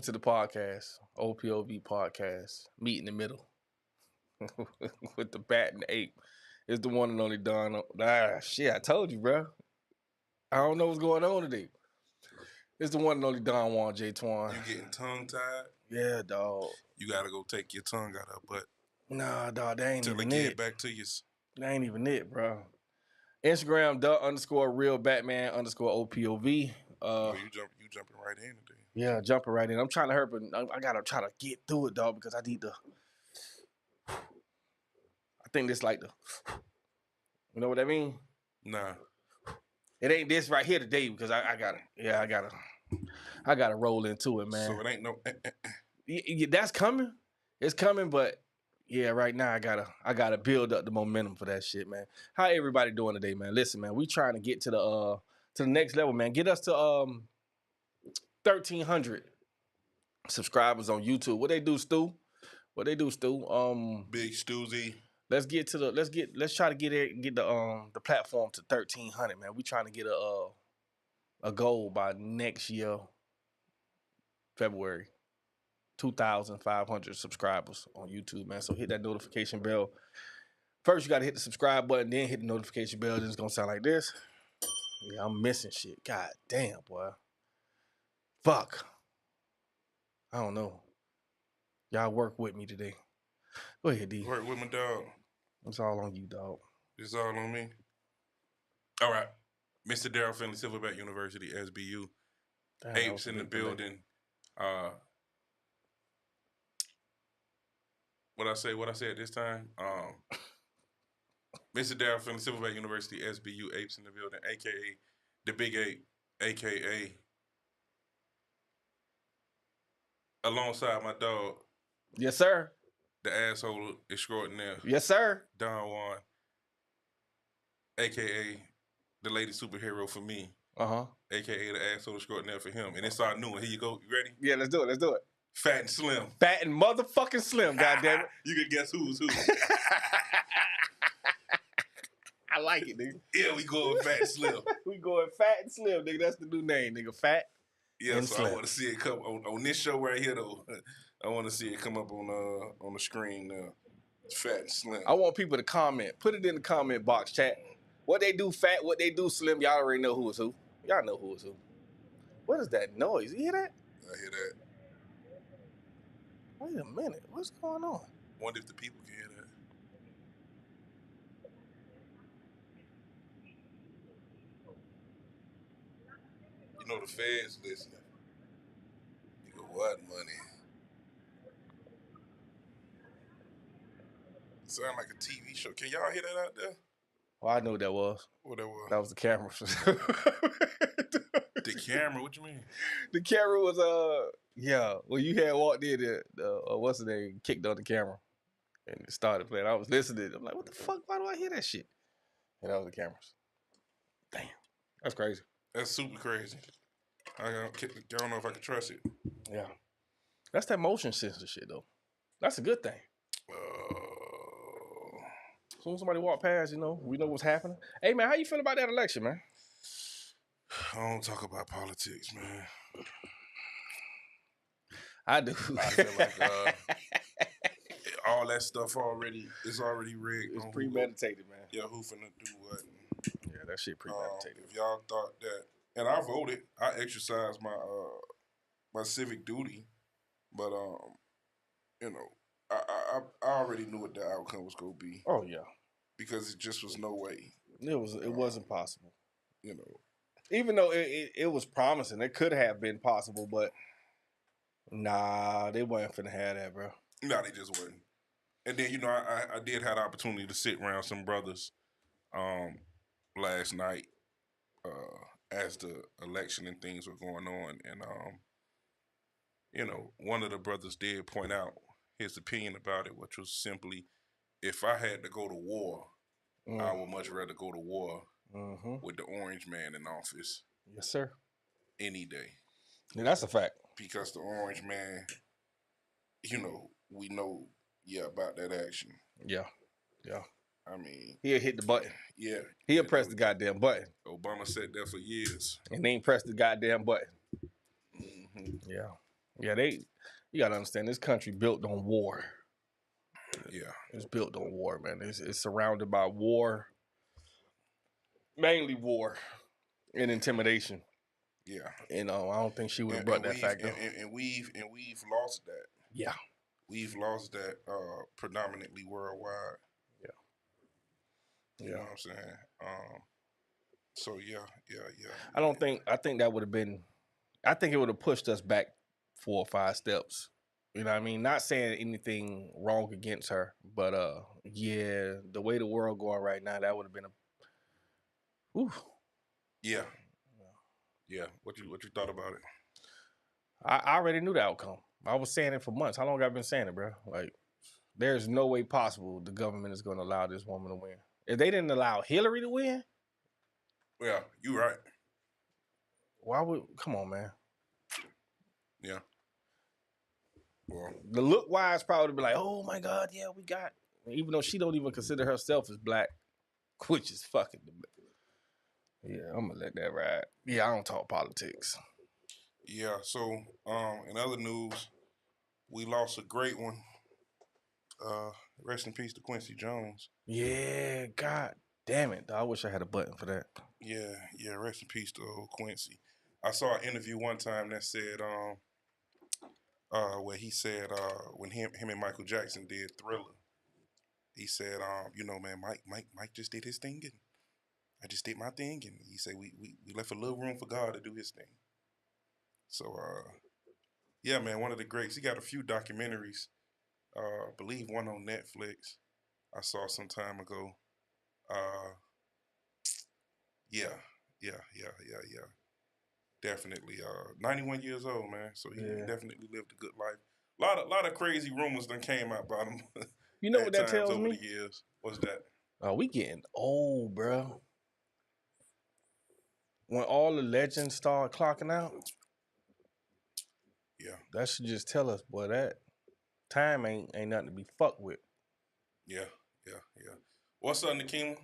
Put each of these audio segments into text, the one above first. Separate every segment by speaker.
Speaker 1: Welcome to the podcast, OPOV podcast, Meet in the Middle with the bat and the ape. It's the one and only Don. Shit, I told you, bro. I don't know what's going on today. It's the one and only Don Juan J. Twan.
Speaker 2: You getting tongue-tied?
Speaker 1: Yeah, dog.
Speaker 2: You got to go take your tongue out of her butt.
Speaker 1: Nah, dog, that ain't
Speaker 2: Till
Speaker 1: even
Speaker 2: they get
Speaker 1: it.
Speaker 2: back to you.
Speaker 1: That ain't even it, bro. Instagram, _real_Batman_OPOV.
Speaker 2: You jumping right in today.
Speaker 1: Yeah, jumping right in. I'm trying to hurt, but I gotta try to get through it, dog, because I need to. I think this like the. You know what I mean?
Speaker 2: Nah.
Speaker 1: It ain't this right here today because I gotta roll into it, man.
Speaker 2: So it ain't no.
Speaker 1: That's coming. It's coming, but yeah, right now I gotta build up the momentum for that shit, man. How everybody doing today, man? Listen, man, we trying to get to the next level, man. Get us to 1,300 subscribers on YouTube. What they do, Stu?
Speaker 2: Big Stoozy.
Speaker 1: Let's try to get the platform to 1,300, man. We trying to get a goal by next year, February. 2,500 subscribers on YouTube, man. So hit that notification bell. First, you got to hit the subscribe button, then hit the notification bell. Then it's going to sound like this. Yeah, I'm missing shit. God damn, boy. Fuck. I don't know. Y'all work with me today. Go ahead, D.
Speaker 2: Work with my dog.
Speaker 1: It's all on you, dog.
Speaker 2: It's all on me. All right. Mr. Darrell Finley, Silverback University, SBU.
Speaker 1: Damn,
Speaker 2: Apes in the building. What I said this time? Mr. Darrell Finley, Silverback University, SBU, Apes in the building, a.k.a. the Big Ape, a.k.a. alongside my dog.
Speaker 1: Yes, sir.
Speaker 2: The asshole extraordinaire.
Speaker 1: Yes, sir.
Speaker 2: Don Juan, a.k.a. the lady superhero for me.
Speaker 1: Uh-huh.
Speaker 2: A.k.a. the asshole extraordinaire for him. And it's our new one. Here you go. You ready?
Speaker 1: Yeah, let's do it.
Speaker 2: Fat and Slim.
Speaker 1: Fat and motherfucking Slim, goddammit.
Speaker 2: You can guess who's who.
Speaker 1: I like it, nigga.
Speaker 2: Yeah, we going Fat and Slim.
Speaker 1: We going Fat and Slim, nigga. That's the new name, nigga. Fat and
Speaker 2: so
Speaker 1: Slim.
Speaker 2: I want to see it come on this show right here, though. I want to see it come up on the screen now. Fat and Slim.
Speaker 1: I want people to comment. Put it in the comment box, chat. What they do fat, what they do slim. Y'all already know who is who. Y'all know who is who. What is that noise? You hear that?
Speaker 2: I hear that.
Speaker 1: Wait a minute. What's going on?
Speaker 2: Wonder if the people can hear that. You know the feds listening. You go, what money? Sound like a TV show. Can y'all hear that out there?
Speaker 1: Well, I knew what that was.
Speaker 2: What that was?
Speaker 1: That was the camera.
Speaker 2: The camera? What you mean?
Speaker 1: The camera was yeah. When you had walked in, what's the name? Kicked on the camera, and it started playing. I was listening. I'm like, what the fuck? Why do I hear that shit? And that was the cameras. Damn, that's crazy.
Speaker 2: That's super crazy. I don't know if I can trust it.
Speaker 1: Yeah, that's that motion sensor shit though. That's a good thing. As soon as somebody walk past, we know what's happening. Hey man, how you feel about that election, man?
Speaker 2: I don't talk about politics, man.
Speaker 1: I do.
Speaker 2: I feel like all that stuff is already rigged.
Speaker 1: It's premeditated, man.
Speaker 2: Yeah, who finna do what?
Speaker 1: Yeah, that shit premeditated.
Speaker 2: If y'all thought that, and I voted, I exercised my my civic duty, but I already knew what the outcome was gonna be.
Speaker 1: Oh yeah,
Speaker 2: because it just was no way.
Speaker 1: It wasn't possible.
Speaker 2: Even
Speaker 1: though it was promising, it could have been possible, but nah, they wasn't finna have that, bro.
Speaker 2: No, they just wasn't. And then I did have the opportunity to sit around some brothers last night as the election and things were going on, and one of the brothers did point out his opinion about it, which was simply, if I had to go to war, I would much rather go to war with the orange man in office.
Speaker 1: Yes, sir.
Speaker 2: Any day.
Speaker 1: Yeah, that's a fact.
Speaker 2: Because the orange man, we know, about that action.
Speaker 1: Yeah.
Speaker 2: I mean,
Speaker 1: he'll hit the button.
Speaker 2: Yeah.
Speaker 1: He'll press the goddamn button.
Speaker 2: Obama sat there for years.
Speaker 1: And they ain't pressed the goddamn button.
Speaker 2: Mm-hmm.
Speaker 1: Yeah. Yeah, you gotta understand this country built on war.
Speaker 2: Yeah.
Speaker 1: It's built on war, man. It's surrounded by war, mainly war and intimidation.
Speaker 2: Yeah.
Speaker 1: And I don't think she would have
Speaker 2: And,
Speaker 1: brought
Speaker 2: and
Speaker 1: that
Speaker 2: we've
Speaker 1: factor.
Speaker 2: we've lost that.
Speaker 1: Yeah.
Speaker 2: We've lost that predominantly worldwide.
Speaker 1: Yeah.
Speaker 2: You know what I'm saying? So yeah.
Speaker 1: I think that would have been. I think it would have pushed us back 4 or 5 steps. You know what I mean? Not saying anything wrong against her, but yeah, the way the world going right now, that would have been a. Oof.
Speaker 2: Yeah. Yeah. What you thought about it?
Speaker 1: I already knew the outcome. I was saying it for months. How long have I been saying it, bro? Like, there's no way possible the government is going to allow this woman to win. If they didn't allow Hillary to win,
Speaker 2: Yeah, you right.
Speaker 1: why would? Come on, man.
Speaker 2: Yeah. Well,
Speaker 1: The look wise probably be like, oh my God, yeah, we got. Even though she don't even consider herself as black, which is fucking. Yeah, I'm gonna let that ride. Yeah, I don't talk politics.
Speaker 2: yeah. So, in other news, we lost a great one. Rest in peace to Quincy Jones.
Speaker 1: Yeah, God damn it. I wish I had a button for that.
Speaker 2: Yeah. Rest in peace to old Quincy. I saw an interview one time that said, where he said, when him and Michael Jackson did Thriller, he said, man, Mike just did his thing, and I just did my thing, and he said we left a little room for God to do His thing. So, yeah, man, one of the greats. He got a few documentaries. I believe one on Netflix. I saw some time ago. Yeah. Definitely. 91 years old, man. So he definitely lived a good life. Lot of crazy rumors done came out about him.
Speaker 1: You know
Speaker 2: at
Speaker 1: what that
Speaker 2: times
Speaker 1: tells
Speaker 2: over
Speaker 1: me?
Speaker 2: the years. What's that?
Speaker 1: Oh, we getting old, bro. When all the legends start clocking out,
Speaker 2: Yeah.
Speaker 1: that should just tell us, boy, that time ain't nothing to be fucked with.
Speaker 2: Yeah. What's up, Nikema?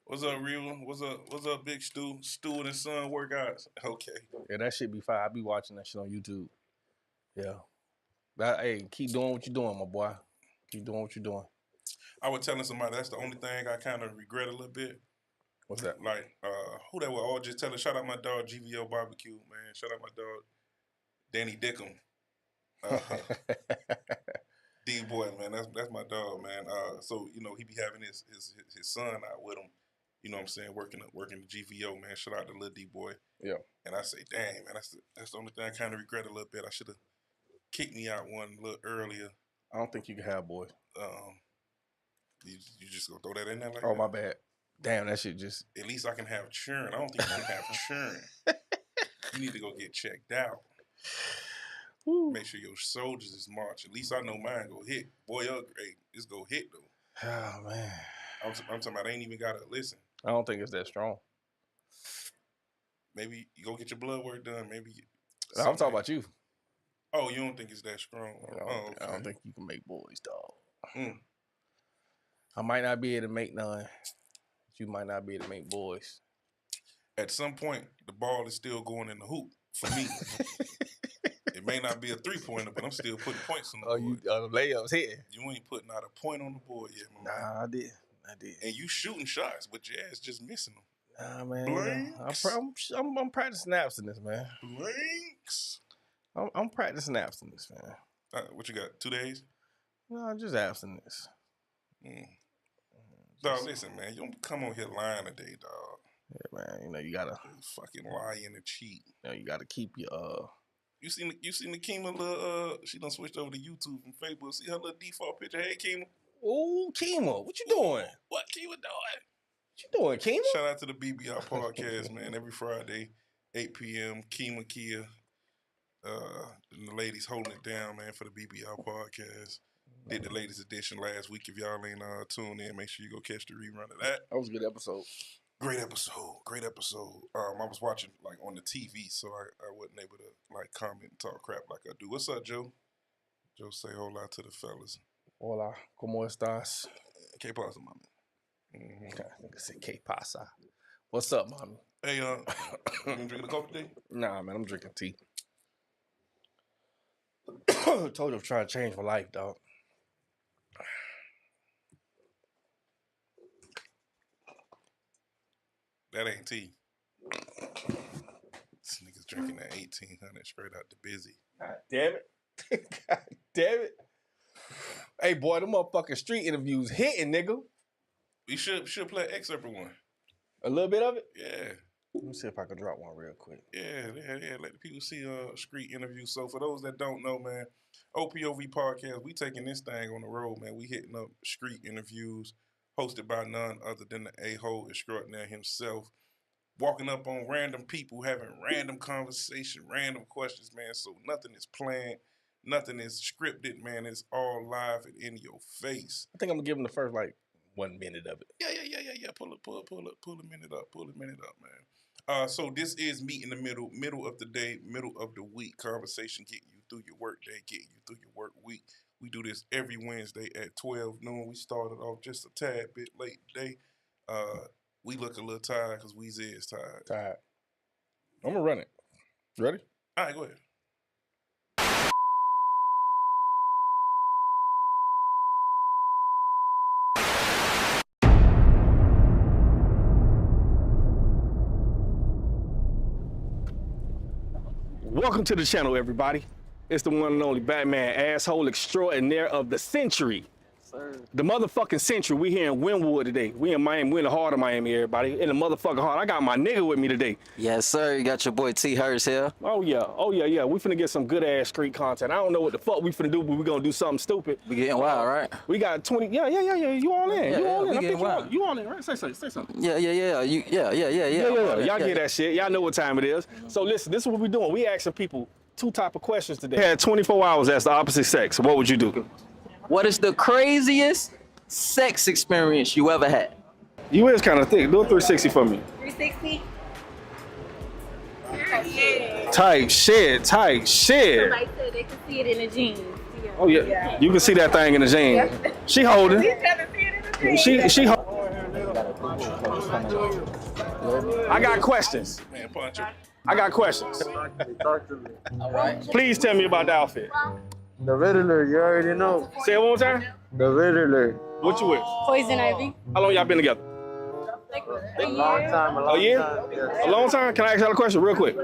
Speaker 2: What's up, Real? What's up, Big Stu? Stewart and Son workouts. Okay.
Speaker 1: Yeah, that shit be fire. I be watching that shit on YouTube. Yeah. Hey, keep doing what you're doing, my boy. Keep doing what you're doing.
Speaker 2: I was telling somebody that's the only thing I kind of regret a little bit.
Speaker 1: What's that?
Speaker 2: Like, who that was all just telling, shout out my dog GVO Barbecue, man. Shout out my dog Danny Dickum. D boy, man, that's my dog, man. So he be having his son out with him. You know what I'm saying, working the GVO, man. Shout out to little D boy.
Speaker 1: Yeah.
Speaker 2: And I say, dang, man, that's the only thing I kind of regret a little bit. I should have kicked me out one a little earlier.
Speaker 1: I don't think you can have boys.
Speaker 2: You just gonna throw that in there like
Speaker 1: that?
Speaker 2: that?
Speaker 1: My bad. Damn, that shit just.
Speaker 2: At least I can have churn. I don't think you can have churn. You need to go get checked out. Woo. Make sure your soldiers is marching. At least I know mine go hit. Boy, hey, it's go hit though.
Speaker 1: Oh man.
Speaker 2: I'm talking about I ain't even gotta listen.
Speaker 1: I don't think it's that strong.
Speaker 2: Maybe you go get your blood work done. Maybe.
Speaker 1: I'm talking about you.
Speaker 2: Oh, you don't think it's that strong?
Speaker 1: Okay. I don't think you can make boys, dog. I might not be able to make none. You might not be able to make boys.
Speaker 2: At some point, the ball is still going in the hoop for me. It may not be a 3-pointer, but I'm still putting points on the board.
Speaker 1: You layups here.
Speaker 2: You ain't putting out a point on the board yet, man.
Speaker 1: Nah, I did.
Speaker 2: And you shooting shots, but your ass just missing them.
Speaker 1: Nah, man.
Speaker 2: Blanks.
Speaker 1: I'm practicing abstinence, man.
Speaker 2: Blanks.
Speaker 1: I'm practicing abstinence, man.
Speaker 2: What you got? 2 days?
Speaker 1: No, just abstinence.
Speaker 2: Dog, listen, man. You don't come on here lying today, dog.
Speaker 1: Yeah, man. You gotta
Speaker 2: fucking lie and cheat.
Speaker 1: You gotta keep your
Speaker 2: You seen Nikema she done switched over to YouTube from Facebook. See her little default picture. Hey, Kema.
Speaker 1: Oh, Kema, what you doing?
Speaker 2: What Kema doing?
Speaker 1: What you doing, Kema?
Speaker 2: Shout out to the BBR podcast, man. Every Friday, 8 p.m. Kema Kia. And the ladies holding it down, man, for the BBR podcast. Did the latest edition last week. If y'all ain't tuned in, make sure you go catch the rerun of that.
Speaker 1: That was a good episode.
Speaker 2: Great episode. I was watching like on the TV, so I wasn't able to like comment and talk crap like I do. What's up, Joe? Joe say hola to the fellas.
Speaker 1: Hola, ¿cómo estás?
Speaker 2: ¿Qué pasa, mami?
Speaker 1: I say ¿Qué pasa? What's up, mommy?
Speaker 2: Hey, you been drinking a coffee today?
Speaker 1: Nah, man, I'm drinking tea. Told you I'm trying to change my life, dog.
Speaker 2: That ain't tea. This nigga's drinking that 1800 straight out the busy.
Speaker 1: God damn it. God damn it. Hey, boy, them motherfucking street interviews hitting, nigga.
Speaker 2: We should play an excerpt of one.
Speaker 1: A little bit of it?
Speaker 2: Yeah.
Speaker 1: Let me see if I can drop one real quick.
Speaker 2: Yeah. Let the people see street interviews. So for those that don't know, man, OPOV podcast, we taking this thing on the road, man. We hitting up street interviews hosted by none other than the a-hole extraordinaire himself. Walking up on random people, having random conversation, random questions, man. So nothing is planned, nothing is scripted, man. It's all live and in your face.
Speaker 1: I think I'm gonna give him the first 1 minute of it.
Speaker 2: Yeah. Pull a minute up, man. So this is meet in the middle of the day, middle of the week conversation, getting you through your work day, getting you through your work week. We do this every Wednesday at 12 noon. We started off just a tad bit late today. We look a little tired because Weezy is tired.
Speaker 1: Tired. I'm gonna run it. Ready?
Speaker 2: All right, go ahead.
Speaker 1: Welcome to the channel, everybody. It's the one and only Batman asshole extraordinaire of the century. Sir. The motherfucking century. We here in Wynwood today. We in Miami. We in the heart of Miami, everybody. In the motherfucking heart. I got my nigga with me today.
Speaker 3: Yes, sir. You got your boy T. Hurst here.
Speaker 1: Oh yeah. We finna get some good ass street content. I don't know what the fuck we finna do, but we gonna do something stupid.
Speaker 3: We getting wild, right?
Speaker 1: We got 20. Yeah. You all in? You all in?
Speaker 3: We getting wild.
Speaker 1: You all in, right? Say something.
Speaker 3: Yeah.
Speaker 1: Yeah. Y'all get that shit. Y'all know what time it is. So listen, this is what we doing. We asking people two type of questions today. You had 24 hours as the opposite sex. What would you do?
Speaker 3: What is the craziest sex experience you ever had?
Speaker 1: You is kind of thick. Do a 360 for me.
Speaker 4: 360?
Speaker 1: Tight shit.
Speaker 4: Somebody said they can see it in the jeans. Yeah.
Speaker 1: Oh yeah. You can see that thing in the jeans. She holding. She I got questions.
Speaker 2: Man, punch him.
Speaker 1: I got questions.
Speaker 3: All right.
Speaker 1: Please tell me about the outfit.
Speaker 5: The Riddler, you already know.
Speaker 1: Say it one more time.
Speaker 5: The Riddler.
Speaker 1: What you with?
Speaker 4: Poison Ivy.
Speaker 1: How long y'all been together?
Speaker 5: A long time, a long
Speaker 1: year?
Speaker 5: time. Yes.
Speaker 1: A long time? Can I ask y'all a question real quick?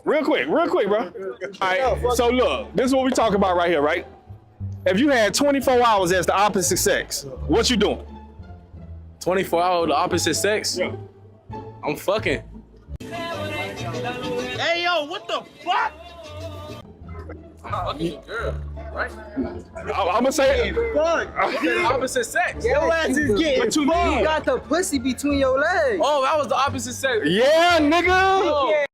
Speaker 1: Real quick, bro. All right, so look, this is what we talking about right here, right? If you had 24 hours as the opposite sex, what you doing?
Speaker 6: 24 hours the opposite sex?
Speaker 1: Yeah.
Speaker 6: I'm fucking.
Speaker 1: Hey, yo, what the fuck?
Speaker 6: I'm fucking a girl, right?
Speaker 1: I'm gonna say it.
Speaker 6: Opposite sex.
Speaker 5: Your ass is getting
Speaker 6: What you
Speaker 5: fucked.
Speaker 6: mean?
Speaker 5: You got the pussy between your legs.
Speaker 6: Oh, that was the opposite sex.
Speaker 1: Yeah, nigga.
Speaker 6: Oh,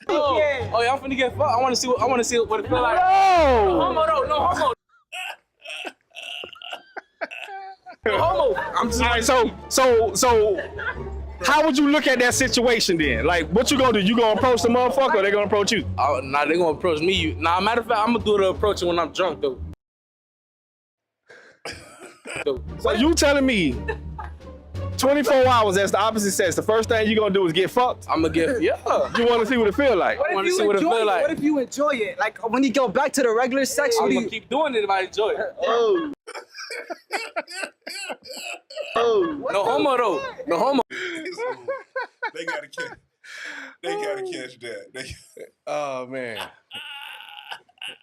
Speaker 6: oh yeah, I'm finna get fucked. I wanna see what it feel like. No
Speaker 1: No.
Speaker 6: homo though, no homo. No homo. I'm just
Speaker 1: All right, so how would you look at that situation then? Like, what you gonna do? You gonna approach the motherfucker, or they gonna approach you?
Speaker 6: oh, nah, they gonna approach me. Nah, matter of fact, I'm gonna do the approaching when I'm drunk though.
Speaker 1: So you telling me 24 hours as the opposite sex, the first thing you gonna do is get fucked?
Speaker 6: I'm gonna get
Speaker 1: You wanna see what it feel like?
Speaker 6: wanna see what it feel like.
Speaker 5: What if you enjoy it? Like when you go back to the regular sex,
Speaker 6: I'm
Speaker 5: what do
Speaker 6: gonna
Speaker 5: you?
Speaker 6: keep doing it if I enjoy it.
Speaker 5: Oh.
Speaker 6: No homo though. No homo.
Speaker 2: They gotta catch that.
Speaker 1: Oh man.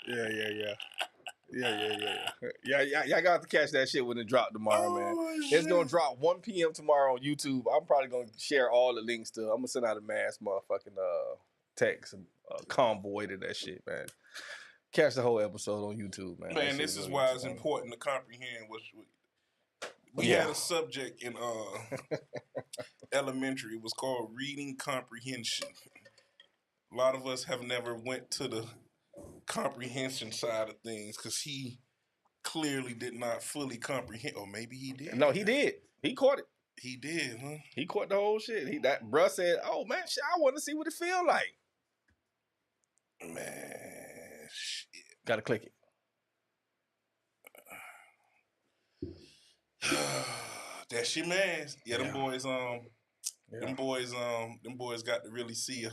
Speaker 1: Yeah. Y'all got to catch that shit when it drop tomorrow, man. It's gonna drop 1 p.m. tomorrow on YouTube. I'm probably gonna share all the links to. I'm gonna send out a mass motherfucking text convoy to that shit, man. Catch the whole episode on YouTube, man.
Speaker 2: Man, this is why it's important to comprehend what we had a subject in elementary. It was called reading comprehension. A lot of us have never went to the comprehension side of things because he clearly did not fully comprehend, or maybe he did.
Speaker 1: No, he did. He caught it.
Speaker 2: He did, huh?
Speaker 1: He caught the whole shit. That bruh said, "Oh man, shit, I want to see what it feel like."
Speaker 2: Man, shit.
Speaker 1: Gotta click it.
Speaker 2: That's your man. Yeah, them
Speaker 1: Yeah.
Speaker 2: boys, them boys got to really see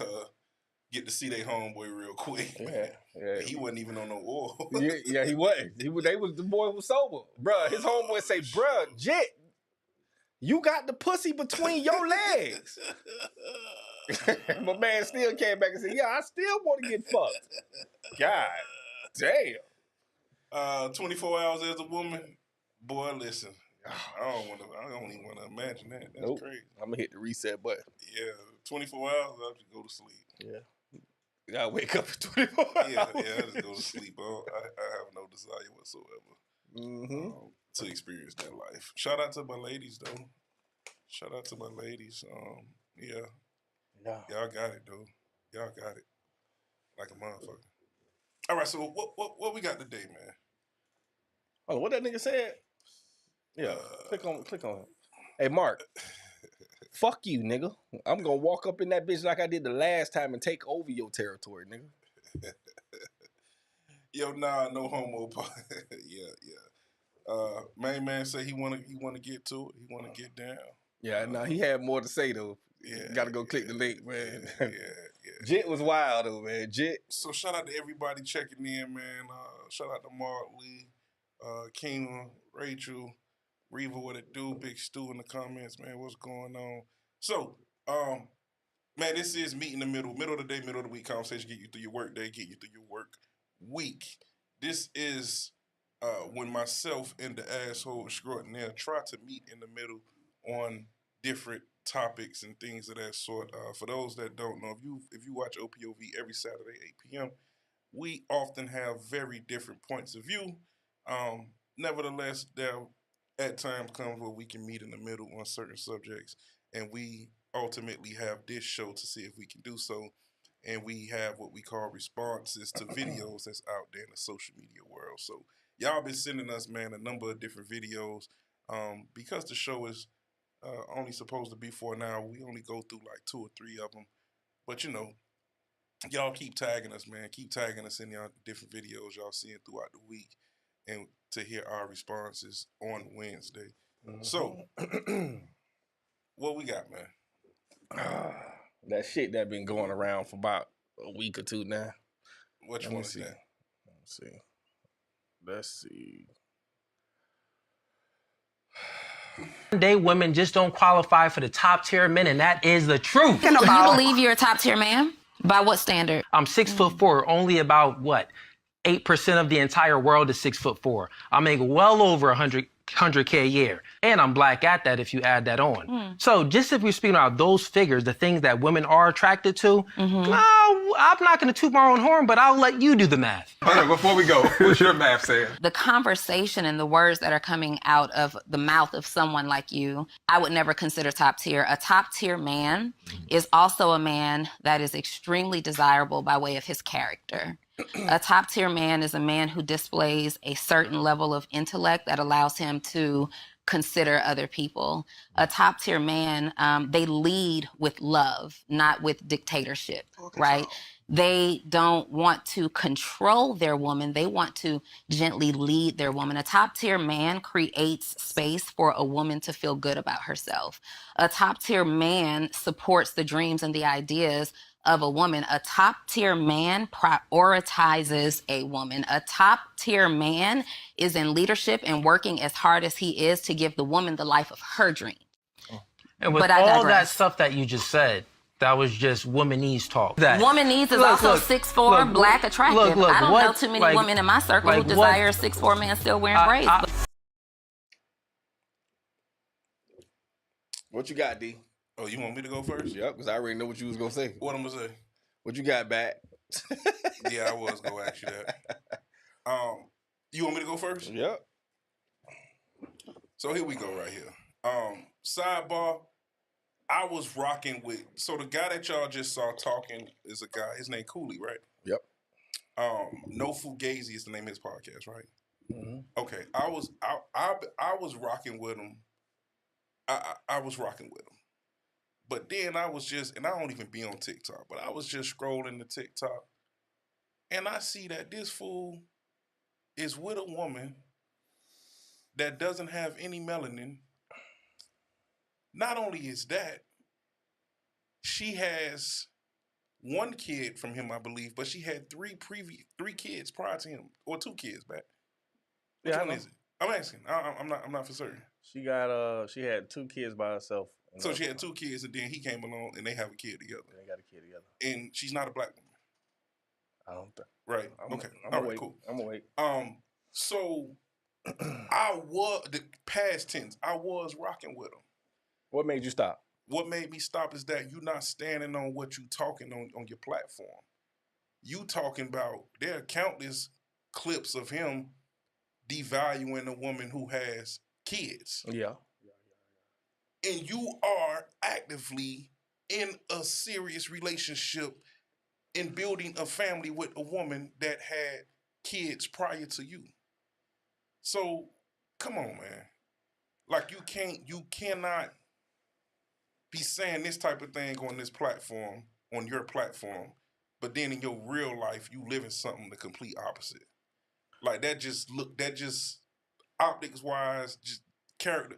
Speaker 2: get to see their homeboy real quick.
Speaker 1: Yeah, yeah.
Speaker 2: He wasn't even on no oil.
Speaker 1: Yeah, he wasn't. The boy was sober. Bruh, his homeboy say, bruh, Jit, you got the pussy between your legs. My man still came back and said, yeah, I still want to get fucked. God damn.
Speaker 2: 24 hours as a woman, boy, listen. I don't even want to imagine that. That's crazy.
Speaker 1: I'm gonna hit the reset button.
Speaker 2: Yeah, 24 hours, I'll just go to sleep.
Speaker 1: Yeah. You gotta wake up for 24 hours.
Speaker 2: Yeah, I just go to sleep. I have no desire whatsoever to experience that life. Shout out to my ladies, though. Shout out to my ladies. Yeah. Y'all got it, though. Y'all got it. Like a motherfucker. All right, so what we got today, man?
Speaker 1: Oh, what that nigga said? Yeah, click on it. Hey, Mark. Fuck you, nigga. I'm gonna walk up in that bitch like I did the last time and take over your territory, nigga.
Speaker 2: Yo, nah, no homo. Yeah. Main man say he wanna get to it. He wanna get down.
Speaker 1: Yeah, nah, he had more to say though.
Speaker 2: Yeah,
Speaker 1: gotta go click the link, man.
Speaker 2: Yeah.
Speaker 1: Jit was wild though, man. Jit.
Speaker 2: So shout out to everybody checking in, man. Shout out to Mark Lee, Keena, Rachel, Reva, what it do, Big Stu in the comments, man. What's going on? So, man, this is Meet in the Middle of the day, middle of the week conversation. Get you through your work day, get you through your work week. This is when myself and the asshole extraordinaire try to meet in the middle on different topics and things of that sort. For those that don't know, if you watch OPOV every Saturday 8 p.m., we often have very different points of view. Nevertheless, there at times comes where we can meet in the middle on certain subjects, and we ultimately have this show to see if we can do so. And we have what we call responses to videos that's out there in the social media world. So y'all been sending us, man, a number of different videos. Because the show is only supposed to be for an hour, we only go through like 2 or 3 of them. But you know, y'all keep tagging us, man. Keep tagging us in y'all different videos y'all seeing throughout the week, and to hear our responses on Wednesday. So, what we got, man?
Speaker 1: That shit that been going around for about a week or two now.
Speaker 2: Which one is that?
Speaker 1: Let's see.
Speaker 7: Day women just don't qualify for the top tier men, and that is the truth.
Speaker 8: Do you believe you're a top tier man? By what standard?
Speaker 7: I'm 6'4", only about what? 8% of the entire world is 6'4". I make well over 100K a year. And I'm black at that if you add that on. So just if we're speaking about those figures, the things that women are attracted to, no, I'm not going to toot my own horn, but I'll let you do the math.
Speaker 9: Okay, before we go, what's your math saying?
Speaker 8: The conversation and the words that are coming out of the mouth of someone like you, I would never consider top tier. A top tier man is also a man that is extremely desirable by way of his character. A top tier man is a man who displays a certain level of intellect that allows him to consider other people. A top tier man, they lead with love, not with dictatorship, right? They don't want to control their woman. They want to gently lead their woman. A top tier man creates space for a woman to feel good about herself. A top tier man supports the dreams and the ideas of a woman. A top tier man prioritizes a woman. A top tier man is in leadership and working as hard as he is to give the woman the life of her dream.
Speaker 7: And with all that stuff that you just said, that was just womanese talk.
Speaker 8: Womanese is also 6'4", black, attractive. I don't know too many women in my circle who desire a 6'4" man still wearing braids.
Speaker 1: What you got, D?
Speaker 2: Oh, you want me to go first?
Speaker 1: Yep, because I already know what you was going to say.
Speaker 2: What I'm going to say?
Speaker 1: What you got back?
Speaker 2: Yeah, I was going to ask you that. You want me to go first?
Speaker 1: Yep.
Speaker 2: So here we go right here. Sidebar, I was rocking with, so the guy that y'all just saw talking is a guy, his name Cooley, right?
Speaker 1: Yep.
Speaker 2: No Fugazi is the name of his podcast, right? Okay, I was rocking with him. I was rocking with him. But then I was just, and I don't even be on TikTok, but I was just scrolling the TikTok, and I see that this fool is with a woman that doesn't have any melanin. Not only is that, she has one kid from him, I believe, but she had three kids prior to him, or 2 kids back. Which
Speaker 1: Yeah, I
Speaker 2: one
Speaker 1: know.
Speaker 2: is it? I'm asking. I'm not for certain.
Speaker 1: She had 2 kids by herself.
Speaker 2: So she had 2 kids, and then he came along, and they have a kid together.
Speaker 1: They got a kid together.
Speaker 2: And she's not a black woman.
Speaker 1: I don't think.
Speaker 2: Right. Okay. All right. Cool.
Speaker 1: I'm gonna wait.
Speaker 2: So I was the past tense. I was rocking with him.
Speaker 1: What made you stop?
Speaker 2: What made me stop is that you're not standing on what you talking on your platform. You talking about, there are countless clips of him devaluing a woman who has kids.
Speaker 1: Yeah.
Speaker 2: And you are actively in a serious relationship and building a family with a woman that had kids prior to you. So come on, man. Like you cannot be saying this type of thing on this platform, on your platform, but then in your real life you living something the complete opposite. Like that just optics wise, just character,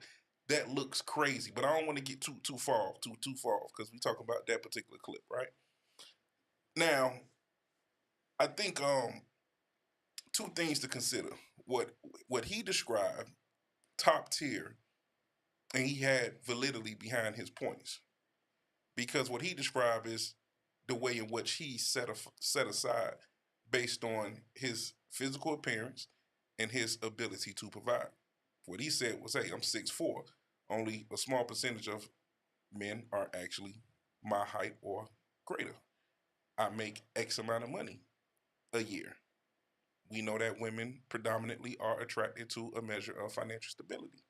Speaker 2: that looks crazy. But I don't want to get too far off because we talk about that particular clip, right? Now, I think 2 things to consider. What he described, top tier, and he had validity behind his points. Because what he described is the way in which he set aside based on his physical appearance and his ability to provide. What he said was, hey, I'm 6'4". Only a small percentage of men are actually my height or greater. I make X amount of money a year. We know that women predominantly are attracted to a measure of financial stability.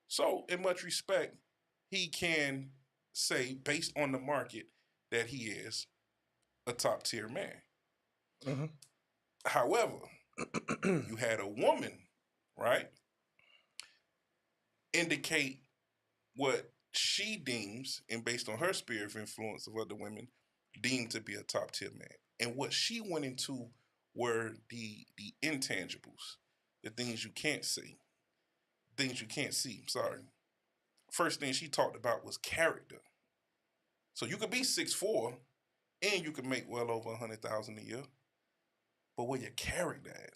Speaker 2: So, in much respect, he can say, based on the market, that he is a top tier man.
Speaker 1: Mm-hmm.
Speaker 2: However, you had a woman, right, indicate what she deems, and based on her sphere of influence of other women, deemed to be a top tier man. And what she went into were the intangibles, the things you can't see, sorry. First thing she talked about was character. So you could be 6'4", and you could make well over $100,000 a year, but where your character at?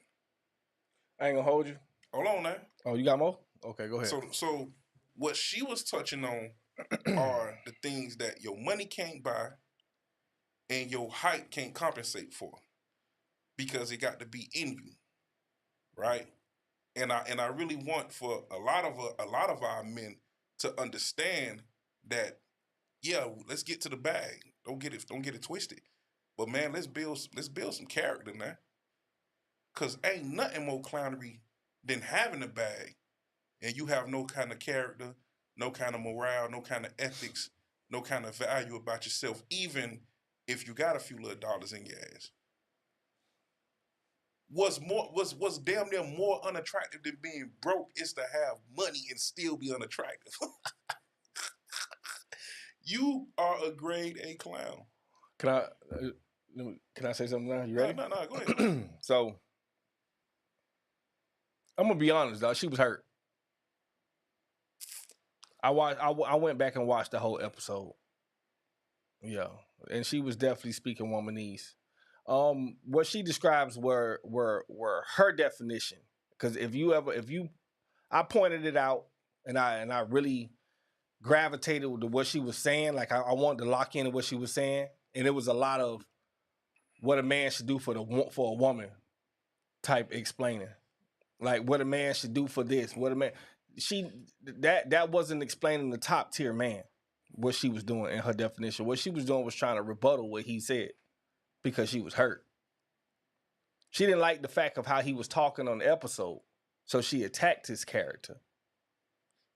Speaker 1: I ain't gonna hold you.
Speaker 2: Hold on now.
Speaker 1: Oh, you got more? Okay, go ahead.
Speaker 2: So what she was touching on are the things that your money can't buy and your height can't compensate for, because it got to be in you, right? And I really want for a lot of our men to understand that, yeah, let's get to the bag. Don't get it twisted. But man, let's build some character, man. Cause ain't nothing more clownery than having a bag and you have no kind of character, no kind of morale, no kind of ethics, no kind of value about yourself, even if you got a few little dollars in your ass. What's damn near more unattractive than being broke is to have money and still be unattractive. You are a grade A clown.
Speaker 1: Can I say something now? You ready?
Speaker 2: No, go ahead.
Speaker 1: So I'm gonna be honest, dog. She was hurt. I went back and watched the whole episode. Yeah, and she was definitely speaking womanese. What she describes were her definition. Because I pointed it out, and I really gravitated to what she was saying. Like I wanted to lock in on what she was saying, and it was a lot of what a man should do for a woman type explaining. Like what a man should do for this, what a man. That wasn't explaining the top tier man, what she was doing in her definition. What she was doing was trying to rebuttal what he said because she was hurt. She didn't like the fact of how he was talking on the episode, so she attacked his character.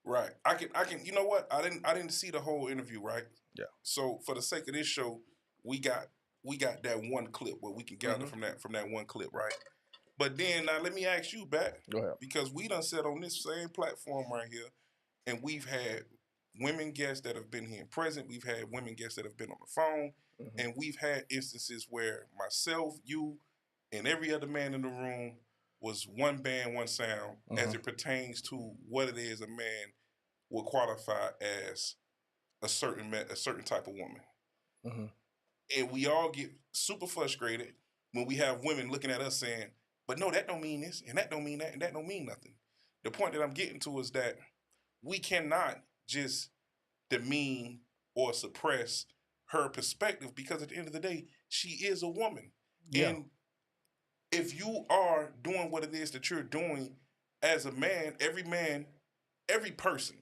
Speaker 2: Right. I can. You know what? I didn't see the whole interview. Right.
Speaker 1: Yeah.
Speaker 2: So for the sake of this show, we got that one clip where we can gather from that one clip, right? But then now let me ask you back.
Speaker 1: Go ahead.
Speaker 2: Because we done said on this same platform right here, and we've had women guests that have been here present. We've had women guests that have been on the phone, and we've had instances where myself, you, and every other man in the room was one band, one sound, as it pertains to what it is a man will qualify as a certain type of woman. And we all get super frustrated when we have women looking at us saying, but no, that don't mean this, and that don't mean that, and that don't mean nothing. The point that I'm getting to is that we cannot just demean or suppress her perspective, because at the end of the day, she is a woman.
Speaker 1: Yeah.
Speaker 2: And if you are doing what it is that you're doing as a man, every person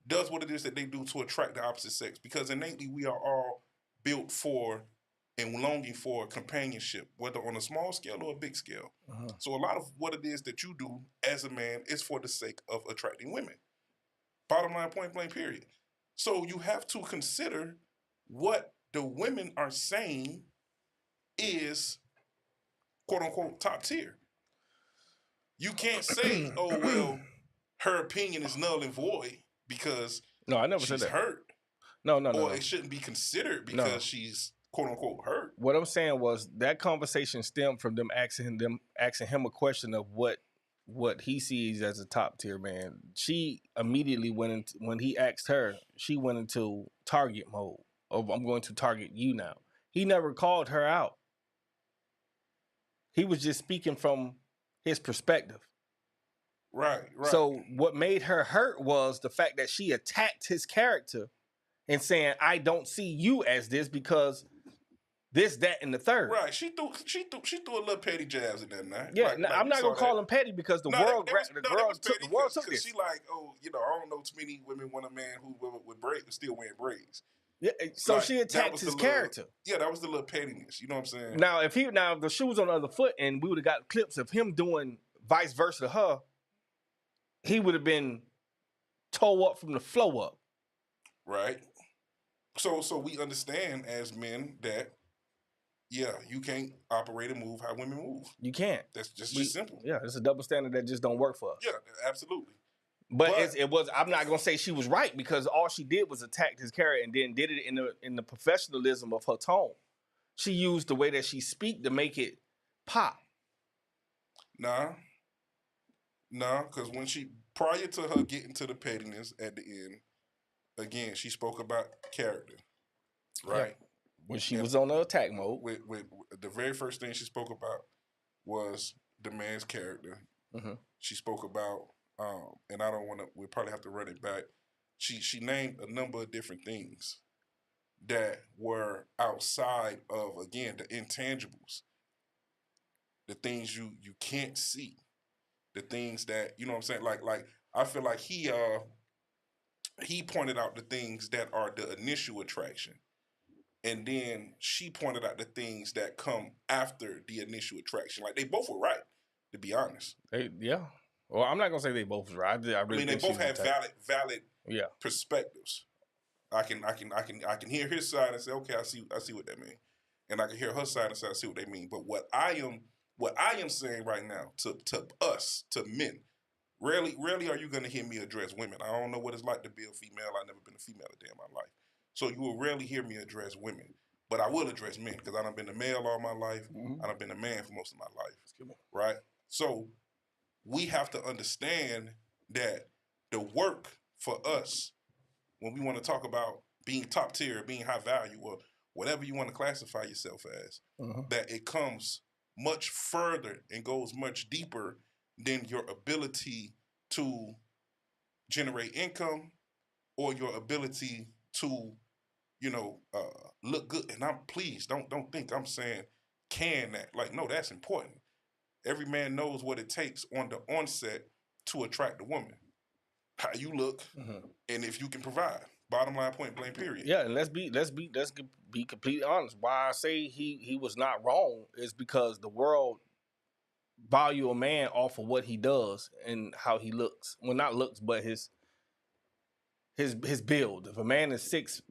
Speaker 2: does what it is that they do to attract the opposite sex, because innately we are all built for and longing for companionship, whether on a small scale or a big scale. So a lot of what it is that you do as a man is for the sake of attracting women. Bottom line, point blank, period. So you have to consider what the women are saying is quote unquote top tier. You can't say, oh, well, her opinion is null and void because
Speaker 1: No, I never said
Speaker 2: she's
Speaker 1: that.
Speaker 2: hurt.
Speaker 1: No.
Speaker 2: Or it shouldn't be considered because she's quote unquote hurt.
Speaker 1: What I'm saying was that conversation stemmed from them asking him a question of what he sees as a top tier man. She immediately went into, when he asked her, she went into target mode. Of, I'm going to target you now. He never called her out. He was just speaking from his perspective.
Speaker 2: Right.
Speaker 1: So what made her hurt was the fact that she attacked his character and saying, I don't see you as this because this, that, and the third.
Speaker 2: Right. She threw a little petty jabs in there now.
Speaker 1: Yeah, I'm not gonna call him petty because the world took this.
Speaker 2: She like, oh, I don't know too many women want a man who with braids still wearing braids.
Speaker 1: Yeah, so
Speaker 2: like,
Speaker 1: she attacked his character.
Speaker 2: Yeah, that was the little pettiness. You know what I'm saying?
Speaker 1: Now, if the shoe was on the other foot and we would have got clips of him doing vice versa to her, he would have been toe up from the flow up.
Speaker 2: Right. So we understand as men that, yeah, you can't operate and move how women move.
Speaker 1: You can't.
Speaker 2: That's just simple.
Speaker 1: Yeah, it's a double standard that just don't work for us.
Speaker 2: Yeah, absolutely.
Speaker 1: But it was. I'm not gonna say she was right because all she did was attack his character and then did it in the professionalism of her tone. She used the way that she speak to make it pop.
Speaker 2: Nah, because when prior to her getting to the pettiness at the end, again, she spoke about character, right?
Speaker 1: Yeah. When she was on the attack mode.
Speaker 2: With the very first thing she spoke about was the man's character.
Speaker 1: Mm-hmm.
Speaker 2: She spoke about, and I don't want to, we'll probably have to run it back. She named a number of different things that were outside of, again, the intangibles. The things you can't see. The things that, you know what I'm saying? Like I feel like he pointed out the things that are the initial attraction. And then she pointed out the things that come after the initial attraction. Like, they both were right, to be honest.
Speaker 1: Yeah. Well, I'm not gonna say they both were right. I really
Speaker 2: they both had valid
Speaker 1: yeah
Speaker 2: perspectives. I can hear his side and say, okay, I see what that means. And I can hear her side and say, I see what they mean. But what I am saying right now to us, to men, rarely are you gonna hear me address women. I don't know what it's like to be a female. I've never been a female a day in my life. So you will rarely hear me address women, but I will address men because I done been a male all my life.
Speaker 1: Mm-hmm.
Speaker 2: I done been a man for most of my life, right? So we have to understand that the work for us, when we want to talk about being top tier, being high value, or whatever you want to classify yourself as, that it comes much further and goes much deeper than your ability to generate income or your ability to look good. And please don't think I'm saying can that. Like, no, that's important. Every man knows what it takes on the onset to attract a woman. How you look, and if you can provide. Bottom line, point blank, period.
Speaker 1: Yeah, and let's be completely honest. Why I say he was not wrong is because the world value a man off of what he does and how he looks. Well, not looks, but his build. If a man is 6+,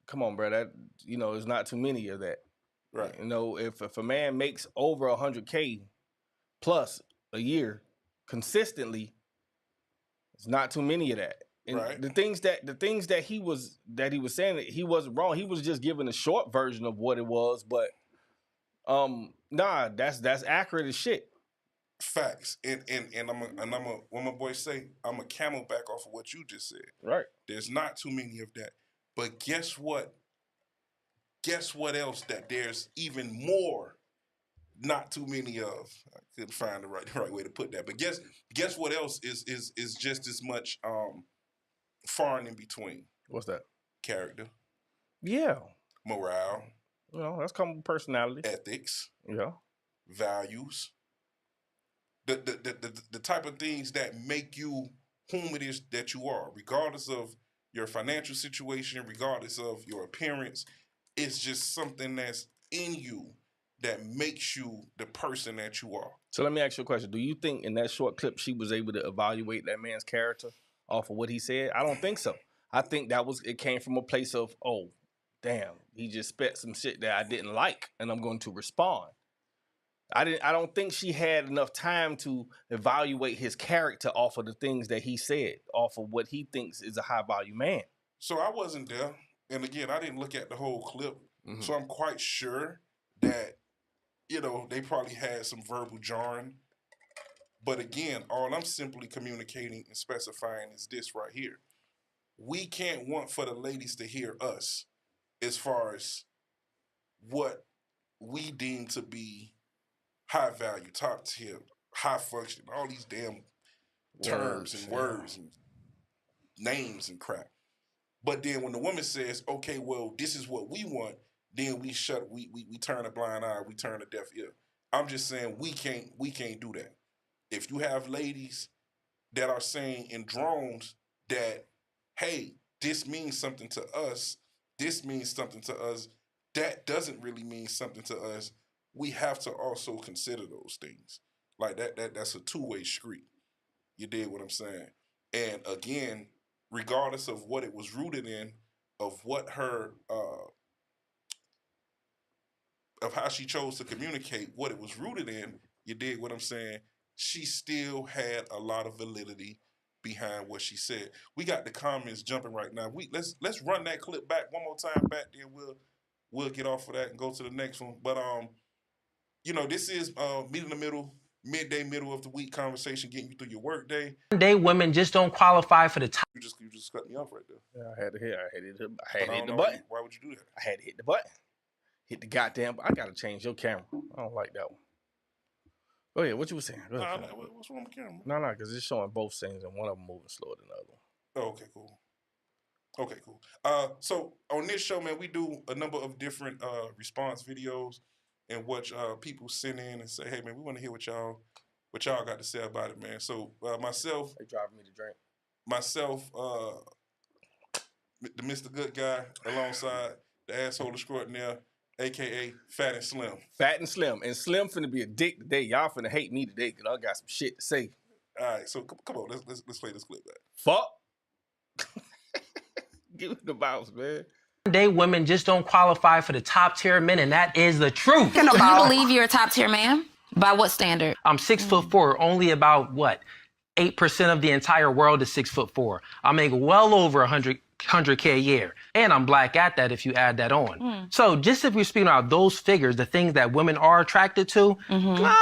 Speaker 1: come on, bro, that there's not too many of that.
Speaker 2: Right.
Speaker 1: If a man makes over 100K plus a year consistently, it's not too many of that. And
Speaker 2: right.
Speaker 1: the things that he was saying, that he wasn't wrong. He was just giving a short version of what it was, but that's accurate as shit.
Speaker 2: Facts. And I'm what my boys say, I'm a camel back off of what you just said.
Speaker 1: Right.
Speaker 2: There's not too many of that. But guess what? guess what else that there's even more, not too many of. I couldn't find the right way to put that. But guess what else is just as much far and in between?
Speaker 1: What's that?
Speaker 2: Character,
Speaker 1: Yeah.
Speaker 2: morale,
Speaker 1: You know, that's common personality.
Speaker 2: ethics,
Speaker 1: Yeah.
Speaker 2: values. The type of things that make you whom it is that you are, regardless of your financial situation, regardless of your appearance. It's just something that's in you that makes you the person that you are.
Speaker 1: So let me ask you a question. Do you think in that short clip she was able to evaluate that man's character off of what he said? I don't think so. I think it came from a place of, oh, damn, he just spit some shit that I didn't like, and I'm going to respond. I don't think she had enough time to evaluate his character off of the things that he said, off of what he thinks is a high value man.
Speaker 2: So I wasn't there. And again, I didn't look at the whole clip. So I'm quite sure that, they probably had some verbal jarring. But again, all I'm simply communicating and specifying is this right here. We can't want for the ladies to hear us as far as what we deem to be high value, top tier, high function, all these damn terms and words and names and crap. But then when the woman says, okay, well, this is what we want, then we turn a blind eye, we turn a deaf ear. I'm just saying we can't do that. If you have ladies that are saying in drones that, hey, this means something to us, this means something to us, that doesn't really mean something to us, we have to also consider those things. Like that's a two-way street. You dig what I'm saying? And again, regardless of what it was rooted in, of what her, of how she chose to communicate what it was rooted in, you dig what I'm saying? She still had a lot of validity behind what she said. We got the comments jumping right now. Let's run that clip back one more time back, then we'll get off of that and go to the next one. But this is meet in the middle, midday, middle of the week conversation, getting you through your work day.
Speaker 7: Day women just don't qualify for the top.
Speaker 2: You just cut me off right there.
Speaker 1: Yeah, I had to hit the button.
Speaker 2: Why would you do that?
Speaker 1: I had to hit the button. Hit the goddamn. I gotta change your camera. I don't like that one. Go ahead. What you were saying? Go ahead.
Speaker 2: What's wrong with the camera?
Speaker 1: No, because it's showing both scenes and one of them moving slower than the other one.
Speaker 2: Oh, okay, cool. So on this show, man, we do a number of different response videos and what people send in and say, hey, man, we want to hear what y'all got to say about it, man. So myself,
Speaker 1: they driving me to drink.
Speaker 2: Myself, the Mr. Good Guy, alongside the asshole extraordinaire, a.k.a. Fat and Slim.
Speaker 1: Fat and Slim. And Slim finna be a dick today. Y'all finna hate me today because I got some shit to say.
Speaker 2: All right, so come on, let's play this clip back.
Speaker 1: Fuck. Give me the bounce, man.
Speaker 7: Day women just don't qualify for the top tier men, and that is the truth.
Speaker 8: Do you believe you're a top tier man? By what standard?
Speaker 7: I'm 6'4", only about 8% of the entire world is 6'4". I make well over 100K a year. And I'm black at that if you add that on. So just if we're speaking about those figures, the things that women are attracted to, no,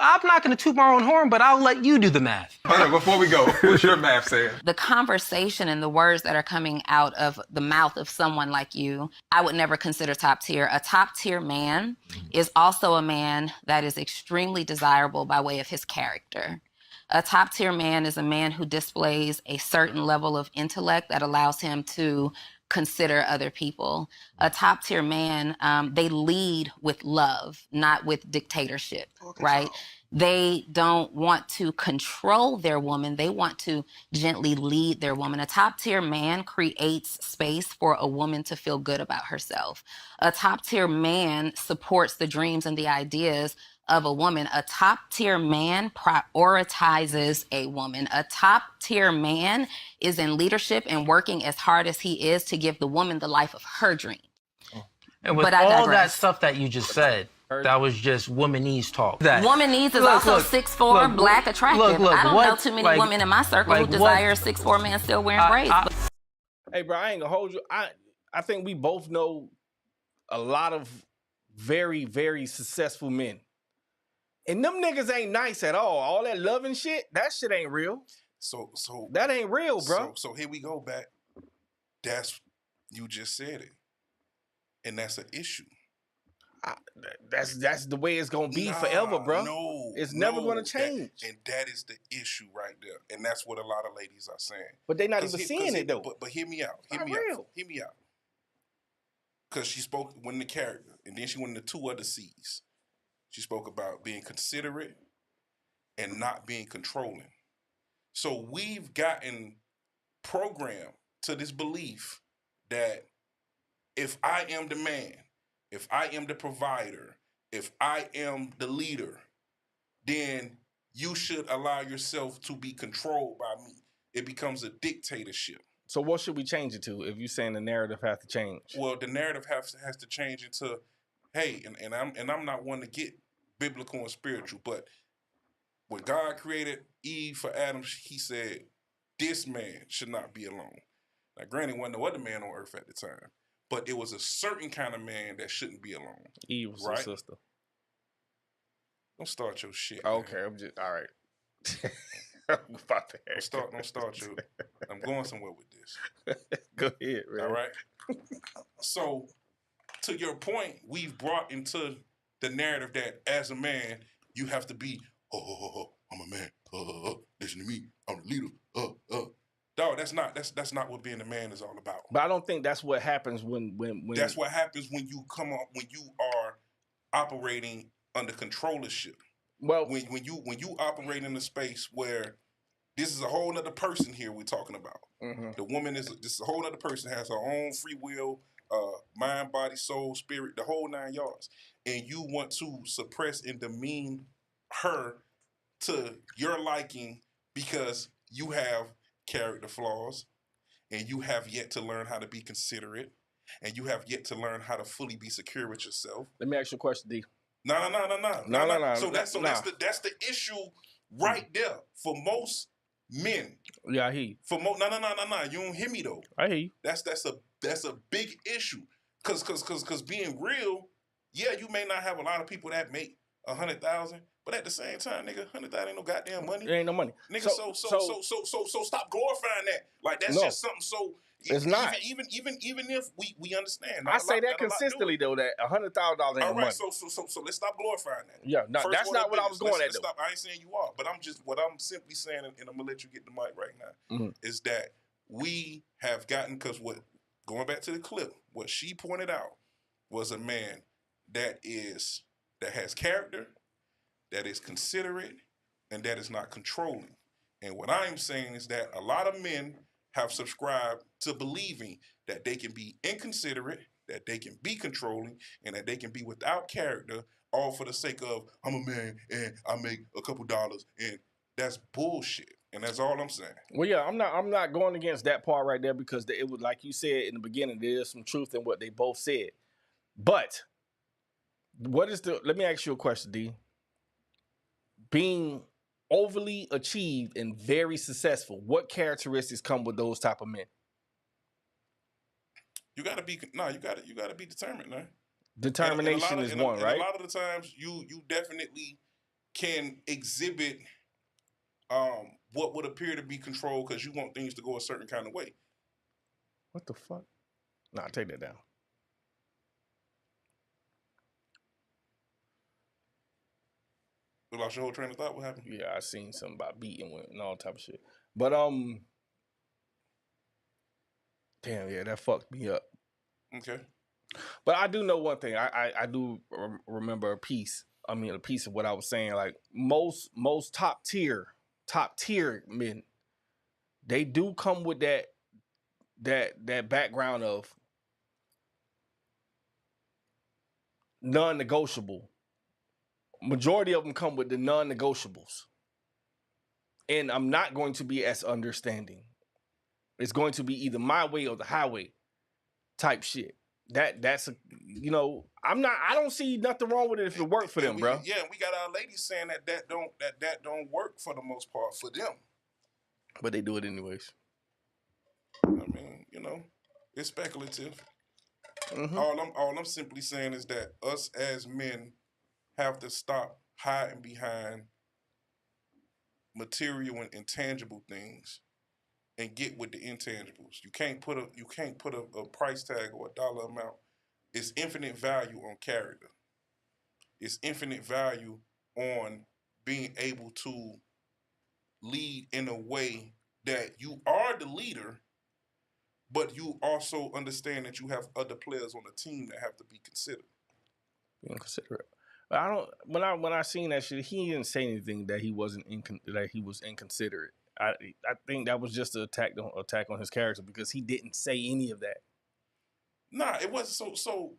Speaker 7: I'm not going to toot my own horn, but I'll let you do the math.
Speaker 9: Hold on, before we go, what's your math saying?
Speaker 8: The conversation and the words that are coming out of the mouth of someone like you, I would never consider top tier. A top tier man is also a man that is extremely desirable by way of his character. A top tier man is a man who displays a certain level of intellect that allows him to consider other people. A top tier man, they lead with love, not with dictatorship, right? They don't want to control their woman. They want to gently lead their woman. A top tier man creates space for a woman to feel good about herself. A top tier man supports the dreams and the ideas of a woman. A top tier man prioritizes a woman. A top tier man is in leadership and working as hard as he is to give the woman the life of her dream.
Speaker 7: And with all that stuff that you just said, that was just womanese talk.
Speaker 8: Womanese is also 6'4", black, attractive. I don't know too many women in my circle who desire a 6'4" man still wearing braids.
Speaker 1: Hey, bro, I ain't gonna hold you. I think we both know a lot of very, very successful men. And them niggas ain't nice at all. All that loving shit, that shit ain't real.
Speaker 2: So
Speaker 1: that ain't real, bro.
Speaker 2: So here we go back. You just said it. And that's an issue.
Speaker 1: That's the way it's gonna be forever, bro.
Speaker 2: No,
Speaker 1: it's never gonna change.
Speaker 2: And that is the issue right there. And that's what a lot of ladies are saying.
Speaker 1: But they're not even seeing it though.
Speaker 2: But hear me out. Hear me out. Because she spoke when the character, and then she went into 2 other C's. She spoke about being considerate and not being controlling. So we've gotten programmed to this belief that if I am the man, if I am the provider, if I am the leader, then you should allow yourself to be controlled by me. It becomes a dictatorship.
Speaker 1: So what should we change it to if you're saying the narrative has to change?
Speaker 2: Well, the narrative has to change into, hey, and I'm not one to get biblical and spiritual, but when God created Eve for Adam, he said, this man should not be alone. Now, granted, wasn't no other man on earth at the time, but it was a certain kind of man that shouldn't be alone.
Speaker 1: Eve was
Speaker 2: right?
Speaker 1: her sister.
Speaker 2: Don't start your shit.
Speaker 1: Okay, man. I'm just all right.
Speaker 2: Don't start your. I'm going somewhere with this.
Speaker 1: Go ahead, man.
Speaker 2: All right. So, to your point, we've brought into the narrative that as a man, you have to be. I'm a man. Listen to me. I'm the leader. Dog, that's not what being a man is all about.
Speaker 1: But I don't think that's what happens when
Speaker 2: that's what happens when you are operating under controllership.
Speaker 1: Well,
Speaker 2: when you operate in a space where this is a whole other person here we're talking about.
Speaker 1: Mm-hmm.
Speaker 2: The woman is a whole other person, has her own free will, mind, body, soul, spirit, the whole 9 yards. And you want to suppress and demean her to your liking because you have character flaws and you have yet to learn how to be considerate and you have yet to learn how to fully be secure with yourself.
Speaker 1: Let me ask you a question, D.
Speaker 2: No. So that's the issue right there for most men.
Speaker 1: Yeah, I hear you.
Speaker 2: For no. You don't hear me though.
Speaker 1: I hear you.
Speaker 2: That's a big issue. Cause being real, yeah, you may not have a lot of people that make 100,000, but at the same time, nigga, 100,000 ain't no goddamn money.
Speaker 1: It ain't no money,
Speaker 2: nigga. So stop glorifying that. Like that's just something so.
Speaker 1: It's not.
Speaker 2: Even if we understand.
Speaker 1: I say that consistently though, that $100,000 ain't
Speaker 2: all right,
Speaker 1: money.
Speaker 2: So let's stop glorifying that.
Speaker 1: Yeah, no, that's not what I was going at though.
Speaker 2: I ain't saying you are, but I'm simply saying, and I'm gonna let you get the mic right now, is that we have gotten, because going back to the clip, what she pointed out was a man that has character, that is considerate, and that is not controlling. And what I'm saying is that a lot of men have subscribed to believing that they can be inconsiderate, that they can be controlling, and that they can be without character, all for the sake of, I'm a man and I make a couple dollars, and that's bullshit. And that's all I'm saying.
Speaker 1: Well, yeah, I'm not going against that part right there because it was like you said in the beginning, there is some truth in what they both said. But let me ask you a question, D. Being overly achieved and very successful, what characteristics come with those type of men?
Speaker 2: You gotta be determined, man.
Speaker 1: Determination is one, right?
Speaker 2: A lot of the times you definitely can exhibit what would appear to be control because you want things to go a certain kind of way.
Speaker 1: What the fuck? Nah, take that down.
Speaker 2: You lost your whole train of thought. What happened?
Speaker 1: Yeah, I seen something about beating women and all type of shit. But damn, yeah, that fucked me up.
Speaker 2: Okay.
Speaker 1: But I do know one thing. I do remember a piece of what I was saying. Like most top tier men, they do come with that background of non-negotiable. Majority of them come with the non-negotiables. And I'm not going to be as understanding. It's going to be either my way or the highway type shit. I don't see nothing wrong with it if it worked for them, bro.
Speaker 2: Yeah, we got our ladies saying that don't work for the most part for them.
Speaker 1: But they do it anyways.
Speaker 2: I mean, it's speculative. Mm-hmm. All I'm simply saying is that us as men have to stop hiding behind material and intangible things and get with the intangibles. You can't put a price tag or a dollar amount. It's infinite value on character. It's infinite value on being able to lead in a way that you are the leader, but you also understand that you have other players on the team that have to be considered.
Speaker 1: Being considerate. But I don't. When I seen that shit, he didn't say anything that he wasn't that he was inconsiderate. I think that was just an attack on his character because he didn't say any of that.
Speaker 2: Nah, it wasn't. So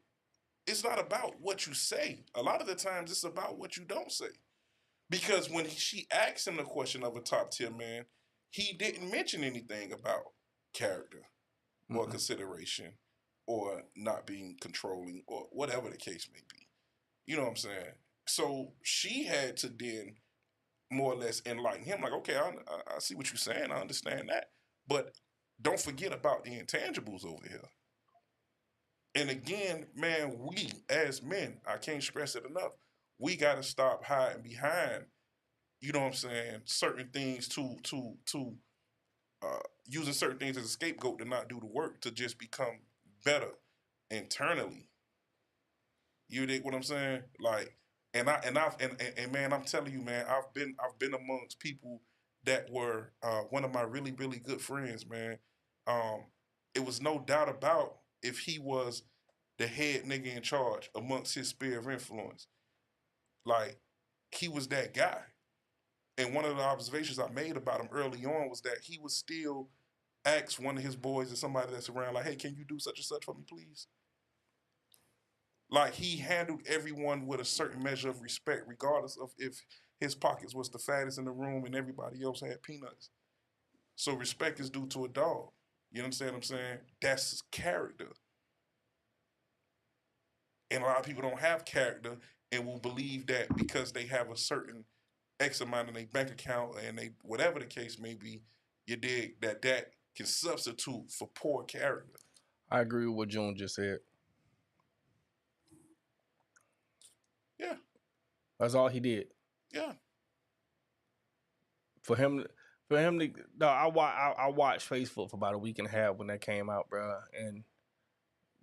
Speaker 2: it's not about what you say. A lot of the times, it's about what you don't say. Because when she asked him the question of a top tier man, he didn't mention anything about character or consideration or not being controlling or whatever the case may be. You know what I'm saying? So she had to then more or less enlighten him. Like, okay, I see what you're saying. I understand that. But don't forget about the intangibles over here. And again, man, we as men, I can't stress it enough, we got to stop hiding behind, you know what I'm saying, certain things to using certain things as a scapegoat to not do the work, to just become better internally. You dig what I'm saying? Like, and man, I'm telling you, man, I've been amongst people that were one of my really, really good friends, man. It was no doubt about if he was the head nigga in charge amongst his sphere of influence. Like, he was that guy. And one of the observations I made about him early on was that he would still ask one of his boys or somebody that's around, like, hey, can you do such and such for me, please? Like, he handled everyone with a certain measure of respect, regardless of if his pockets was the fattest in the room and everybody else had peanuts. So respect is due to a dog. You understand what I'm saying? That's character. And a lot of people don't have character and will believe that because they have a certain X amount in their bank account and they whatever the case may be, you dig, that can substitute for poor character.
Speaker 1: I agree with what June just said.
Speaker 2: Yeah.
Speaker 1: That's all he did.
Speaker 2: Yeah.
Speaker 1: For him to no, I watched Facebook for about a week and a half when that came out, bro, and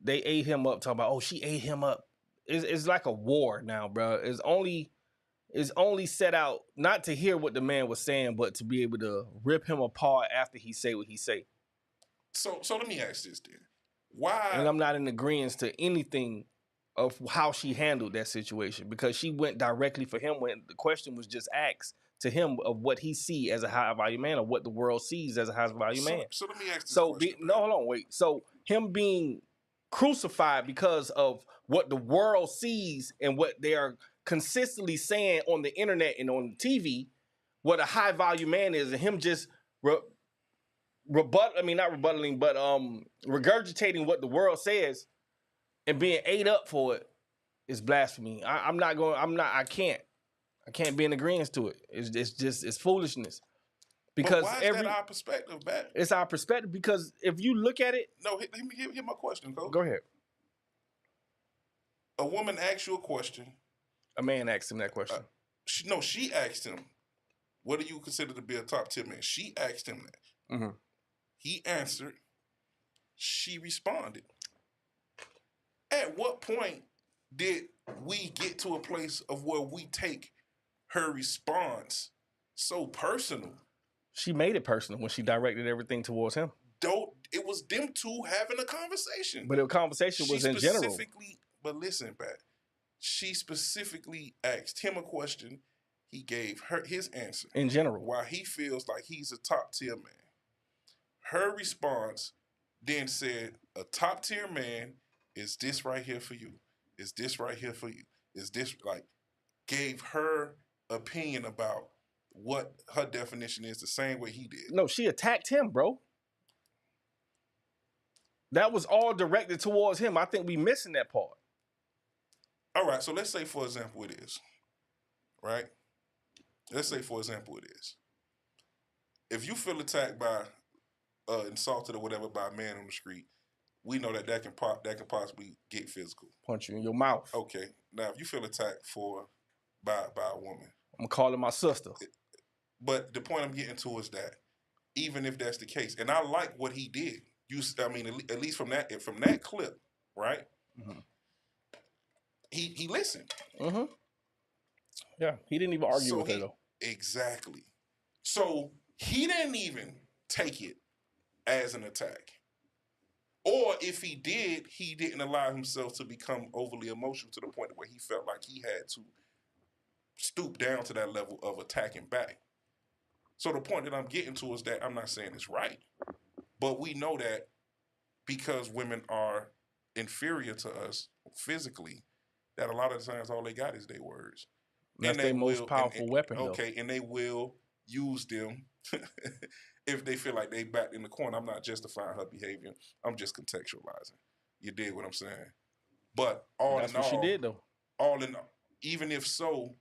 Speaker 1: they ate him up talking about, oh, she ate him up. It's like a war now, bro. It's only set out not to hear what the man was saying, but to be able to rip him apart after he say what he say.
Speaker 2: So let me ask this then. Why?
Speaker 1: And I'm not in agreement to anything of how she handled that situation because she went directly for him when the question was just asked to him of what he see as a high value man or what the world sees as a high value man.
Speaker 2: So let me ask this question.
Speaker 1: Hold on, wait. So him being crucified because of what the world sees and what they are consistently saying on the internet and on TV, what a high value man is, and him just regurgitating what the world says and being ate up for it is blasphemy. I can't be in agreement to it. It's foolishness. Because
Speaker 2: why is that our perspective, Bat?
Speaker 1: It's our perspective because if you look at it.
Speaker 2: No, let me hear my question, Coach.
Speaker 1: Go ahead.
Speaker 2: A woman asks you a question.
Speaker 1: A man asked him that question.
Speaker 2: She asked him, what do you consider to be a top tier man? She asked him that.
Speaker 1: Mm-hmm.
Speaker 2: He answered. She responded. At what point did we get to a place of where we take her response so personal?
Speaker 1: She made it personal when she directed everything towards him.
Speaker 2: It was them two having a conversation.
Speaker 1: But the conversation was in general.
Speaker 2: But listen, Pat. She specifically asked him a question. He gave her his answer.
Speaker 1: In general.
Speaker 2: Why he feels like he's a top tier man. Her response then said, a top tier man is this right here for you. Is this right here for you. Is this gave her opinion about what her definition is the same way he did.
Speaker 1: No, she attacked him, bro. That was all directed towards him. I think we missing that part.
Speaker 2: All right, so let's say, for example, it is. Right? Let's say, for example, it is. If you feel attacked by, insulted or whatever by a man on the street, we know that can possibly get physical.
Speaker 1: Punch you in your mouth.
Speaker 2: Okay. Now, if you feel attacked by a woman.
Speaker 1: I'm going to call her my sister.
Speaker 2: But the point I'm getting to is that even if that's the case, and I like what he did, at least from that clip, right? Mm-hmm. he listened.
Speaker 1: Mm-hmm. Yeah, he didn't even argue with her though.
Speaker 2: Exactly. So he didn't even take it as an attack. Or if he did, he didn't allow himself to become overly emotional to the point where he felt like he had to stoop down to that level of attacking back. So the point that I'm getting to is that I'm not saying it's right, but we know that because women are inferior to us physically, that a lot of the times all they got is their words.
Speaker 1: That's their most powerful weapon, though.
Speaker 2: Okay, and they will use them if they feel like they backed in the corner. I'm not justifying her behavior. I'm just contextualizing. You dig what I'm saying? But all
Speaker 1: That's
Speaker 2: in all,
Speaker 1: what she did, though.
Speaker 2: All in all, even if so,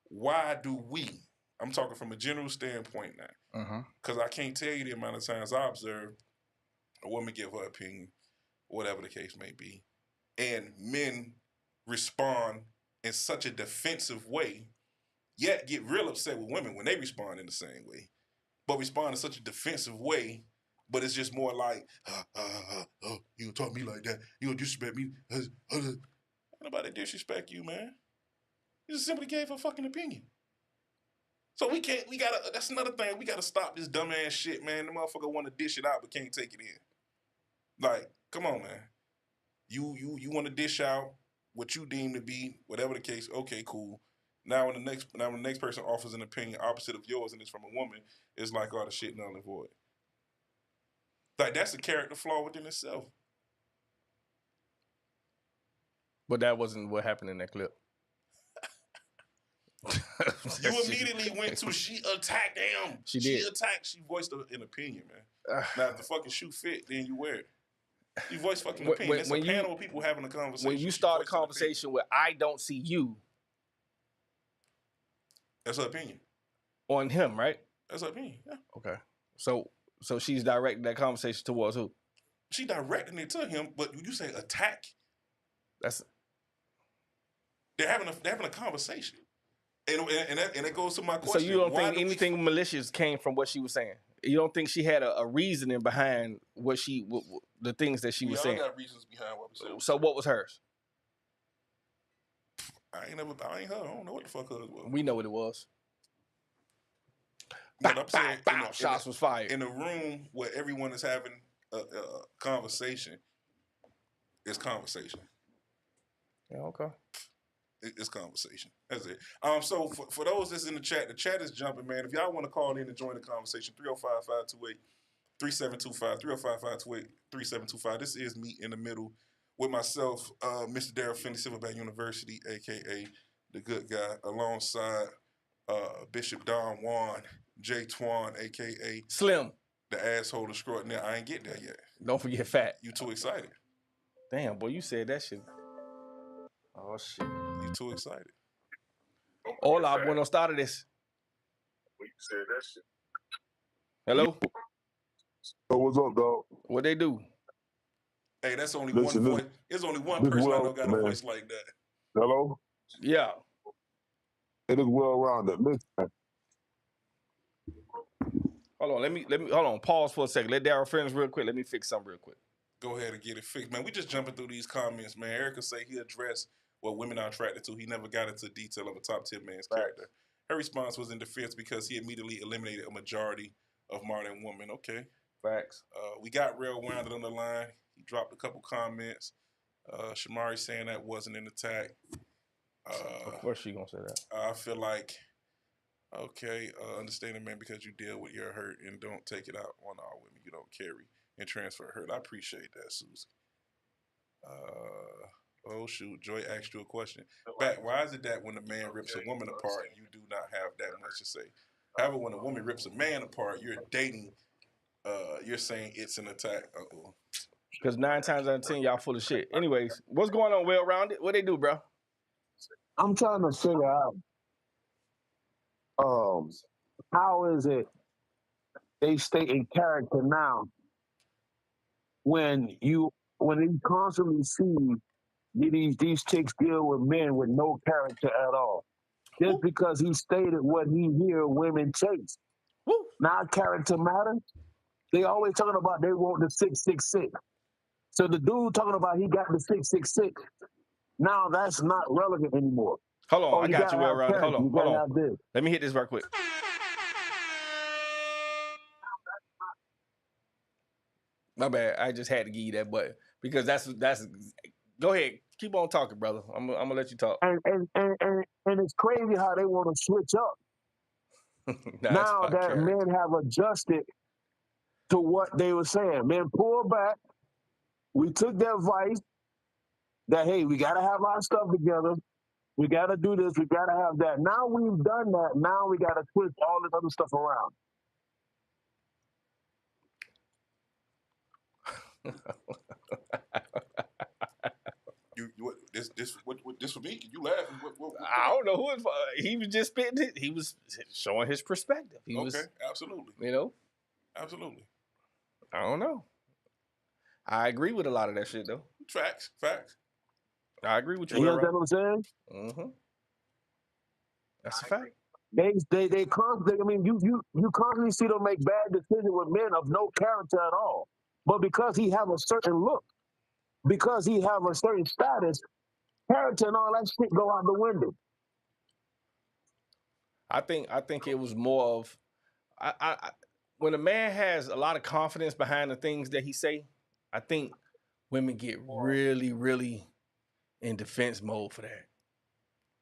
Speaker 2: why do we? I'm talking from a general standpoint now, because I can't tell you the amount of times I observed a woman give her opinion, whatever the case may be, and men respond in such a defensive way, yet get real upset with women when they respond in the same way, but respond in such a defensive way, but it's just more like, you gonna talk to me like that, you gonna disrespect me. Ain't nobody disrespect you, man. You just simply gave a fucking opinion. So we gotta, that's another thing, we gotta stop this dumbass shit, man. The motherfucker wanna dish it out but can't take it in. Like, come on, man. You wanna dish out what you deem to be, whatever the case, okay, cool. Now when the next person offers an opinion opposite of yours and it's from a woman, it's like, oh, the shit null and void. Like, that's a character flaw within itself.
Speaker 1: But that wasn't what happened in that clip.
Speaker 2: You immediately went to, she attacked him.
Speaker 1: She did.
Speaker 2: She voiced an opinion, man. Now, if the fucking shoe fit, then you wear it. You voice fucking opinion. It's a panel of people having a conversation.
Speaker 1: When you start a conversation with, I don't see you.
Speaker 2: That's her opinion.
Speaker 1: On him, right?
Speaker 2: That's her opinion, yeah.
Speaker 1: Okay. So she's directing that conversation towards who?
Speaker 2: She directing it to him, but you say attack. They're having a conversation. And it goes to my question.
Speaker 1: So you don't think anything malicious came from what she was saying? You don't think she had a reasoning behind what the things that she was saying?
Speaker 2: We all got reasons behind what we said.
Speaker 1: So what was hers?
Speaker 2: I ain't her. I don't know what the fuck hers was.
Speaker 1: We know what it was.
Speaker 2: But I'm saying,
Speaker 1: shots was fired.
Speaker 2: In a room where everyone is having a conversation, it's conversation.
Speaker 1: Yeah, okay.
Speaker 2: It's conversation. That's it. So for those that's in the chat is jumping, man. If y'all want to call in and join the conversation, 305-528-3725, 305-528-3725. This is Me in the Middle with myself, Mr. Darrell Finney, Silverback University, a.k.a. The Good Guy, alongside Bishop Don Juan, J. Twan, a.k.a.
Speaker 1: Slim.
Speaker 2: The asshole extraordinaire. I ain't get there yet.
Speaker 1: Don't forget Fat.
Speaker 2: You too excited.
Speaker 1: Damn, boy, you said that shit. Oh, shit.
Speaker 2: You too excited.
Speaker 1: Hola, buenos tardes.
Speaker 10: You said that shit.
Speaker 1: Hello?
Speaker 10: Oh, what's up, dog?
Speaker 1: What they do?
Speaker 2: Hey, that's only one voice. There's only one person I know got a voice like that.
Speaker 10: Hello?
Speaker 1: Yeah.
Speaker 10: It is well-rounded. Listen.
Speaker 1: Hold on, let me hold on. Pause for a second. Let Darrell finish real quick. Let me fix something real quick.
Speaker 2: Go ahead and get it fixed, man. We just jumping through these comments, man. Erica say he addressed what women are attracted to. He never got into detail of a top 10 man's character. Her response was in defense because he immediately eliminated a majority of modern women. Okay.
Speaker 1: Facts.
Speaker 2: We got Real Rounded on the line. He dropped a couple comments. Shamari saying that wasn't an attack.
Speaker 1: Of course she gonna say that.
Speaker 2: I feel like, okay, understanding, man, because you deal with your hurt and don't take it out on all women. You don't carry and transfer hurt. I appreciate that, Susie. Oh, shoot. Joy asked you a question. Back, why is it that when a man rips a woman apart, you do not have that much to say? However, when a woman rips a man apart, you're dating, you're saying it's an attack. Uh-oh.
Speaker 1: Because 9 times out of 10, y'all full of shit. Anyways, what's going on, Well Rounded? What they do, bro?
Speaker 10: I'm trying to figure out how is it they stay in character now when you constantly see these chicks deal with men with no character at all. Just because he stated what he hear women chase. Now character matters. They always talking about they want the 666. So the dude talking about he got the 666. Now that's not relevant anymore.
Speaker 1: Hold on,
Speaker 10: Oh,
Speaker 1: I
Speaker 10: you
Speaker 1: got
Speaker 10: gotta
Speaker 1: you, well
Speaker 10: have
Speaker 1: rounded. Hold
Speaker 10: character.
Speaker 1: on,
Speaker 10: You
Speaker 1: hold
Speaker 10: gotta
Speaker 1: on.
Speaker 10: have this.
Speaker 1: Let me hit this right quick. My bad. I just had to give you that button because that's. Go ahead, keep on talking, brother. I'm gonna let you talk.
Speaker 10: And it's crazy how they want to switch up.
Speaker 1: That's
Speaker 10: Now
Speaker 1: my
Speaker 10: that
Speaker 1: character.
Speaker 10: men have adjusted to what they were saying. Men pulled back. We took their advice that, hey, we got to have our stuff together. We got to do this. We got to have that. Now we've done that. Now we got to twist all this other stuff around.
Speaker 2: This for me? You laughing?
Speaker 1: I don't know who it. He was just spitting it. He was showing his perspective. He was,
Speaker 2: absolutely.
Speaker 1: you know,
Speaker 2: Absolutely.
Speaker 1: I don't know. I agree with a lot of that shit though.
Speaker 2: Facts.
Speaker 1: I agree with you.
Speaker 10: You understand what I'm saying?
Speaker 1: Mm-hmm. That's a fact.
Speaker 10: They constantly. I mean, you constantly see them make bad decisions with men of no character at all. But because he have a certain look, because he have a certain status, character and all that shit go out the window.
Speaker 1: I think it was more of I when a man has a lot of confidence behind the things that he say, I think women get really, really in defense mode for that.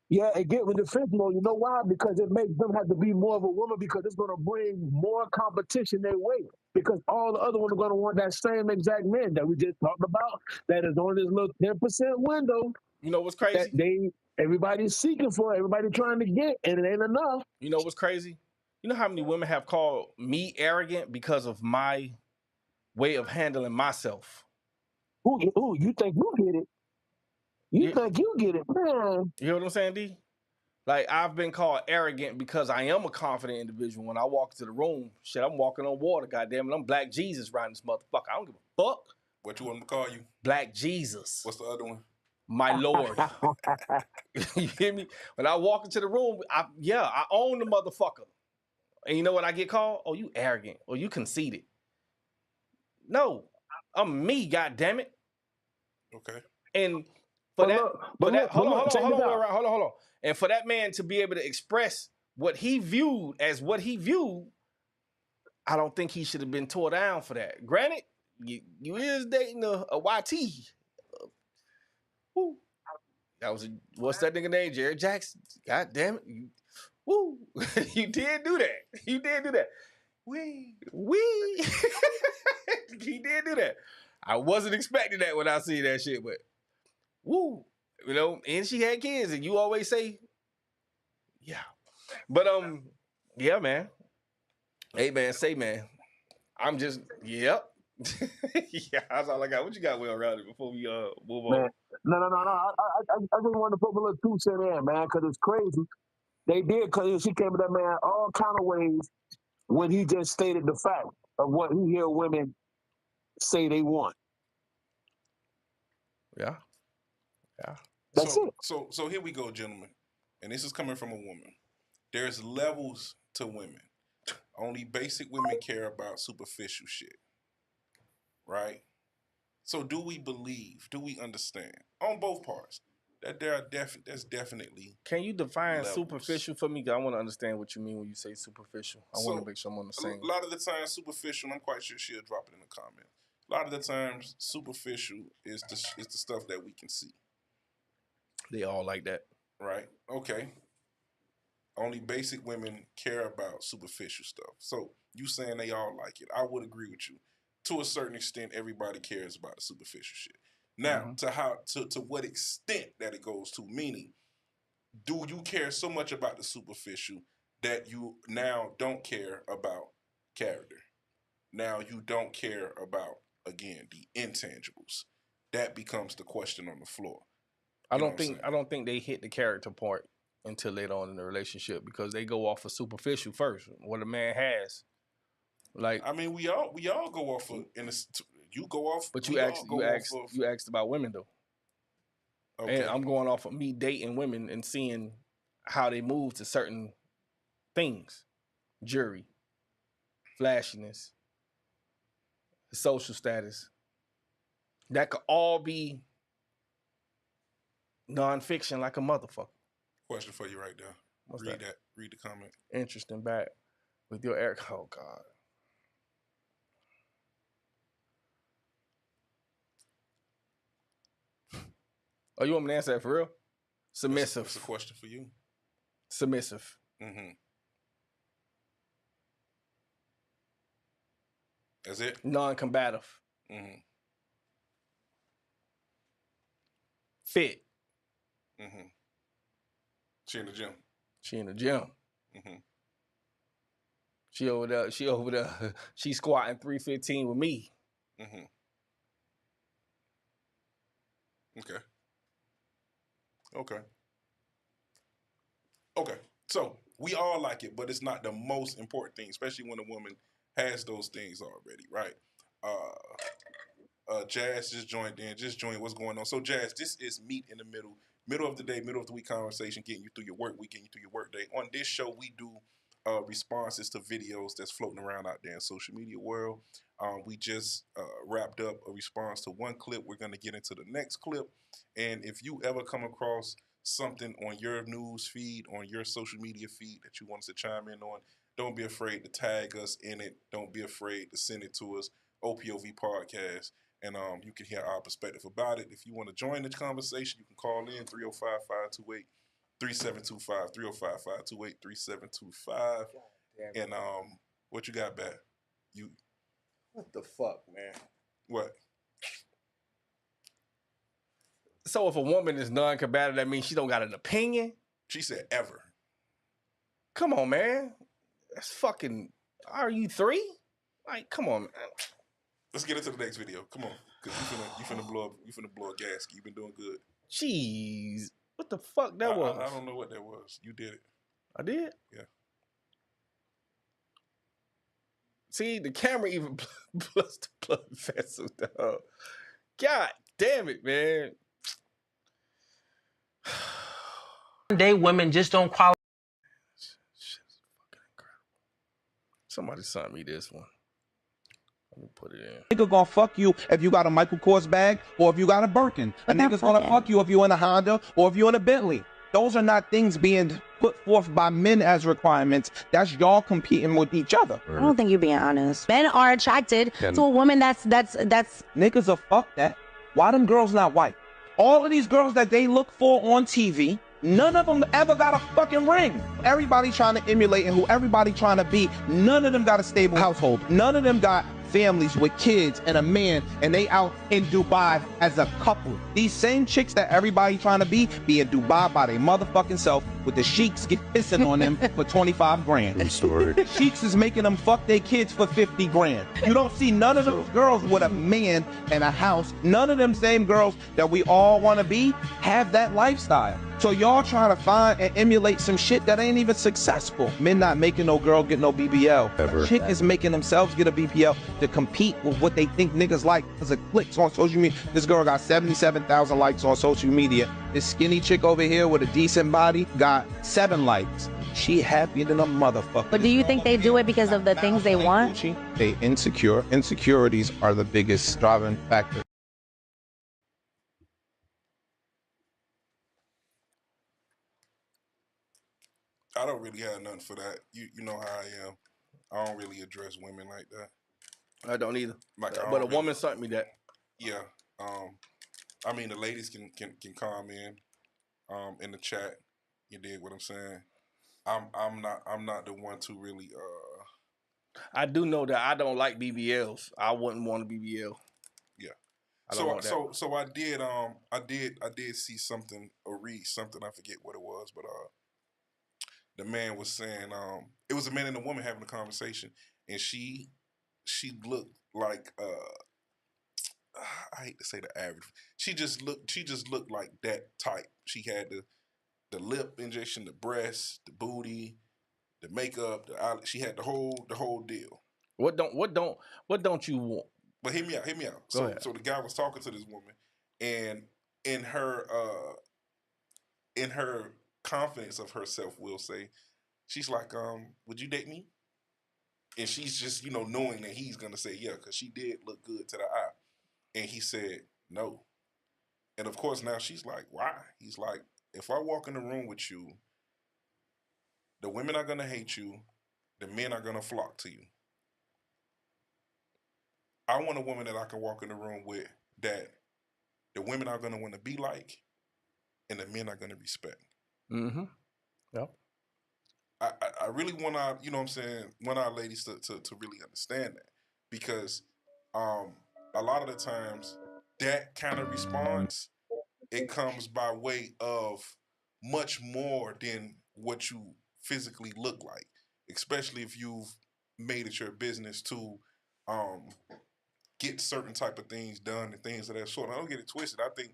Speaker 10: Yeah, it get with defense mode. You know why? Because it makes them have to be more of a woman because it's going to bring more competition their way. Because all the other ones are going to want that same exact man that we just talked about. That is on this little 10% window.
Speaker 1: You know what's
Speaker 10: That
Speaker 1: crazy?
Speaker 10: everybody's seeking for, everybody trying to get, and it ain't enough.
Speaker 1: You know what's crazy? You know how many women have called me arrogant because of my way of handling myself?
Speaker 10: Ooh, you think you get it? You think you get it, man?
Speaker 1: You hear what I'm saying, D? Like, I've been called arrogant because I am a confident individual. When I walk into the room, shit, I'm walking on water, goddamn it. I'm Black Jesus riding this motherfucker. I don't give a fuck.
Speaker 2: What you want me to call you?
Speaker 1: Black Jesus.
Speaker 2: What's the other one?
Speaker 1: My Lord. You hear me? When I walk into the room, I own the motherfucker. And you know what I get called? Oh, you arrogant. Or you conceited. No, I'm me, goddammit.
Speaker 2: Okay.
Speaker 1: And for hold on. And for that man to be able to express what he viewed as what he viewed, I don't think he should have been tore down for that. Granted, you is dating a YT. Woo. That was what's that nigga name? Jared Jackson. God damn it. Woo. You did do that. You did do that. Wee. He did do that. I wasn't expecting that when I see that shit, but woo. You know, and she had kids, and you always say, yeah. But yeah, man. Hey man, say man. I'm just yep. Yeah, that's all I got. What you got, well rounded before we move on?
Speaker 10: Man, no. I just wanted to put a little 2 cents in, man, because it's crazy. They did, because she came at that man all kind of ways when he just stated the fact of what he hear women say they want.
Speaker 1: Yeah.
Speaker 10: That's it.
Speaker 2: So here we go, gentlemen. And this is coming from a woman. There's levels to women. Only basic women care about superficial shit. Right? So do we understand on both parts that there's definitely
Speaker 1: Can you define
Speaker 2: levels.
Speaker 1: Superficial for me? 'Cause I want to understand what you mean when you say superficial. I want to make sure I'm on the same.
Speaker 2: A lot of the time, superficial, and I'm quite sure she'll drop it in the comments. A lot of the times, superficial is the stuff that we can see.
Speaker 1: They all like that.
Speaker 2: Right? Okay. Only basic women care about superficial stuff. So you saying they all like it. I would agree with you. To a certain extent, everybody cares about the superficial shit. Now, to what extent that it goes to, meaning, do you care so much about the superficial that you now don't care about character? Now you don't care about, again, the intangibles. That becomes the question on the floor.
Speaker 1: I don't think they hit the character part until later on in the relationship because they go off of superficial first. What a man has. Like,
Speaker 2: I mean, we all go off of you go off.
Speaker 1: But you asked about women though. Okay. And I'm going off of me dating women and seeing how they move to certain things. Jury, flashiness, social status. That could all be Non-fiction like a motherfucker.
Speaker 2: Question for you right there.
Speaker 1: What's
Speaker 2: Read
Speaker 1: that?
Speaker 2: Read the comment.
Speaker 1: Interesting back with your Eric. Oh God. Oh, you want me to answer that for real? Submissive.
Speaker 2: That's a question for you.
Speaker 1: Submissive.
Speaker 2: Mm-hmm. That's it?
Speaker 1: Non-combative.
Speaker 2: Mm-hmm.
Speaker 1: Fit.
Speaker 2: Mm-hmm. She in the gym.
Speaker 1: She in the gym.
Speaker 2: Mm-hmm.
Speaker 1: She over there. She squatting 315 with me.
Speaker 2: Mm-hmm. Okay. Okay. Okay. So we all like it, but it's not the most important thing, especially when a woman has those things already, right? Jazz just joined in. Just joined. What's going on? So Jazz, this is Meet in the middle of the day, middle of the week conversation, getting you through your work week, getting you through your work day. On this show, we do responses to videos that's floating around out there in social media world. We just wrapped up a response to one clip. We're going to get into the next clip. And if you ever come across something on your news feed, on your social media feed that you want us to chime in on, don't be afraid to tag us in it. Don't be afraid to send it to us, OPOV Podcast, and you can hear our perspective about it. If you want to join the conversation, you can call in 305-528-3725, 305-528-3725. And what you got back?
Speaker 1: What the fuck, man?
Speaker 2: What?
Speaker 1: So if a woman is non-combative, that means she don't got an opinion?
Speaker 2: She said ever.
Speaker 1: Come on, man. That's fucking. Are you 3? Like, come on, man.
Speaker 2: Let's get into the next video. Come on, cause you finna blow a gasket. You've been doing good.
Speaker 1: Jeez, what the fuck that was?
Speaker 2: I don't know what that was. You did it.
Speaker 1: I did?
Speaker 2: Yeah.
Speaker 1: See, the camera even plus the blood vessel, dog. God damn it, man.
Speaker 7: One day women just don't qualify.
Speaker 1: Shit's fucking incredible. Somebody sent me this one. Let me put it in.
Speaker 11: Nigga gonna fuck you if you got a Michael Kors bag or if you got a Birkin. A nigga's gonna fuck you if you in a Honda or if you in a Bentley. Those are not things being put forth by men as requirements. That's y'all competing with each other.
Speaker 12: I don't think you're being honest. Men are attracted to a woman that's
Speaker 11: Niggas are fuck that. Why them girls not white? All of these girls that they look for on TV, none of them ever got a fucking ring. Everybody trying to emulate and who everybody trying to be, none of them got a stable household. None of them got families with kids and a man, and they out in Dubai as a couple. These same chicks that everybody trying to be in Dubai by their motherfucking self with the sheiks get pissing on them for 25 grand. Sheiks is making them fuck their kids for 50 grand. You don't see none of those girls with a man and a house. None of them same girls that we all want to be have that lifestyle. So y'all trying to find and emulate some shit that ain't even successful. Men not making no girl get no BBL. A chick is making themselves get a BBL to compete with what they think niggas like because of clicks on social media. This girl got 77,000 likes on social media. This skinny chick over here with a decent body got 7 likes. She happier than a motherfucker.
Speaker 12: But do you think they do it because of the things they want?
Speaker 11: They insecure. Insecurities are the biggest driving factor.
Speaker 2: I don't really have nothing for that. You know how I am. I don't really address women like that.
Speaker 1: I don't either.
Speaker 2: Like,
Speaker 1: but a woman sent me that.
Speaker 2: Yeah. I mean, the ladies can comment in the chat. You dig what I'm saying? I'm not the one to really.
Speaker 1: I do know that I don't like BBLs. I wouldn't want a BBL.
Speaker 2: Yeah.
Speaker 1: So
Speaker 2: I did see something or read something. I forget what it was, but the man was saying it was a man and a woman having a conversation, and she looked like I hate to say the average. She just looked like that type. She had the lip injection, the breast, the booty, the makeup, the eye. She had the whole deal.
Speaker 1: What don't you want?
Speaker 2: But hear me out. So the guy was talking to this woman, and in her confidence of herself, will say, she's like, would you date me? And she's just, knowing that he's gonna say yeah, because she did look good to the eye. And he said no. And of course, now she's like, why? He's like, if I walk in the room with you, the women are going to hate you. The men are going to flock to you. I want a woman that I can walk in the room with that the women are going to want to be like and the men are going to respect.
Speaker 1: Mm-hmm. Yep.
Speaker 2: I really want our, you know what I'm saying, want our ladies to really understand that. Because a lot of the times that kind of response, it comes by way of much more than what you physically look like, especially if you've made it your business to get certain type of things done and things of that sort. I don't get it twisted. I think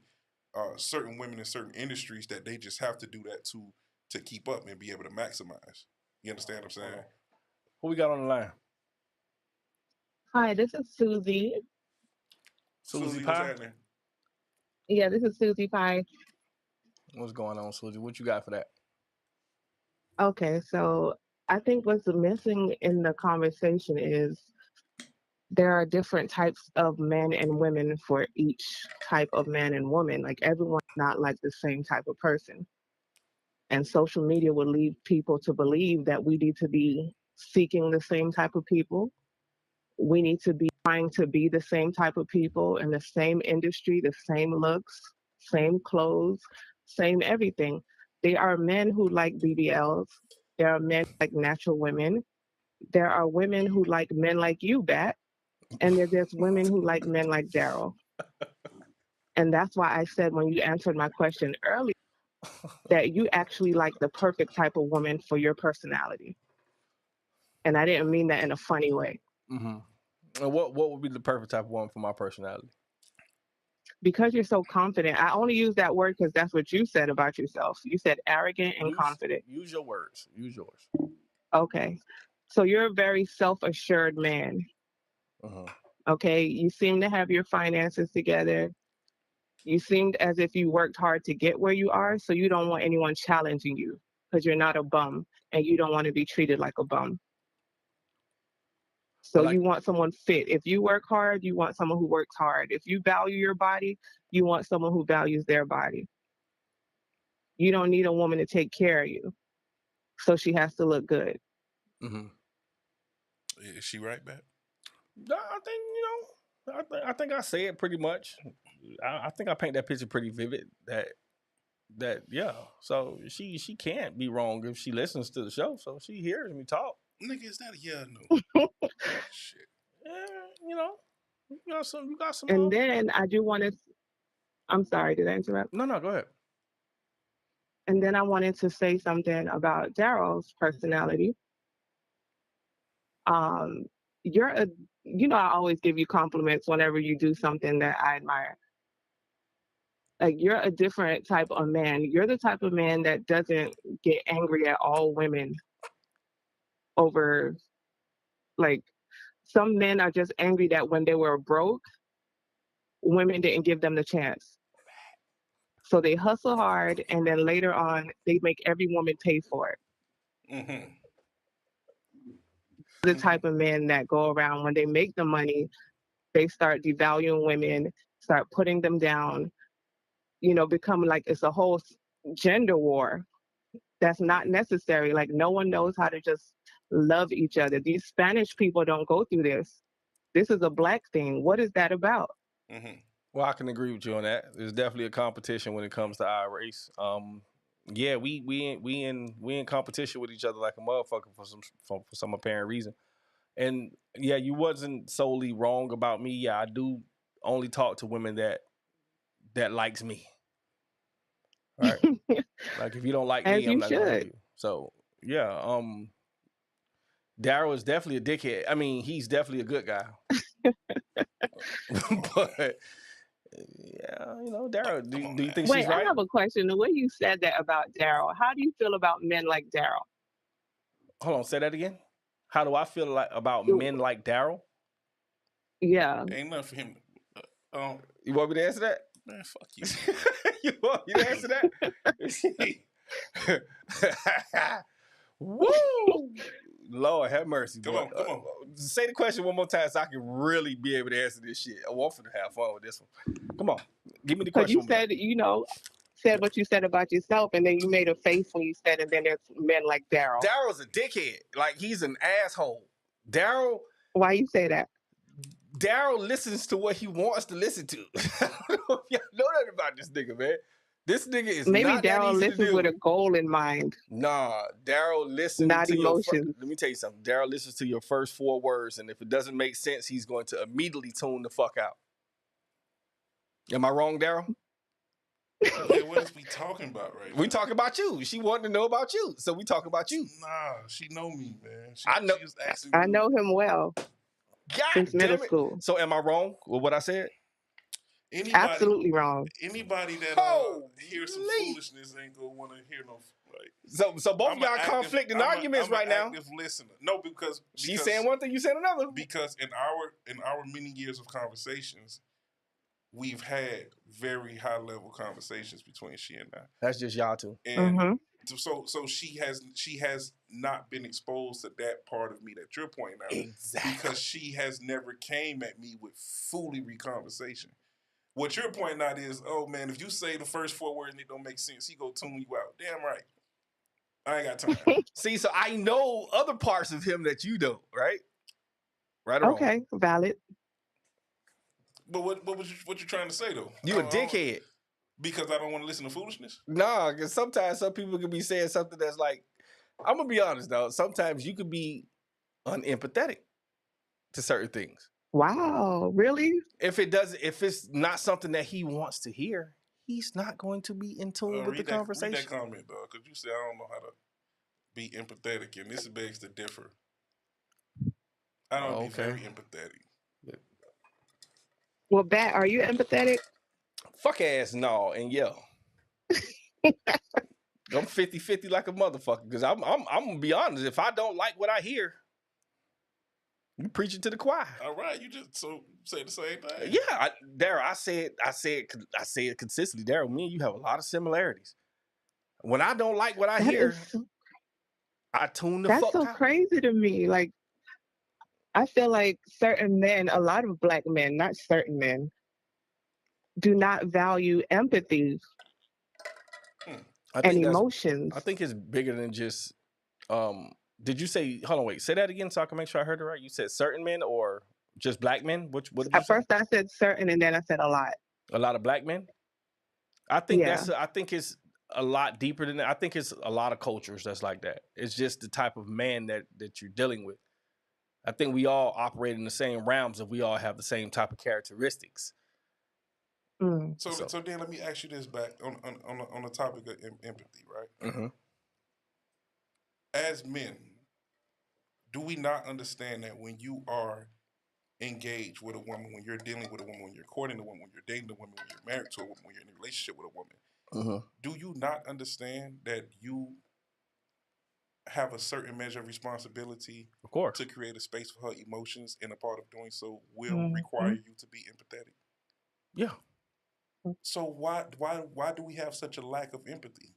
Speaker 2: certain women in certain industries that they just have to do that to keep up and be able to maximize. You understand what I'm saying?
Speaker 1: Who we got on the line?
Speaker 13: Hi, this is Susie.
Speaker 1: Susie
Speaker 2: what's
Speaker 1: Pie?
Speaker 2: happening?
Speaker 13: Yeah, this is Susie Pie.
Speaker 1: What's going on, Susie? What you got for that?
Speaker 13: Okay, so I think what's missing in the conversation is there are different types of men and women for each type of man and woman. Like everyone's not like the same type of person. And social media will lead people to believe that we need to be seeking the same type of people. We need to be trying to be the same type of people in the same industry, the same looks, same clothes, same everything. There are men who like BBLs. There are men who like natural women. There are women who like men like you, Bat. And there's women who like men like Daryl. And that's why I said when you answered my question earlier that you actually like the perfect type of woman for your personality. And I didn't mean that in a funny way.
Speaker 1: Mm-hmm. And what would be the perfect type of woman for my personality?
Speaker 13: Because you're so confident. I only use that word because that's what you said about yourself. You said arrogant and confident.
Speaker 1: Use your words. Use yours.
Speaker 13: Okay. So you're a very self-assured man.
Speaker 1: Uh-huh.
Speaker 13: Okay. You seem to have your finances together. You seemed as if you worked hard to get where you are. So you don't want anyone challenging you because you're not a bum and you don't want to be treated like a bum. So you want someone fit. If you work hard, you want someone who works hard. If you value your body, you want someone who values their body. You don't need a woman to take care of you. So she has to look good.
Speaker 1: Mm-hmm.
Speaker 2: Is she right, Bat?
Speaker 1: I think, I think I say it pretty much. I think I paint that picture pretty vivid. That yeah. So she can't be wrong if she listens to the show. So she hears me talk.
Speaker 2: Nigga, is that a yeah or no? Shit.
Speaker 1: Yeah, you got some.
Speaker 13: And then I do want to. I'm sorry, did I interrupt?
Speaker 1: No, go ahead.
Speaker 13: And then I wanted to say something about Daryl's personality. You're a. I always give you compliments whenever you do something that I admire. Like you're a different type of man. You're the type of man that doesn't get angry at all women over, like, some men are just angry that when they were broke, women didn't give them the chance. So they hustle hard, and then later on, they make every woman pay for it.
Speaker 2: Mm-hmm.
Speaker 13: The type of men that go around when they make the money, they start devaluing women, start putting them down, become like it's a whole gender war. That's not necessary. Like no one knows how to just love each other. These Spanish people don't go through this. This is a Black thing. What is that about?
Speaker 2: Mm-hmm.
Speaker 1: Well, I can agree with you on that. There's definitely a competition when it comes to our race. Yeah, we in competition with each other like a motherfucker for some apparent reason. And yeah, you wasn't solely wrong about me. Yeah, I do only talk to women that likes me. Right? Like if you don't like me, I'm not going to you. So yeah, Daryl is definitely a dickhead. I mean, he's definitely a good guy. But yeah, Daryl, do you think she's right?
Speaker 13: I have a question. The way you said that about Daryl, how do you feel about men like Daryl?
Speaker 1: Hold on, say that again. How do I feel about men like Daryl?
Speaker 13: Yeah.
Speaker 2: Ain't nothing for him.
Speaker 1: You want me to answer that?
Speaker 2: Man, fuck you.
Speaker 1: You want me to answer that? Woo! Lord have mercy.
Speaker 2: Come on.
Speaker 1: Say the question one more time so I can really be able to answer this shit. I want to have fun with this one. Come on. Give me the
Speaker 13: Because you
Speaker 1: question back.
Speaker 13: said, said what you said about yourself, and then you made a face when you said, and then there's men like Daryl.
Speaker 1: Daryl's a dickhead. Like, he's an asshole. Daryl
Speaker 13: Why you say that?
Speaker 1: listens to what he wants to listen to. I don't know if y'all know that about this nigga, man. This nigga is
Speaker 13: Maybe
Speaker 1: not that
Speaker 13: Daryl
Speaker 1: easy to
Speaker 13: listens
Speaker 1: deal
Speaker 13: with
Speaker 1: with.
Speaker 13: a goal in mind,
Speaker 1: Nah, Daryl listens
Speaker 13: not
Speaker 1: to
Speaker 13: emotions.
Speaker 1: let me tell you something. Daryl listens to your first 4 words, and if it doesn't make sense, he's going to immediately tune the fuck out. Am I wrong, Daryl?
Speaker 2: Man, what is we talking about right now?
Speaker 1: We talking about you. She wanted to know about you, so we talk about you.
Speaker 2: Nah, she know me, man.
Speaker 1: I know.
Speaker 2: She was asking
Speaker 13: I
Speaker 2: me.
Speaker 13: know him well
Speaker 1: God
Speaker 13: since middle
Speaker 1: damn it.
Speaker 13: school.
Speaker 1: So am I wrong with what I said?
Speaker 13: Absolutely wrong.
Speaker 2: Anybody that hears some foolishness ain't gonna want to hear no. Like,
Speaker 1: so both of y'all conflicting arguments right now.
Speaker 2: I'm an active listener. No, because
Speaker 1: she's saying one thing, you said another.
Speaker 2: Because in our many years of conversations, we've had very high level conversations between she and I.
Speaker 1: That's just y'all two.
Speaker 2: And so she has not been exposed to that part of me that you're pointing out.
Speaker 1: Exactly.
Speaker 2: Because she has never came at me with foolery conversation. What you're pointing out is, oh man, if you say the first 4 words and it don't make sense, he go tune you out. Damn right. I ain't got time.
Speaker 1: See, so I know other parts of him that you don't, right? Right or wrong?
Speaker 13: Okay, valid.
Speaker 2: But what you trying to say though?
Speaker 1: You a dickhead.
Speaker 2: Because I don't want to listen to foolishness?
Speaker 1: Nah, because sometimes some people can be saying something that's like, I'm gonna be honest though. Sometimes you could be unempathetic to certain things.
Speaker 13: Wow, really?
Speaker 1: If it's not something that he wants to hear, he's not going to be in tune with the conversation.
Speaker 2: Read that comment, dog, because you said I don't know how to be empathetic, and this begs to differ. I don't be very empathetic.
Speaker 13: Well, Bat, are you empathetic?
Speaker 1: Fuck ass no, and yeah. I'm 50-50 like a motherfucker, because I'm gonna be honest. If I don't like what I hear, you preaching to the choir.
Speaker 2: All right, you just say the same thing.
Speaker 1: Yeah, Daryl, I say it consistently. Daryl, me and you have a lot of similarities. When I don't like what I hear, I tune the fuck out.
Speaker 13: That's so crazy to me. Like, I feel like certain men, a lot of black men, not certain men, do not value empathy and emotions.
Speaker 1: I think it's bigger than just. Did you say? Hold on, wait. Say that again so I can make sure I heard it right. You said certain men or just black men? What did you say?
Speaker 13: At first, I said certain, and then I said a lot.
Speaker 1: A lot of black men. I think I think it's a lot deeper than that. I think it's a lot of cultures that's like that. It's just the type of man that you're dealing with. I think we all operate in the same realms, and we all have the same type of characteristics.
Speaker 2: So then let me ask you this back on the topic of empathy, right?
Speaker 1: Mm-hmm.
Speaker 2: As men, do we not understand that when you are engaged with a woman, when you're dealing with a woman, when you're courting a woman, when you're dating a woman, when you're married to a woman, when you're in a relationship with a woman, do you not understand that you have a certain measure of responsibility,
Speaker 1: of course,
Speaker 2: to create a space for her emotions, and a part of doing so will require you to be empathetic?
Speaker 1: Yeah.
Speaker 2: So why do we have such a lack of empathy?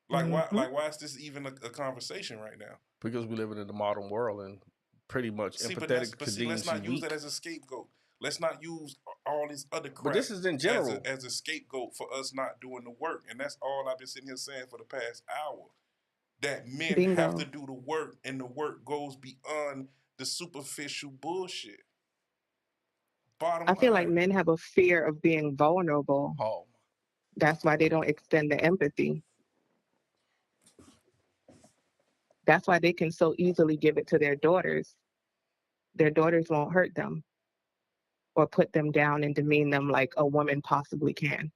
Speaker 2: Like why is this even a conversation right now?
Speaker 1: Because we live in the modern world, and pretty much empathetic
Speaker 2: let's not use that as a scapegoat. Let's not use all this other crap.
Speaker 1: But this is in general
Speaker 2: as a scapegoat for us not doing the work, and that's all I've been sitting here saying for the past hour. That men have to do the work, and the work goes beyond the superficial bullshit.
Speaker 13: I feel like men have a fear of being vulnerable.
Speaker 1: Oh.
Speaker 13: That's why they don't extend the empathy. That's why they can so easily give it to their daughters. Their daughters won't hurt them or put them down and demean them like a woman possibly can.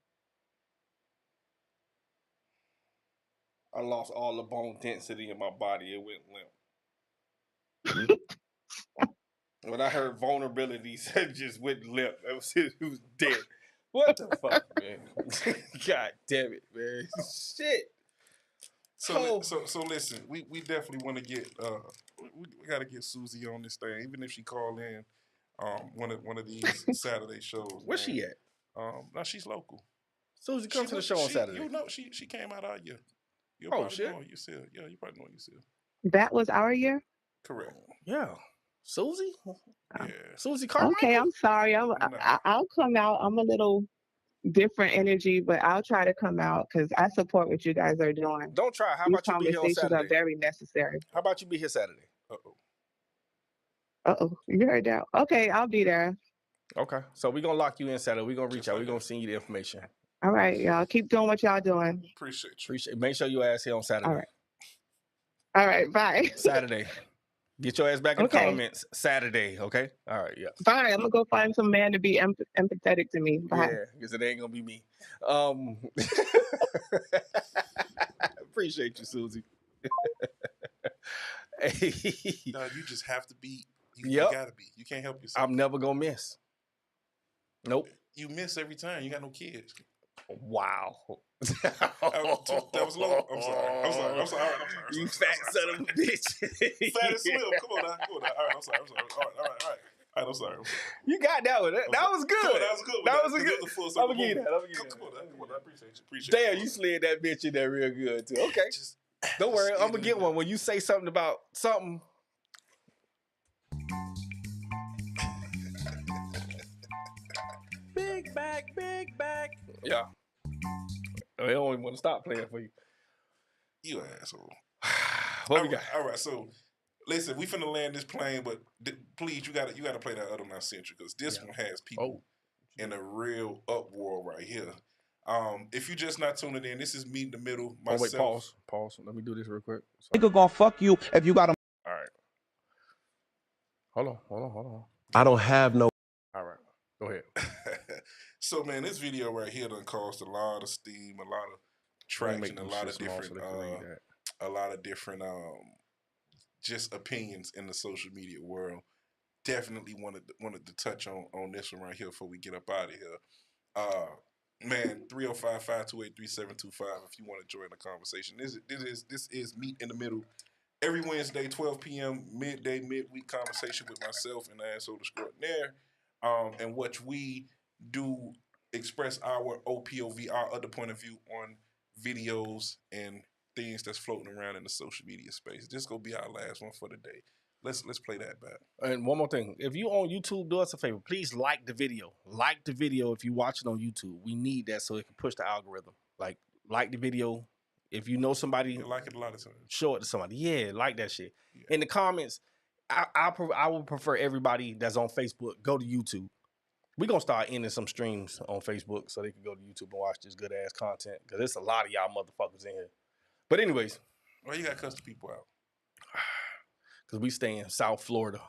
Speaker 1: I lost all the bone density in my body. It went limp. When I heard vulnerability, it just went limp. It was dead. What the fuck, man? God damn it, man. Shit.
Speaker 2: So listen, we definitely want to get we got to get Susie on this thing, even if she call in one of these Saturday shows.
Speaker 1: Where's she at?
Speaker 2: No, she's local.
Speaker 1: Susie, come to the show on Saturday.
Speaker 2: You know, she came out our year. You
Speaker 1: shit.
Speaker 2: You probably know you see.
Speaker 13: That was our year?
Speaker 2: Correct.
Speaker 1: Yeah. Susie?
Speaker 2: Yeah.
Speaker 1: Susie Carmichael?
Speaker 13: Okay, I'm sorry. I'll come out. I'm a little different energy, but I'll try to come out because I support what you guys are doing.
Speaker 1: Don't try. How
Speaker 13: These
Speaker 1: about you be here on
Speaker 13: conversations are
Speaker 1: Saturday?
Speaker 13: very necessary.
Speaker 1: How about you be here Saturday?
Speaker 13: You heard that. Okay, I'll be there.
Speaker 1: Okay. So we're going to lock you in Saturday. We're going to reach out. We're going to send you the information.
Speaker 13: All right, y'all. Keep doing what y'all doing.
Speaker 2: Appreciate you.
Speaker 1: Make sure your ass here on Saturday.
Speaker 13: All right. All right, bye.
Speaker 1: Saturday. Get your ass back in the comments Saturday, okay? All right, yeah.
Speaker 13: Bye. I'm going to go find some man to be empathetic to me. Bye.
Speaker 1: Yeah, because it ain't going to be me. Appreciate you, Susie. Hey.
Speaker 2: No, you just have to be. You
Speaker 1: Yep.
Speaker 2: gotta be. You can't help yourself.
Speaker 1: I'm never going to miss. Nope.
Speaker 2: You miss every time. You got no kids.
Speaker 1: Wow.
Speaker 2: That was low. I'm sorry.
Speaker 1: You fat son of a bitch.
Speaker 2: Fat and slim. Come on now. All right, I'm sorry. All right. I'm sorry.
Speaker 1: You got that one. That was good.
Speaker 2: That was good.
Speaker 1: That was a good. I'm going to give you that.
Speaker 2: Come on. I appreciate you.
Speaker 1: Damn, you slid that bitch in there real good, too. Okay. Don't worry. I'm going to get one. When you say something about something.
Speaker 6: Big back.
Speaker 1: Yeah. They don't even want to stop playing for you.
Speaker 2: You asshole.
Speaker 1: What we got?
Speaker 2: All right, so listen, we finna land this plane, but please, you gotta play that other non-central because this one has people in a real uproar right here. If you just not tuning in, this is me in the middle. Myself.
Speaker 1: Oh, wait, pause. Let me do this real quick.
Speaker 11: Nigga gonna fuck you if you got a.
Speaker 1: All right. Hold on.
Speaker 14: I don't have no.
Speaker 1: All right. Go ahead.
Speaker 2: So, man, this video right here done caused a lot of steam, a lot of traction, a lot of different just opinions in the social media world. Definitely wanted to touch on this one right here before we get up out of here. Man, 305-528-3725 if you want to join the conversation. This is Meet in the Middle. Every Wednesday, 12 p.m., midweek conversation with myself and the asshole extraordinaire. And what we do express our OPOV, our other point of view on videos and things that's floating around in the social media space. This gonna be our last one for the day. Let's play that back.
Speaker 1: And one more thing. If you on YouTube, do us a favor. Please like the video. Like the video if you watch it on YouTube. We need that so it can push the algorithm. Like the video. If you know somebody,
Speaker 2: you like it a lot of times.
Speaker 1: Show it to somebody. Yeah, like that shit. Yeah. In the comments, I would prefer everybody that's on Facebook go to YouTube. We're going to start ending some streams on Facebook so they can go to YouTube and watch this good-ass content because there's a lot of y'all motherfuckers in here. But anyways.
Speaker 2: Why you got to cuss the people out?
Speaker 1: Because we stay in South Florida.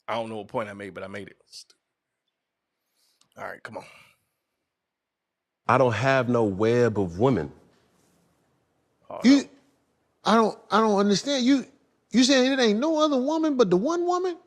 Speaker 1: I don't know what point I made, but I made it. All right, come on.
Speaker 14: I don't have no web of women.
Speaker 1: Oh,
Speaker 15: I don't understand. You saying it ain't no other woman but the one woman?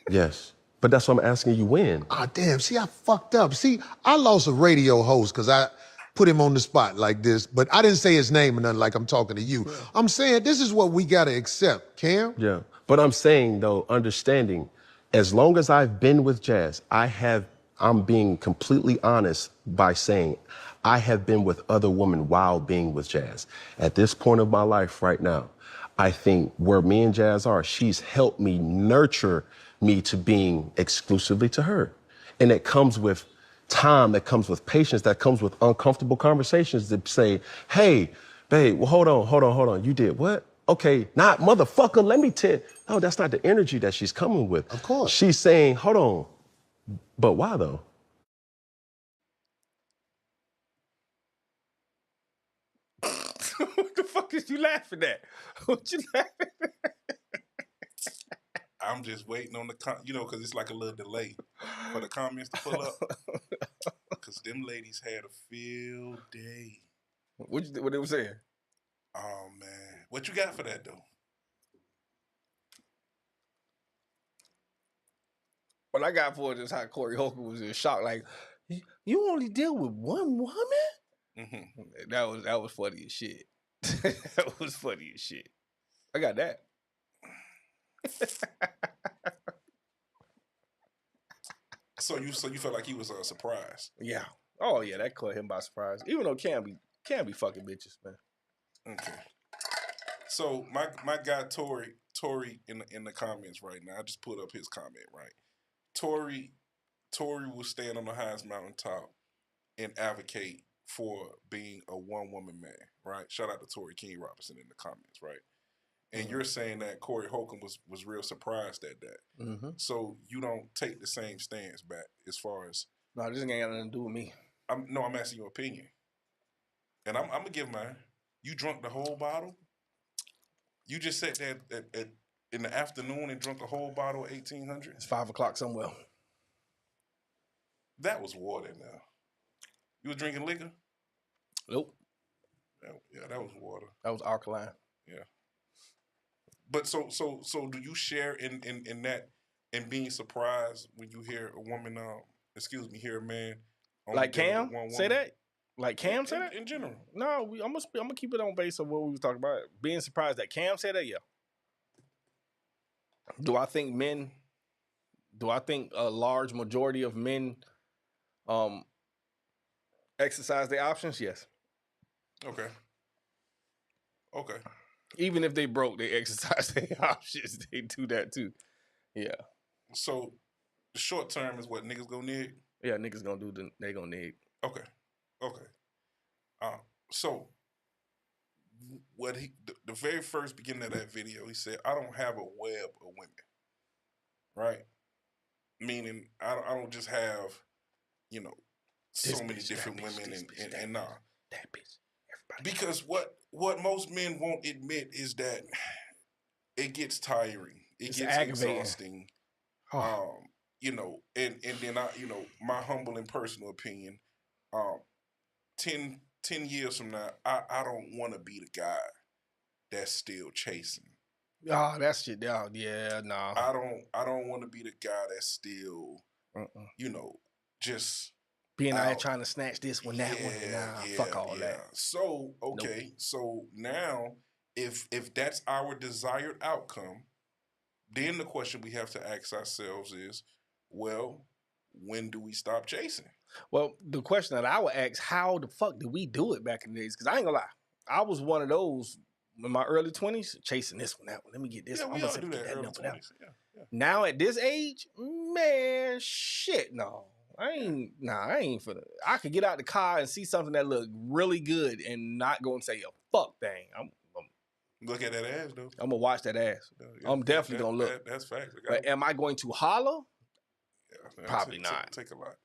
Speaker 14: Yes. But that's what I'm asking you when.
Speaker 15: Ah, damn. See, I fucked up. See, I lost a radio host because I put him on the spot like this, but I didn't say his name or nothing like I'm talking to you. Yeah. I'm saying this is what we got to accept, Cam.
Speaker 14: Yeah. But I'm saying, though, understanding, as long as I've been with Jazz, I'm being completely honest by saying I have been with other women while being with Jazz. At this point of my life right now, I think where me and Jazz are, she's helped me nurture me to being exclusively to her. And it comes with time, that comes with patience, that comes with uncomfortable conversations that say, hey, babe, well, hold on. You did what? Okay, not motherfucker, let me tell you. No, that's not the energy that she's coming with.
Speaker 15: Of course.
Speaker 14: She's saying, hold on, but why though?
Speaker 1: What the fuck is you laughing at? What you laughing at?
Speaker 2: I'm just waiting on the because it's like a little delay for the comments to pull up. Because them ladies had a field day.
Speaker 1: What they were saying?
Speaker 2: Oh man, what you got for that though?
Speaker 1: What I got for it is how Corey Holcomb was in shock. Like, you only deal with one woman? Mm-hmm. That was funny as shit. That was funny as shit. I got that.
Speaker 2: So you felt like he was surprised?
Speaker 1: Yeah. Oh yeah, that caught him by surprise. Even though can be fucking bitches, man.
Speaker 2: Okay. So my guy Tory in the comments right now. I just put up his comment right. Tory Tory will stand on the highest mountaintop and advocate for being a one-woman man, right? Shout out to Tory King Robinson in the comments, right? And you're saying that Corey Holcomb was real surprised at that.
Speaker 1: Mm-hmm.
Speaker 2: So you don't take the same stance back as far as...
Speaker 1: No, this ain't got nothing to do with me.
Speaker 2: I'm asking your opinion. And I'm going to give mine. You drunk the whole bottle? You just sat there in the afternoon and drunk a whole bottle of 1800?
Speaker 1: It's 5 o'clock somewhere.
Speaker 2: That was water now. You was drinking liquor?
Speaker 1: Nope.
Speaker 2: Yeah, that was water.
Speaker 1: That was alkaline.
Speaker 2: Yeah. But so do you share in that and being surprised when you hear a woman, hear a man
Speaker 1: like Cam say that? Like Cam said that?
Speaker 2: In general.
Speaker 1: No, I'm gonna keep it on base of what we was talking about. Being surprised that Cam said that, yeah. Do I think a large majority of men exercise their options? Yes.
Speaker 2: Okay.
Speaker 1: Even if they broke, they exercise their options. They do that too. Yeah.
Speaker 2: So the short term is what niggas gonna need?
Speaker 1: Yeah, niggas gonna do they gonna need.
Speaker 2: Okay. So what the very first beginning of that video, he said, I don't have a web of women. Right? Meaning I don't just have, so many different women and nah.
Speaker 1: That bitch. Everybody.
Speaker 2: Because what most men won't admit is that it gets tiring. It gets
Speaker 1: aggravating.
Speaker 2: Exhausting. And then my humble and personal opinion, 10 years from now, I don't want to be the guy that's still chasing.
Speaker 1: Oh, that shit. Yeah, nah.
Speaker 2: I don't want to be the guy that's still, just
Speaker 1: being out here trying to snatch this one, that one. Nah, fuck all that.
Speaker 2: So okay, nope. So now if that's our desired outcome, then the question we have to ask ourselves is, well, when do we stop chasing?
Speaker 1: Well, the question that I would ask, how the fuck did we do it back in the days? Because I ain't gonna lie, I was one of those in my early 20s, chasing this one, that one. Let me get this one. I'm gonna do that early 20s. Yeah. Now at this age, man, shit, no. I ain't finna. I could get out the car and see something that look really good and not go and say a fuck thing. I'm
Speaker 2: look at that ass though.
Speaker 1: I'm gonna watch that ass. Yeah, I'm definitely gonna look.
Speaker 2: That's facts.
Speaker 1: But am I going to holler?
Speaker 2: Yeah,
Speaker 1: probably not.
Speaker 2: Take a lot.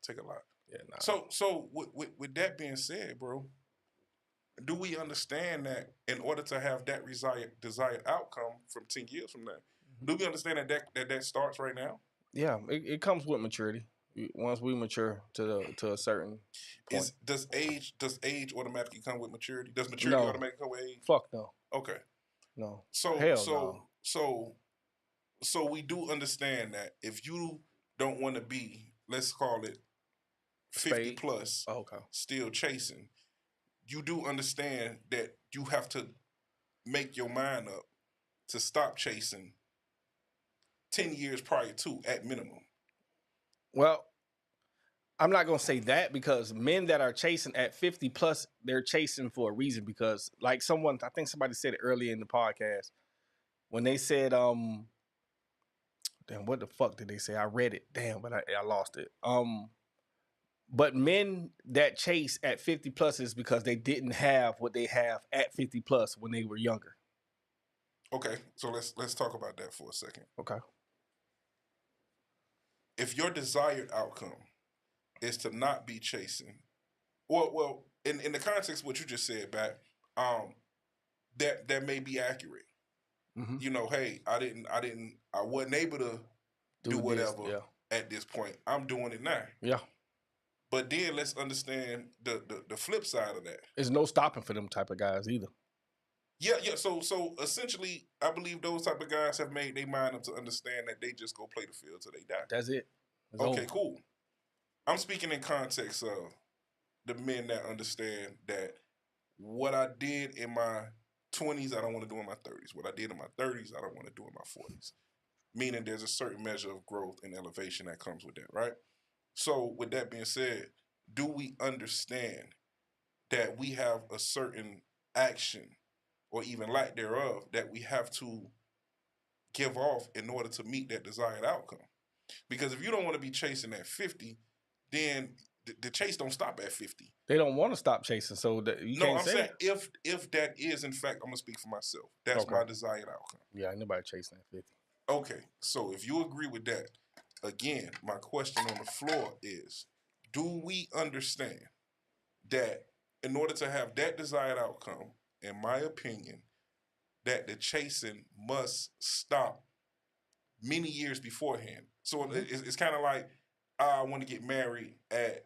Speaker 1: Yeah, nah.
Speaker 2: So with that being said, bro, do we understand that in order to have that desired outcome from 10 years from now, do we understand that starts right now?
Speaker 1: Yeah, it comes with maturity. Once we mature to a certain point.
Speaker 2: Does age automatically come with maturity? Does maturity automatically come with age?
Speaker 1: Fuck no.
Speaker 2: Okay.
Speaker 1: No.
Speaker 2: So we do understand that if you don't want to be, let's call it 50 plus, still chasing, you do understand that you have to make your mind up to stop chasing 10 years prior to, at minimum.
Speaker 1: Well, I'm not going to say that, because men that are chasing at 50 plus, they're chasing for a reason. Because like I think somebody said it earlier in the podcast when they said, damn, what the fuck did they say? I read it. Damn, but I lost it. But men that chase at 50 plus is because they didn't have what they have at 50 plus when they were younger.
Speaker 2: Okay, so let's talk about that for a second.
Speaker 1: Okay.
Speaker 2: If your desired outcome is to not be chasing, well, in the context of what you just said, back, that may be accurate. Mm-hmm. Hey, I wasn't able to do whatever at this point. I'm doing it now.
Speaker 1: Yeah.
Speaker 2: But then let's understand the flip side of that.
Speaker 1: There's no stopping for them type of guys either.
Speaker 2: Yeah. So essentially, I believe those type of guys have made their mind up to understand that they just go play the field till they die.
Speaker 1: That's it. It's
Speaker 2: okay,
Speaker 1: over.
Speaker 2: Cool. I'm speaking in context of the men that understand that what I did in my 20s, I don't want to do in my 30s. What I did in my 30s, I don't want to do in my 40s. Meaning there's a certain measure of growth and elevation that comes with that, right? So with that being said, do we understand that we have a certain action or even lack thereof that we have to give off in order to meet that desired outcome? Because if you don't want to be chasing at 50, then the chase don't stop at 50.
Speaker 1: They don't want to stop chasing, so that you
Speaker 2: No,
Speaker 1: can't
Speaker 2: I'm
Speaker 1: say
Speaker 2: saying
Speaker 1: that.
Speaker 2: if that is in fact, I'm gonna speak for myself. That's
Speaker 1: Okay.
Speaker 2: my desired outcome.
Speaker 1: Yeah, ain't nobody chasing at 50.
Speaker 2: Okay, so if you agree with that, again, my question on the floor is, do we understand that in order to have that desired outcome, in my opinion, that the chasing must stop many years beforehand? So it's kind of like, I want to get married at,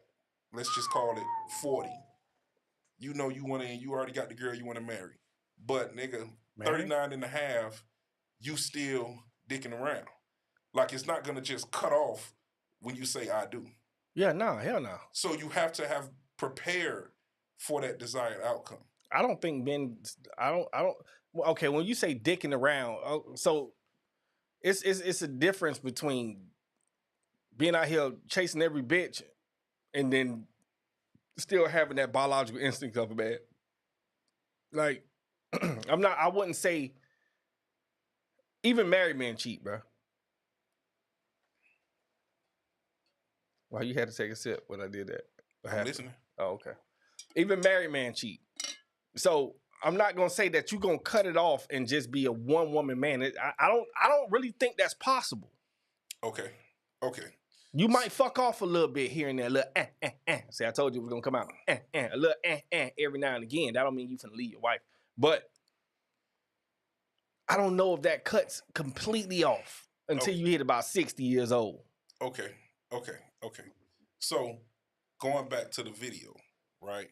Speaker 2: let's just call it 40. You know you want to, you already got the girl you want to marry. But nigga, 39 and a half, you still dicking around. Like, it's not going to just cut off when you say I do.
Speaker 1: Yeah, no, hell no.
Speaker 2: So you have to have prepared for that desired outcome.
Speaker 1: I don't think men. Well, okay, when you say dicking around, so it's a difference between being out here chasing every bitch and then still having that biological instinct of a man. Like, I wouldn't say even married men cheat, bro. Well, you had to take a sip when I did that.
Speaker 2: I'm listening.
Speaker 1: Oh, okay. Even married man cheat. So I'm not gonna say that you're gonna cut it off and just be a one woman man. I don't really think that's possible.
Speaker 2: Okay.
Speaker 1: You might fuck off a little bit here and there, a little See, I told you it was gonna come out a little every now and again. That don't mean you finna leave your wife, but I don't know if that cuts completely off until you hit about 60 years old.
Speaker 2: Okay. So going back to the video, right?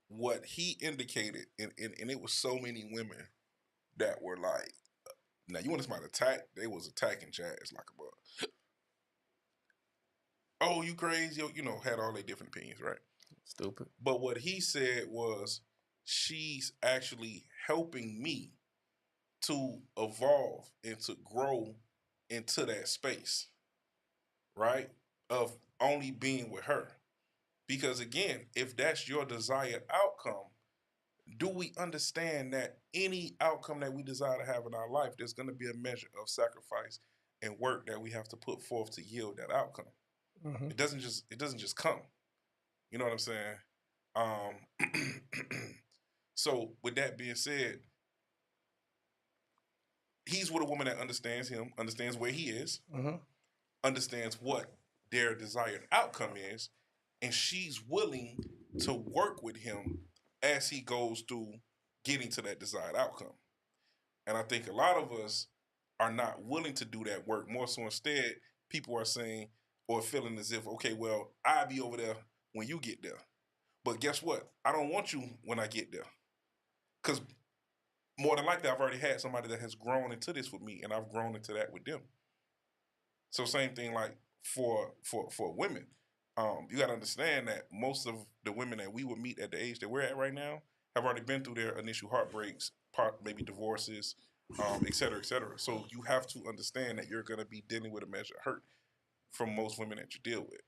Speaker 2: What he indicated, and it was so many women that were like, now you want to somebody attack? They was attacking Jazz like a bug. Oh, you crazy? You know, had all their different opinions, right?
Speaker 1: Stupid.
Speaker 2: But what he said was, she's actually helping me to evolve and to grow into that space, right? Of only being with her. Because again, if that's your desired outcome, do we understand that any outcome that we desire to have in our life, there's going to be a measure of sacrifice and work that we have to put forth to yield that outcome?
Speaker 1: Mm-hmm.
Speaker 2: It doesn't just come. You know what I'm saying? So with that being said, he's with a woman that understands him, understands where he is, understands what their desired outcome is, and she's willing to work with him as he goes through getting to that desired outcome. And I think a lot of us are not willing to do that work. More so instead, people are saying or feeling as if, okay, well, I'll be over there when you get there. But guess what? I don't want you when I get there. Because more than likely, I've already had somebody that has grown into this with me, and I've grown into that with them. So same thing like for women. You got to understand that most of the women that we would meet at the age that we're at right now have already been through their initial heartbreaks, maybe divorces, et cetera, et cetera. So you have to understand that you're going to be dealing with a measure of hurt from most women that you deal with.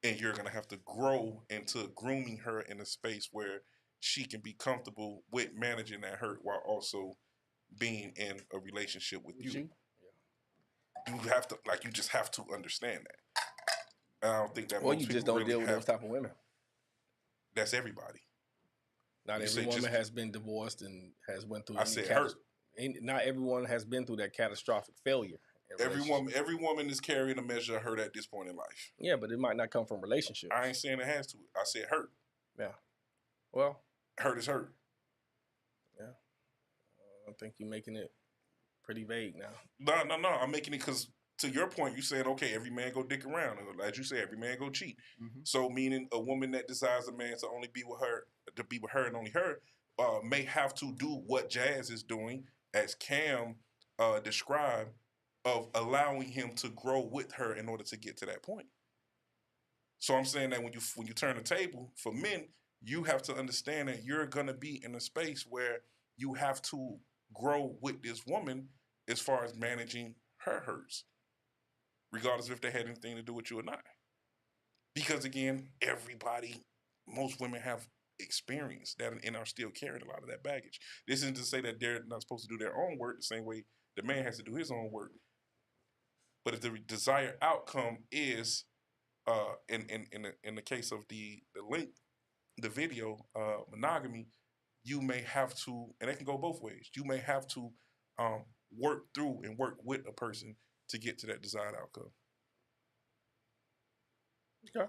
Speaker 2: And you're going to have to grow into grooming her in a space where she can be comfortable with managing that hurt while also being in a relationship with you. You have to, you just have to understand that. And I don't think that most
Speaker 1: you just
Speaker 2: people
Speaker 1: don't
Speaker 2: really
Speaker 1: deal with
Speaker 2: have
Speaker 1: those type of women.
Speaker 2: That's everybody.
Speaker 1: Not every woman has been divorced and has went through.
Speaker 2: I said hurt.
Speaker 1: Not everyone has been through that catastrophic failure.
Speaker 2: Every woman is carrying a measure of hurt at this point in life.
Speaker 1: Yeah, but it might not come from relationships.
Speaker 2: I ain't saying it has to. I said hurt.
Speaker 1: Yeah. Well,
Speaker 2: hurt is hurt.
Speaker 1: Yeah. I think you're making it pretty vague now.
Speaker 2: No. I'm making it because, to your point, you said, okay, every man go dick around. As you said, every man go cheat. Mm-hmm. So meaning a woman that desires a man to only be with her, and only her, may have to do what Jazz is doing, as Cam described, of allowing him to grow with her in order to get to that point. So I'm saying that when you turn the table for men, you have to understand that you're gonna be in a space where you have to grow with this woman as far as managing her hurts, regardless if they had anything to do with you or not. Because again, most women have experience that and are still carrying a lot of that baggage. This isn't to say that they're not supposed to do their own work the same way the man has to do his own work. But if the desired outcome is, in the case of the link, the video, monogamy, you may have to, and it can go both ways. You may have to work through and work with a person to get to that desired outcome.
Speaker 1: Okay.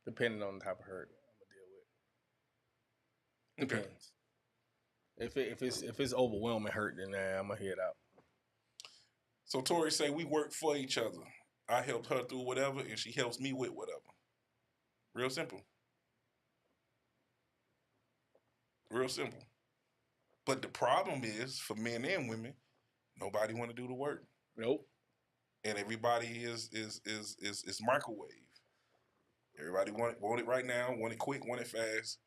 Speaker 1: Depending on the type of hurt I'm gonna deal with. Depends. If it's overwhelming hurt, then I'm gonna head out.
Speaker 2: So Tori say we work for each other. I helped her through whatever, and she helps me with whatever. Real simple. Real simple. But the problem is, for men and women, nobody want to do the work.
Speaker 1: Nope.
Speaker 2: And everybody is microwave. Everybody want it right now, want it quick, want it fast.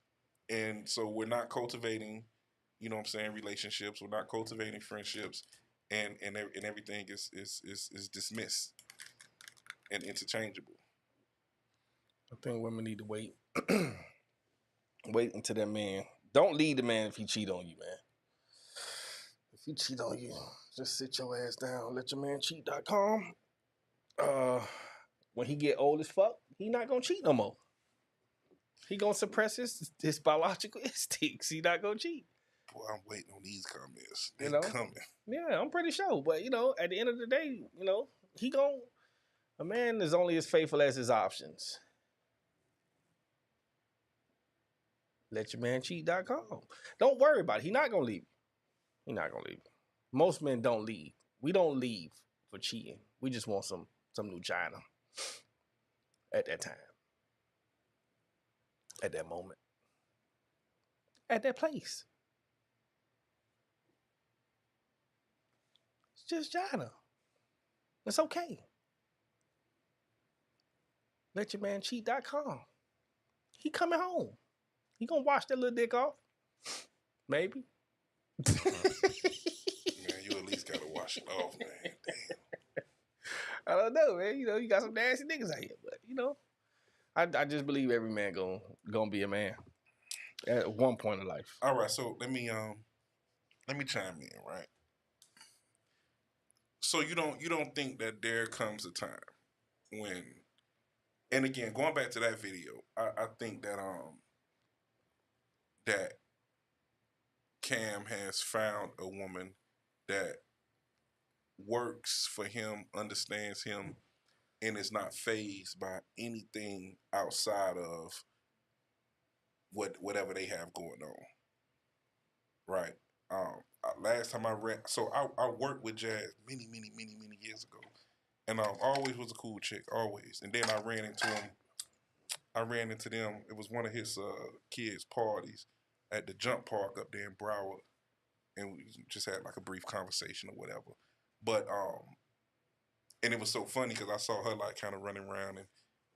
Speaker 2: And so we're not cultivating, you know what I'm saying, relationships. We're not cultivating friendships, and everything is dismissed and interchangeable.
Speaker 1: I think women need to wait. Wait until that man. Don't lead the man if he cheat on you, man. If he cheat on you, just sit your ass down. Let your man cheat.com. When he get old as fuck, he not gonna cheat no more. He gonna suppress his biological instincts. He not gonna cheat.
Speaker 2: Boy, I'm waiting on these comments. They coming.
Speaker 1: Yeah, I'm pretty sure. But at the end of the day, a man is only as faithful as his options. Let your man cheat.com. Don't worry about it. He not gonna leave you. He not gonna leave you. Most men don't leave. We don't leave for cheating. We just want some new China at that time. At that moment. At that place. It's just China. It's okay. Let your man cheat.com. He coming home. He gonna wash that little dick off. Maybe.
Speaker 2: Man, you at least gotta wash it off, man. Damn.
Speaker 1: I don't know, man. You got some nasty niggas out here, but I just believe every man gonna be a man at one point in life.
Speaker 2: All right, so let me chime in, right? So you don't think that there comes a time when, and again, going back to that video, I think that that Cam has found a woman that works for him, understands him, and is not fazed by anything outside of whatever they have going on. Right. Last time I read, so I worked with Jazz many years ago, and always was a cool chick, always. And then I ran into them. It was one of his kids' parties at the jump park up there in Broward, and we just had like a brief conversation or whatever. But and it was so funny because I saw her like kind of running around and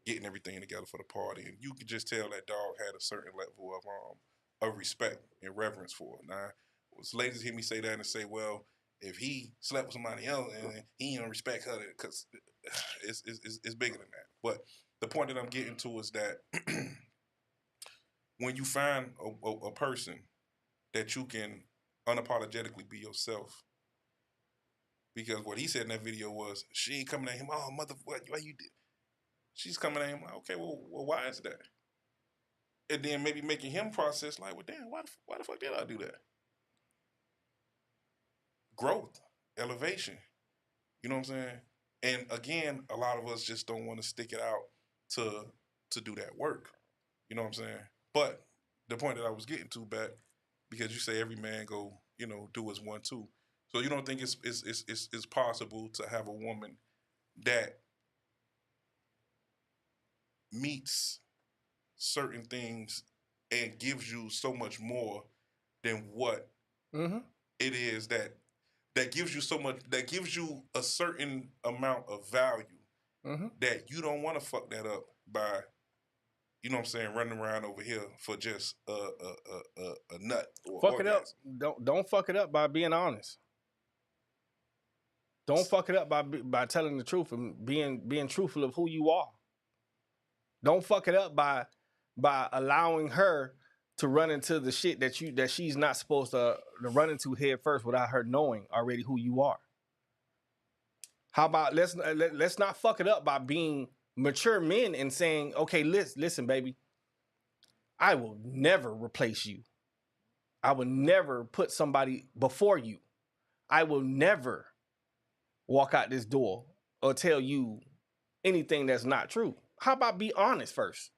Speaker 2: getting everything together for the party, and you could just tell that dog had a certain level of respect and reverence for her. Now, ladies hear me say that and say, well, if he slept with somebody else and he don't respect her, because it's bigger than that. But the point that I'm getting to is that when you find a person that you can unapologetically be yourself, because what he said in that video was, she ain't coming at him, oh, mother, why you did? She's coming at him, okay, well, why is that? And then maybe making him process like, well, damn, why the fuck did I do that? Growth, elevation, you know what I'm saying? And again, a lot of us just don't want to stick it out to do that work, you know what I'm saying? But the point that I was getting to back, because you say every man go, do his one too. So you don't think it's possible to have a woman that meets certain things and gives you so much more than what it is that gives you so much, that gives you a certain amount of value that you don't want to fuck that up by, you know what I'm saying, running around over here for just a nut or
Speaker 1: fuck
Speaker 2: orgasm.
Speaker 1: it up. Don't fuck it up by being honest. Don't fuck it up by telling the truth and being truthful of who you are. Don't fuck it up by allowing her to run into the shit that she's not supposed to run into head first without her knowing already who you are. How about let's not fuck it up by being mature men and saying, okay, listen, baby, I will never replace you. I will never put somebody before you. I will never walk out this door or tell you anything that's not true. How about be honest first?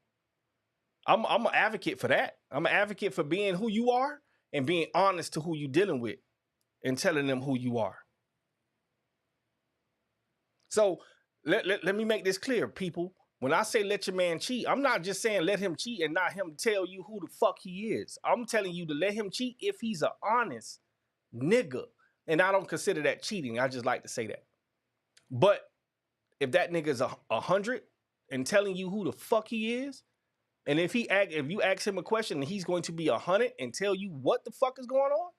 Speaker 1: I'm an advocate for that. I'm an advocate for being who you are and being honest to who you're dealing with and telling them who you are. So let me make this clear, people. When I say let your man cheat, I'm not just saying let him cheat and not him tell you who the fuck he is. I'm telling you to let him cheat if he's an honest nigga. And I don't consider that cheating. I just like to say that. But if that nigga's 100 and telling you who the fuck he is, and if you ask him a question and he's going to be 100 and tell you what the fuck is going on,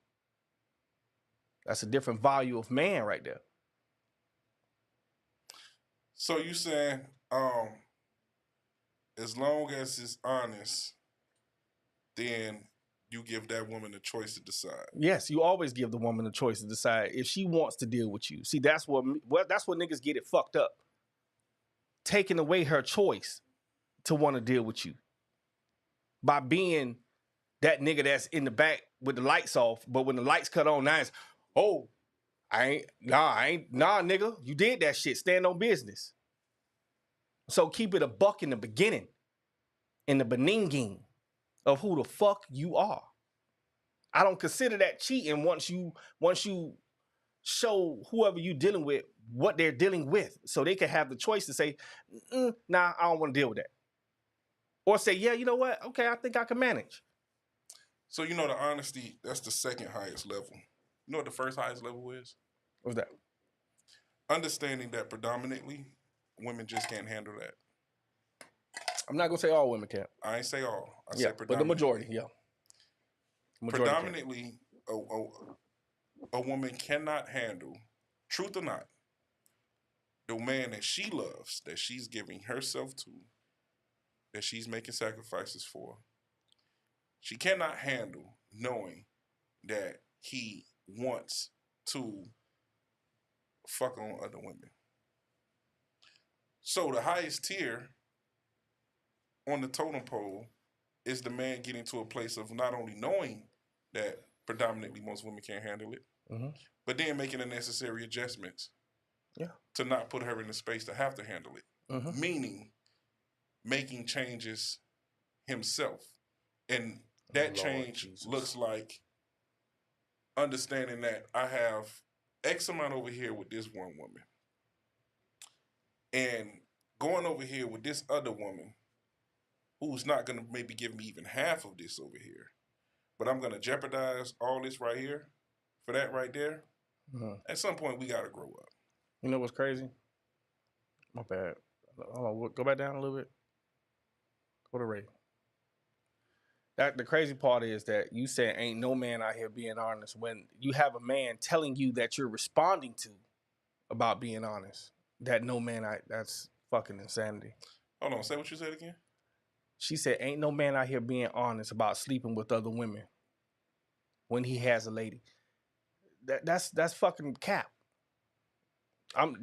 Speaker 1: that's a different value of man right there.
Speaker 2: So you saying, as long as it's honest, then you give that woman the choice to decide.
Speaker 1: Yes, you always give the woman the choice to decide if she wants to deal with you. See, that's what niggas get it fucked up. Taking away her choice to want to deal with you by being that nigga that's in the back with the lights off, but when the lights cut on, now it's, oh, nah, nigga, you did that shit. Stand on business. So keep it a buck in the beginning, in the beninging of who the fuck you are. I don't consider that cheating once you show whoever you dealing with what they're dealing with, so they can have the choice to say, nah, I don't want to deal with that. Or say, yeah, you know what? Okay, I think I can manage.
Speaker 2: So you know the honesty, that's the second highest level. You know what the first highest level is?
Speaker 1: What's that?
Speaker 2: Understanding that predominantly women just can't handle that.
Speaker 1: I'm not gonna say all women can't.
Speaker 2: I ain't say all. I
Speaker 1: yeah,
Speaker 2: say
Speaker 1: but the majority, yeah.
Speaker 2: Predominantly, a woman cannot handle, truth or not, the man that she loves, that she's giving herself to, that she's making sacrifices for. She cannot handle knowing that he wants to fuck on other women. So the highest tier on the totem pole is the man getting to a place of not only knowing that predominantly most women can't handle it, but then making the necessary adjustments to not put her in the space to have to handle it. Meaning making changes himself. And that change looks like understanding that I have X amount over here with this one woman and going over here with this other woman who's not going to maybe give me even half of this over here, but I'm going to jeopardize all this right here for that right there. At some point, we got to grow up.
Speaker 1: You know what's crazy? My bad. Hold on, go back down a little bit. Go to Ray. The crazy part is that you said ain't no man out here being honest when you have a man telling you that you're responding to about being honest. That no man, that's fucking insanity.
Speaker 2: Hold on, say what you said again.
Speaker 1: She said ain't no man out here being honest about sleeping with other women when he has a lady. That's fucking cap.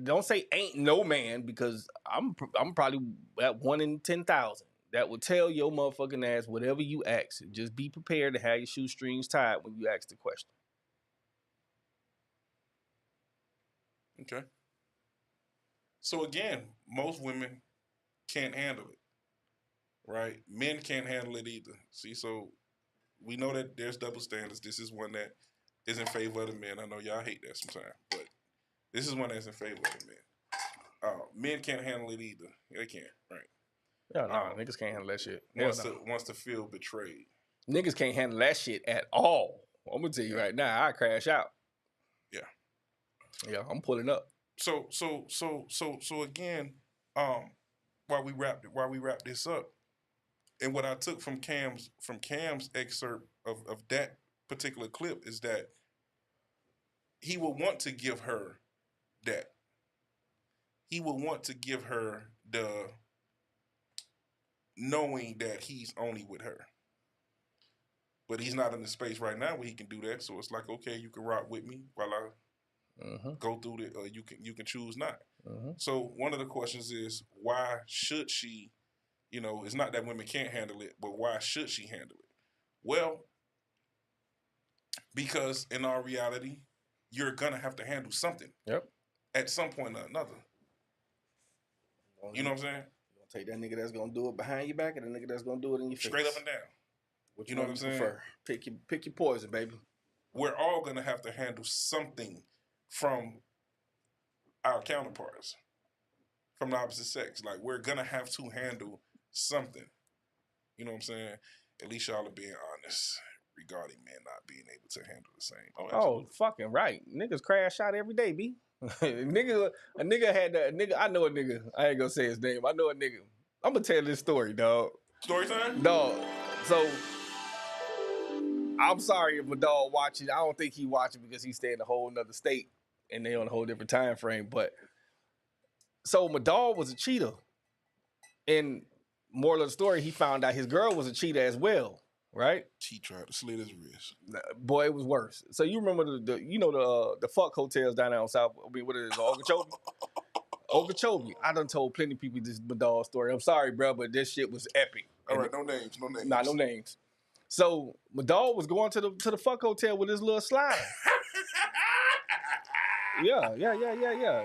Speaker 1: Don't say ain't no man, because I'm probably at 1 in 10,000 that will tell your motherfucking ass whatever you ask. Just be prepared to have your shoestrings tied when you ask the question.
Speaker 2: Okay. So again, most women can't handle it, right? Men can't handle it either. See, so we know that there's double standards. This is one that is in favor of the men. I know y'all hate that sometimes, but this is one that's in favor of the men. Men can't handle it either. They can't, right?
Speaker 1: Yeah, no, niggas can't handle that shit.
Speaker 2: Wants to feel betrayed.
Speaker 1: Niggas can't handle that shit at all. I'm gonna tell you right now, I crash out.
Speaker 2: Yeah.
Speaker 1: Yeah, I'm pulling up.
Speaker 2: So again, while we wrap this up, and what I took from Cam's excerpt of that particular clip is that he would want to give her that. He would want to give her the knowing that he's only with her. But he's not in the space right now where he can do that. So it's like, okay, you can rock with me while I go through it, or you can choose not. So one of the questions is, why should she? You know, it's not that women can't handle it, but why should she handle it? Well, because in our reality, you're gonna have to handle something.
Speaker 1: Yep.
Speaker 2: At some point or another. You know what I'm saying?
Speaker 1: You gonna take that nigga that's gonna do it behind your back, and the nigga that's gonna do it in your face.
Speaker 2: Straight up and down.
Speaker 1: Which
Speaker 2: you know what I'm saying?
Speaker 1: Prefer? Pick your poison, baby.
Speaker 2: We're all gonna have to handle something from our counterparts, from the opposite sex. Like, we're gonna have to handle something. You know what I'm saying? At least y'all are being honest regarding men not being able to handle the same.
Speaker 1: Oh, fucking right. Niggas crash out every day, B. a nigga had a nigga. I know a nigga. I ain't gonna say his name. I know a nigga. I'm gonna tell this story, dog.
Speaker 2: Story time?
Speaker 1: Dog. So I'm sorry if my dog watching. I don't think he watching because he stay in a whole nother state and they on a whole different time frame. But so my dog was a cheater. And moral of the story, he found out his girl was a cheater as well. Right?
Speaker 2: He tried to slit his wrist.
Speaker 1: Boy, it was worse. So you remember the fuck hotels down there on South? I mean, what is it? Okeechobee. Okeechobee. I done told plenty of people this Madal story. I'm sorry, bro, but this shit was epic.
Speaker 2: All right, no names, no names.
Speaker 1: Nah, no names. So Madal was going to the fuck hotel with his little slider. Yeah.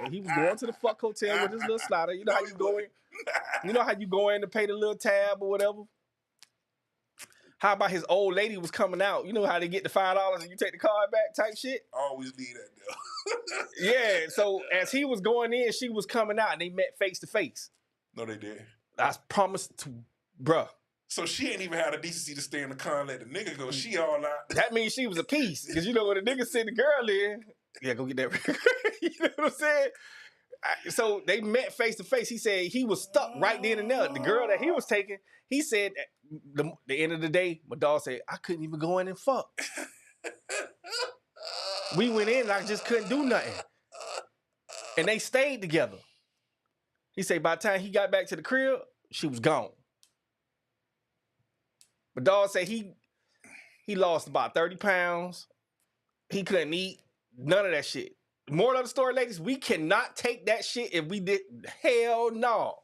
Speaker 1: He was going to the fuck hotel with his little slider. You know how you go in? You know how you go in to pay the little tab or whatever? How about his old lady was coming out? You know how they get the $5 and you take the card back type shit?
Speaker 2: I always need that though.
Speaker 1: Yeah, so as he was going in, she was coming out and they met face to face.
Speaker 2: No, they did.
Speaker 1: I promised to, bruh.
Speaker 2: So she ain't even had the decency to stay in the car and let the nigga go. She all out.
Speaker 1: That means she was a piece. Because you know when the nigga sent the girl in, yeah, go get that. You know what I'm saying? So they met face to face. He said he was stuck right then and there. The girl that he was taking, he said at the end of the day, my dog said, I couldn't even go in and fuck. We went in and I just couldn't do nothing. And they stayed together. He said by the time he got back to the crib, she was gone. My dog said he lost about 30 pounds. He couldn't eat. None of that shit. Moral of the story, ladies, we cannot take that shit if we did. Hell no.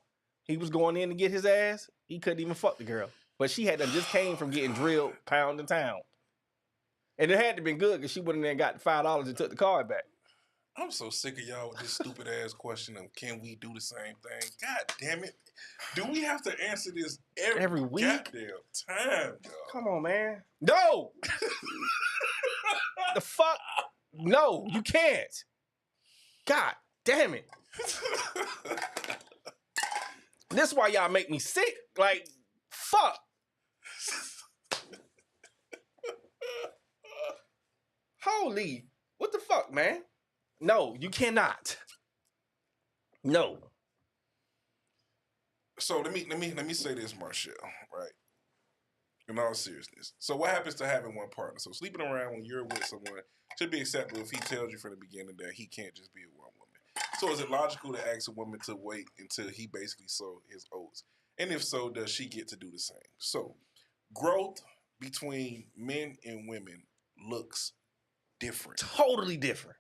Speaker 1: He was going in to get his ass. He couldn't even fuck the girl. But she had just came from getting drilled pound in town. And it had to been good because she wouldn't have got the $5 and took the card back.
Speaker 2: I'm so sick of y'all with this stupid ass question of can we do the same thing? God damn it. Do we have to answer this every
Speaker 1: week?
Speaker 2: Goddamn time, dog.
Speaker 1: Come on, man. No! The fuck? No, you can't. God damn it. This is why y'all make me sick. Like, fuck. Holy, what the fuck, man? No, you cannot. No.
Speaker 2: So let me say this, Marshall, right? In all seriousness. So what happens to having one partner? So sleeping around when you're with someone should be acceptable if he tells you from the beginning that he can't just be with one woman. So is it logical to ask a woman to wait until he basically sold his oats? And if so, does she get to do the same? So growth between men and women looks different.
Speaker 1: Totally different.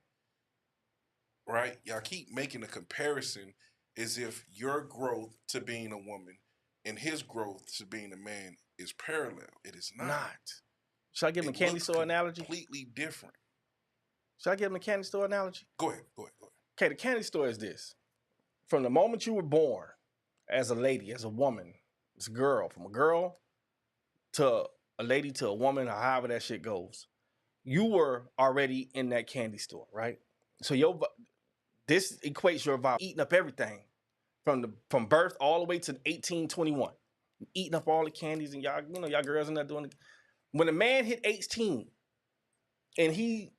Speaker 2: Right? Y'all keep making a comparison as if your growth to being a woman and his growth to being a man is parallel. It is not.
Speaker 1: Should I give him a candy store analogy?
Speaker 2: Completely different.
Speaker 1: Should I give him a candy store analogy?
Speaker 2: Go ahead.
Speaker 1: Okay, the candy store is this. From the moment you were born, as a lady, as a woman, as a girl, from a girl to a lady to a woman, or however that shit goes, you were already in that candy store, right? So this equates your vibe, eating up everything from birth all the way to 1821. Eating up all the candies and y'all girls are not doing it. When a man hit 18 and he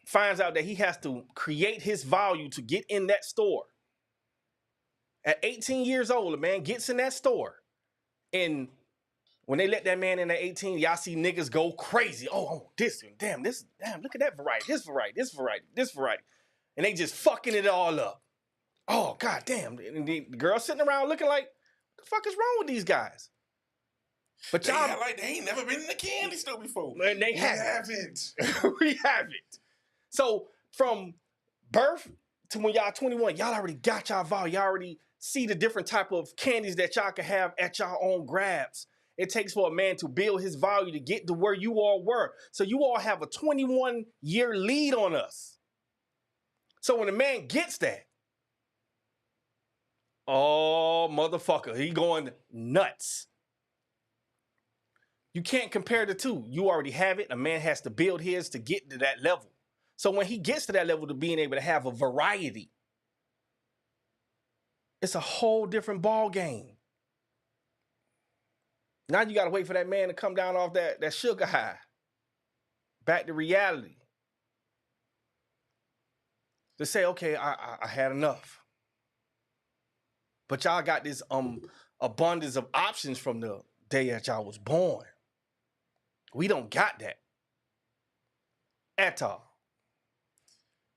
Speaker 1: finds out that he has to create his value to get in that store. At 18 years old, a man gets in that store. And when they let that man in at 18, y'all see niggas go crazy. Oh, this one. Damn, look at that variety. This variety, this variety, this variety. And they just fucking it all up. Oh, god damn. And the girl sitting around looking like, what the fuck is wrong with these guys? But
Speaker 2: They
Speaker 1: y'all
Speaker 2: act like they ain't never been in the candy store before.
Speaker 1: Man, they
Speaker 2: We
Speaker 1: haven't.
Speaker 2: haven't.
Speaker 1: We haven't. So from birth to when y'all 21, y'all already got y'all value. Y'all already see the different type of candies that y'all can have at y'all own grabs. It takes for a man to build his value to get to where you all were. So you all have a 21-year lead on us. So when a man gets that, oh, motherfucker, he going nuts. You can't compare the two. You already have it. A man has to build his to get to that level. So when he gets to that level to being able to have a variety, it's a whole different ball game. Now you got to wait for that man to come down off that sugar high. Back to reality. To say, okay, I had enough. But y'all got this abundance of options from the day that y'all was born. We don't got that at all.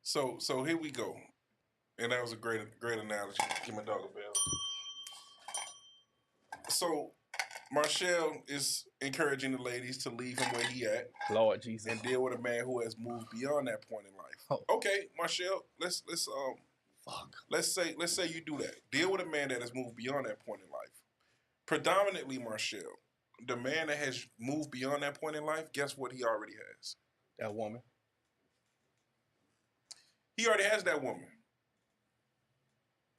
Speaker 2: So here we go. And that was a great analogy. Give my dog a bell. So Marshall is encouraging the ladies to leave him where he at.
Speaker 1: Lord Jesus.
Speaker 2: And deal with a man who has moved beyond that point in life.
Speaker 1: Oh.
Speaker 2: Okay, Marshall, let's say you do that. Deal with a man that has moved beyond that point in life. Predominantly, Marshall, the man that has moved beyond that point in life, guess what he already has?
Speaker 1: That woman.
Speaker 2: He already has that woman.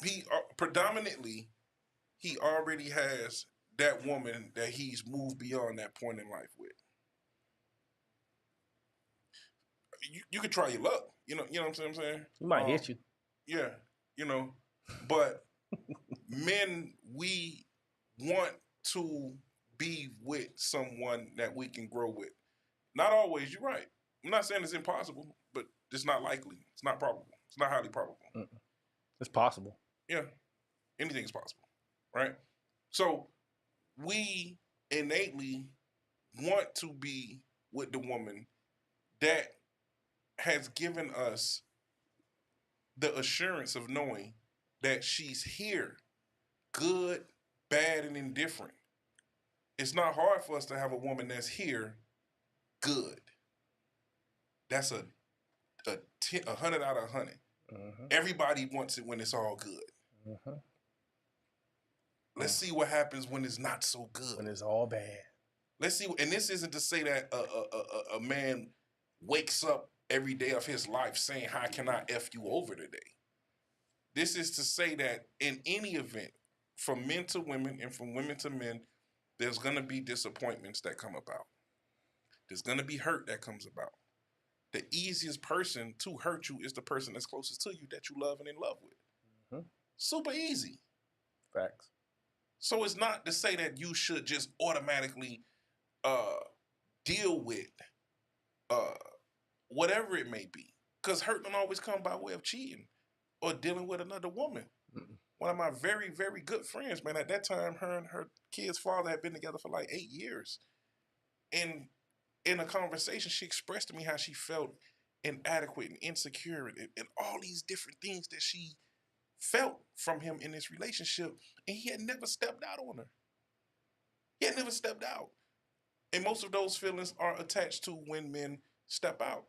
Speaker 2: He predominantly, he already has that woman that he's moved beyond that point in life with. You could try your luck. You know what I'm saying?
Speaker 1: He might hit you.
Speaker 2: Yeah, but men, we want to be with someone that we can grow with. Not always, you're right. I'm not saying it's impossible, but it's not likely. It's not probable. It's not highly probable.
Speaker 1: It's possible.
Speaker 2: Yeah, anything is possible, right? So we innately want to be with the woman that has given us the assurance of knowing that she's here, good, bad, and indifferent. It's not hard for us to have a woman that's here, good. That's a 100 out of 100. Everybody wants it when it's all good. Let's see what happens when it's not so good.
Speaker 1: When it's all bad.
Speaker 2: Let's see. And this isn't to say that a man wakes up every day of his life saying, how can I F you over today? This is to say that in any event, from men to women and from women to men, there's going to be disappointments that come about. There's going to be hurt that comes about. The easiest person to hurt you is the person that's closest to you that you love and in love with. Super easy.
Speaker 1: Facts.
Speaker 2: So it's not to say that you should just automatically deal with whatever it may be. Because hurt don't always come by way of cheating or dealing with another woman. One of my very, very good friends, man, at that time, her and her kid's father had been together for like 8 years. And in a conversation, she expressed to me how she felt inadequate and insecure and all these different things that she felt from him in this relationship. And he had never stepped out on her. He had never stepped out. And most of those feelings are attached to when men step out.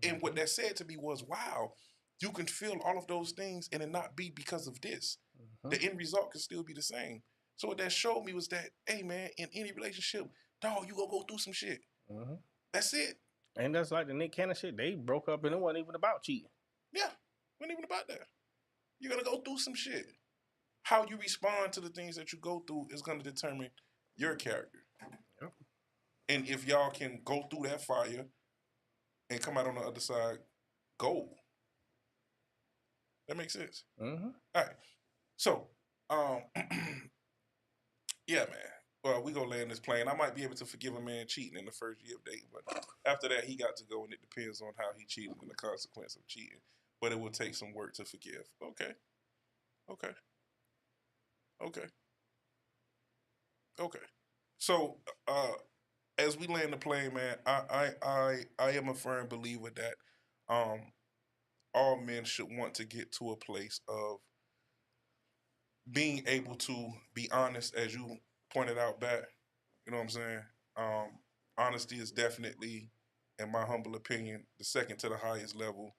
Speaker 2: And what that said to me was, wow, you can feel all of those things and it not be because of this. The end result can still be the same. So what that showed me was that, hey, man, in any relationship, dog, you gonna go through some shit. That's it.
Speaker 1: And that's like the Nick Cannon shit. They broke up and it wasn't even about cheating.
Speaker 2: Yeah, it wasn't even about that. You're gonna go through some shit. How you respond to the things that you go through is gonna determine your character.
Speaker 1: Yep.
Speaker 2: And if y'all can go through that fire and come out on the other side, gold. That makes sense. All right. So, yeah, man. Well, we gonna land this plane. I might be able to forgive a man cheating in the first year of dating, but after that, he got to go, and it depends on how he cheated and the consequence of cheating. But it will take some work to forgive. Okay. So, as we land the plane, man, I am a firm believer that all men should want to get to a place of being able to be honest, as you pointed out, Bat. You know what I'm saying? Honesty is definitely, in my humble opinion, the second to the highest level.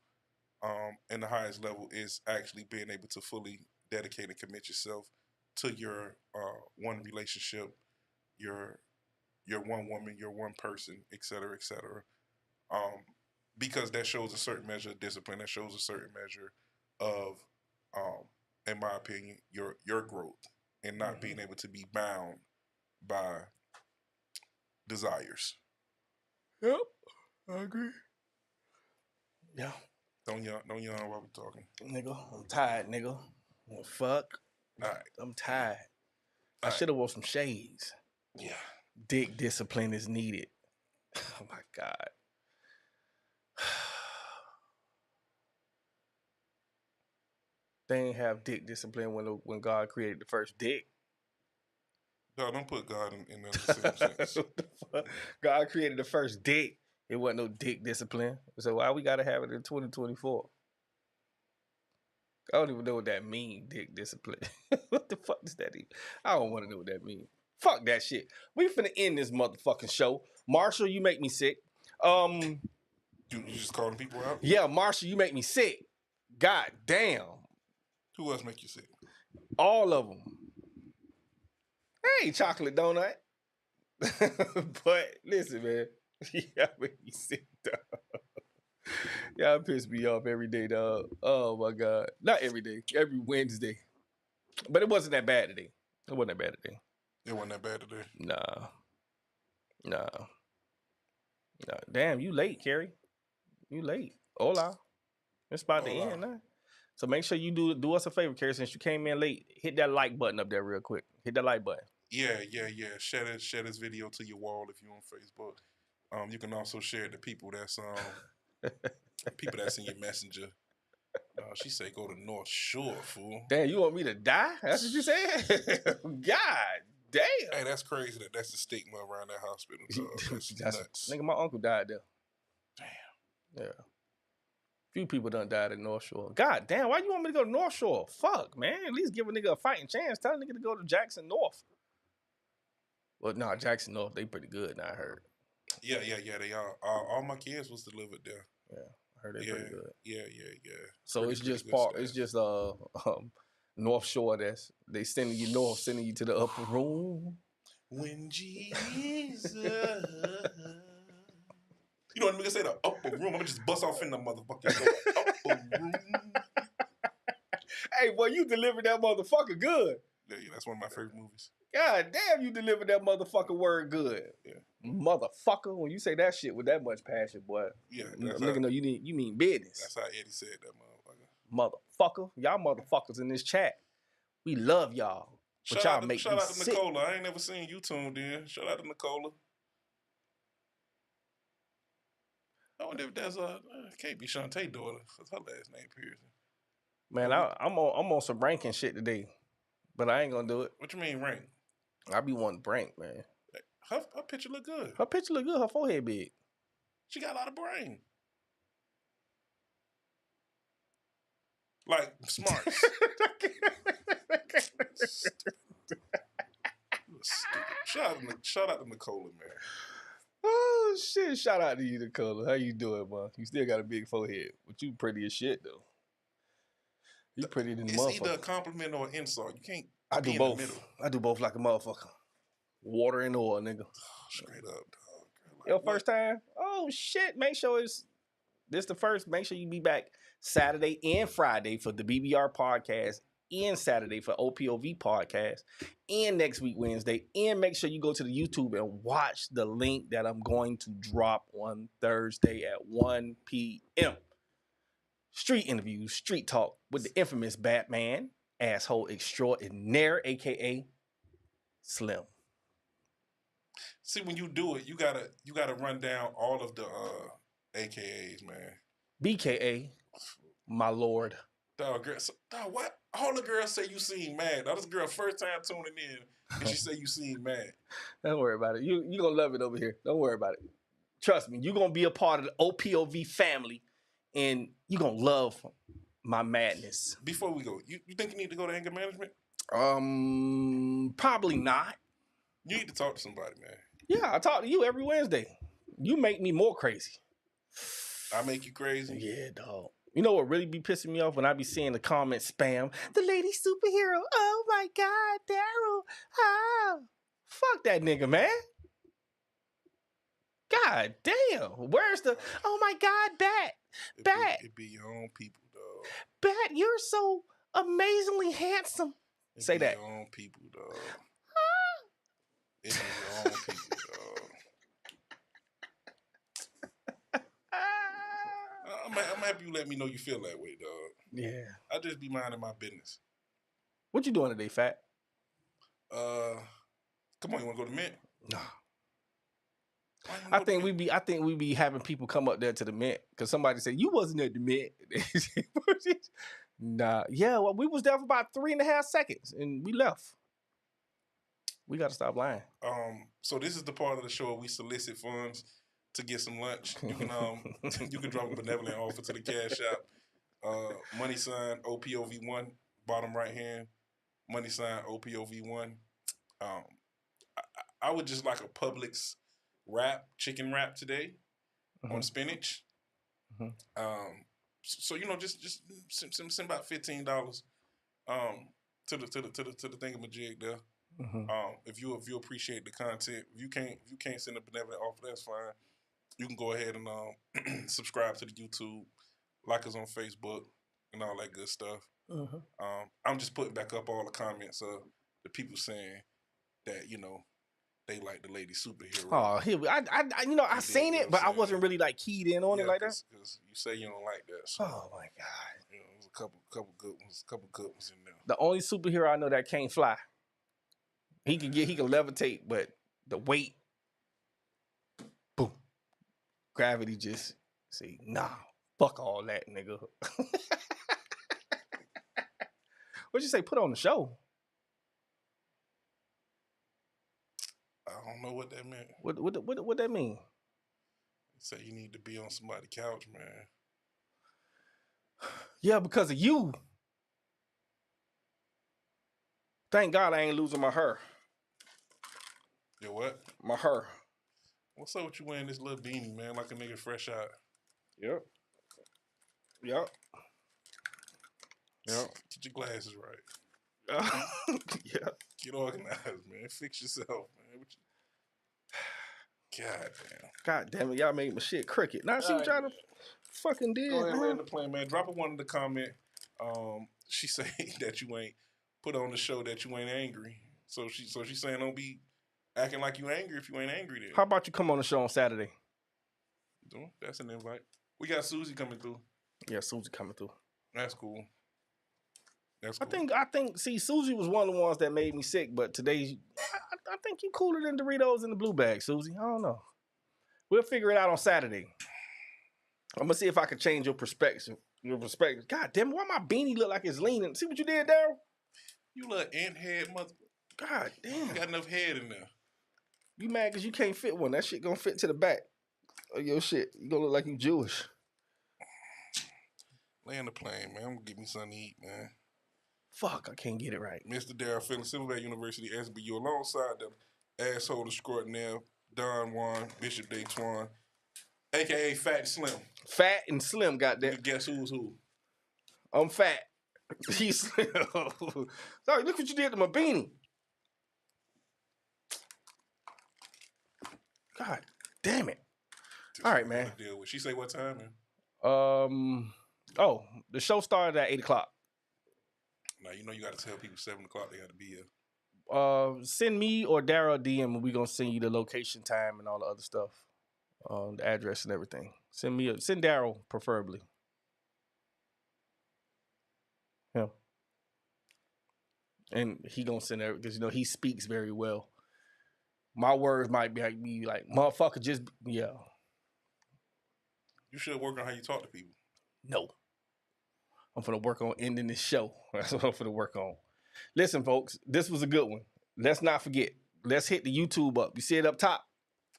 Speaker 2: And the highest level is actually being able to fully dedicate and commit yourself to your one relationship, your one woman, your one person, et cetera, et cetera. Because that shows a certain measure of discipline. That shows a certain measure of, in my opinion, your growth and not being able to be bound by desires.
Speaker 1: Yep, I agree. Yeah.
Speaker 2: Don't yawn while we talking.
Speaker 1: Nigga, I'm tired, nigga. Well, fuck.
Speaker 2: All right.
Speaker 1: I'm tired. I should have wore some shades.
Speaker 2: Yeah.
Speaker 1: Dick discipline is needed. Oh my God. They ain't have dick discipline when God created the first dick.
Speaker 2: No, don't put God in the same sense.
Speaker 1: What the fuck? God created the first dick. It wasn't no dick discipline. So why we gotta have it in 2024? I don't even know what that means, dick discipline. What the fuck does that mean? I don't want to know what that means. Fuck that shit. We finna end this motherfucking show. Marshall, you make me sick.
Speaker 2: You just calling people out?
Speaker 1: Yeah, Marshall, you make me sick. God damn.
Speaker 2: Who else make you sick?
Speaker 1: All of them. Hey, chocolate donut. But listen, man. Y'all make me sick, dog. Y'all piss me off every day, dog. Oh my God. Not every day. Every Wednesday. But it wasn't that bad today. It wasn't that bad today.
Speaker 2: It wasn't that bad today.
Speaker 1: Nah. Damn, you late, Carrie. You late. Hola. It's about to end now. So make sure you do us a favor, Carrie, since you came in late. Hit that like button up there real quick. Hit that like button.
Speaker 2: Yeah. Share this video to your wall if you're on Facebook. You can also share it to people that's in your messenger. She say go to North Shore, fool.
Speaker 1: Damn, you want me to die? That's what you said? God damn.
Speaker 2: Hey, that's crazy that's the stigma around that hospital. That's nuts.
Speaker 1: Nigga, my uncle died there. Damn. Yeah. Few people done died at North Shore. God damn, why you want me to go to North Shore? Fuck, man. At least give a nigga a fighting chance. Tell a nigga to go to Jackson North. Well, nah, Jackson North, they pretty good now, I heard.
Speaker 2: Yeah, they are. All my kids was delivered there.
Speaker 1: Yeah, I heard they pretty good.
Speaker 2: Yeah.
Speaker 1: So
Speaker 2: pretty,
Speaker 1: it's just
Speaker 2: good stuff.
Speaker 1: it's just North Shore they sending you north, sending you to the upper room.
Speaker 2: When Jesus, you know what nigga say, the upper room. I'ma just bust off in the motherfucking door. Upper room.
Speaker 1: Hey, boy, you delivered that motherfucker good.
Speaker 2: Yeah, that's one of my favorite movies.
Speaker 1: God damn, you delivered that motherfucking word good.
Speaker 2: Yeah.
Speaker 1: Motherfucker, when you say that shit with that much passion, boy.
Speaker 2: Yeah.
Speaker 1: Nigga know you mean business.
Speaker 2: That's how Eddie said that motherfucker.
Speaker 1: Motherfucker. Y'all motherfuckers in this chat. We love y'all. But y'all make
Speaker 2: shout
Speaker 1: me
Speaker 2: out to
Speaker 1: sick.
Speaker 2: Nicola. I ain't never seen you tuned in. Shout out to Nicola. I wonder if that's can't be Shantae daughter, because her last name Pearson.
Speaker 1: Man, I'm on some ranking shit today. But I ain't gonna do it.
Speaker 2: What you mean rank?
Speaker 1: I be wanting rank, man.
Speaker 2: Her picture look good.
Speaker 1: Her picture look good. Her forehead big.
Speaker 2: She got a lot of brain. Like smarts. Shout out to Nicola, man.
Speaker 1: Oh shit! Shout out to you, Nicola. How you doing, man? You still got a big forehead, but you pretty as shit though. You pretty than the motherfucker.
Speaker 2: It's either a compliment or an insult. You can't.
Speaker 1: I do both. I do both like a motherfucker. Water and oil, nigga.
Speaker 2: Straight up, dog. Like,
Speaker 1: your first time? Oh shit! Make sure this the first. Make sure you be back Saturday and Friday for the BBR podcast, and Saturday for OPOV podcast, and next week Wednesday. And make sure you go to the YouTube and watch the link that I'm going to drop on Thursday at 1 p.m. Street interviews, street talk with the infamous Batman, asshole extraordinaire, aka Slim.
Speaker 2: See, when you do it, you gotta run down all of the AKAs, man.
Speaker 1: BKA, my lord.
Speaker 2: Dog, what? All the girls say you seem mad. Now this girl first time tuning in, and she say you seem mad.
Speaker 1: Don't worry about it. You gonna love it over here. Don't worry about it. Trust me, you're gonna be a part of the OPOV family, and you're gonna love my madness.
Speaker 2: Before we go, you think you need to go to anger management?
Speaker 1: Probably not.
Speaker 2: You need to talk to somebody, man.
Speaker 1: Yeah, I talk to you every Wednesday. You make me more crazy.
Speaker 2: I make you crazy?
Speaker 1: Yeah, dog. You know what really be pissing me off when I be seeing the comments spam, the lady superhero. Oh my God, Daryl. Ah. Fuck that nigga, man. God damn. Where's the, oh my God, Bat.
Speaker 2: It be your own people, dog.
Speaker 1: Bat, you're so amazingly handsome. Say that.
Speaker 2: Your own people, dog. It be your own people, dog. I'm happy you let me know you feel that way, dog.
Speaker 1: Yeah.
Speaker 2: I just be minding my business.
Speaker 1: What you doing today, Fat?
Speaker 2: Come on, you want to go to Mint?
Speaker 1: No. I think we be having people come up there to the Mint because somebody said you wasn't at the Mint. Nah, yeah, well, we was there for about 3.5 seconds and we left. We got to stop lying.
Speaker 2: So this is the part of the show where we solicit funds to get some lunch. You can you can drop a benevolent offer to the cash app. Money sign OPOV1, bottom right hand. Money sign OPOV1. I would just like a Publix wrap, chicken wrap today on spinach. So just send about $15 to the thingamajig there. If you appreciate the content, if you can't send a benevolent offer, that's fine. You can go ahead and subscribe to the YouTube, like us on Facebook, and all that good stuff. I'm just putting back up all the comments of the people saying that they like the lady superhero.
Speaker 1: Oh, here I seen it, but I wasn't really like keyed in on it like that.
Speaker 2: Because you say you don't like that. So,
Speaker 1: oh my God,
Speaker 2: there's a couple good ones in there.
Speaker 1: The only superhero I know that can't fly. He can levitate, but the weight, boom, gravity just say nah. Fuck all that, nigga. What'd you say? Put on the show.
Speaker 2: I don't know what that meant.
Speaker 1: What that mean?
Speaker 2: Say you need to be on somebody's couch, man.
Speaker 1: Yeah, because of you. Thank God I ain't losing my hair.
Speaker 2: Your what?
Speaker 1: My hair.
Speaker 2: What's up with you wearing this little beanie, man? Like a nigga fresh out.
Speaker 1: Yep.
Speaker 2: Get your glasses right.
Speaker 1: Yeah.
Speaker 2: Get organized, man. Fix yourself, man.
Speaker 1: God damn it, y'all made my shit cricket. Now see what y'all fucking did.
Speaker 2: Go ahead, land the plane, man. Drop a one in the comment. She say that you ain't put on the show that you ain't angry. So she saying don't be acting like you angry if you ain't angry then.
Speaker 1: How about you come on the show on Saturday?
Speaker 2: That's an invite. We got Susie coming through.
Speaker 1: Yeah, Susie coming through.
Speaker 2: That's cool.
Speaker 1: I think. See, Susie was one of the ones that made me sick, but today, I think you cooler than Doritos in the blue bag, Susie. I don't know. We'll figure it out on Saturday. I'm gonna see if I can change your perspective. God damn it, why my beanie look like it's leaning? See what you did, Daryl?
Speaker 2: You little ant head mother.
Speaker 1: God damn.
Speaker 2: You got enough head in there.
Speaker 1: You mad because you can't fit one? That shit gonna fit to the back of your shit. You gonna look like you Jewish.
Speaker 2: Land the plane, man. I'm gonna get me something to eat, man.
Speaker 1: Fuck, I can't get it right.
Speaker 2: Mr. Daryl Phillips, Silverback University, SBU, alongside the asshole extraordinaire, Don Juan, Bishop Day Twan, a.k.a. Fat and Slim.
Speaker 1: Fat and Slim, goddamn.
Speaker 2: Guess who's who?
Speaker 1: I'm fat. He's Slim. Sorry, look what you did to my beanie. God damn it. All right, man.
Speaker 2: Deal with. She say what time, man?
Speaker 1: Oh, the show started at 8 o'clock.
Speaker 2: Now, you know you got to tell people 7 o'clock they got to be here.
Speaker 1: Send me or Dara a DM and we're going to send you the location, time, and all the other stuff. The address and everything. Send Daryl, preferably. Yeah. And he going to send everything because, he speaks very well. My words might be like, motherfucker, just, yeah.
Speaker 2: You should work on how you talk to people.
Speaker 1: No. I'm going to work on ending this show. That's what I'm going to work on. Listen, folks, this was a good one. Let's not forget. Let's hit the YouTube up. You see it up top?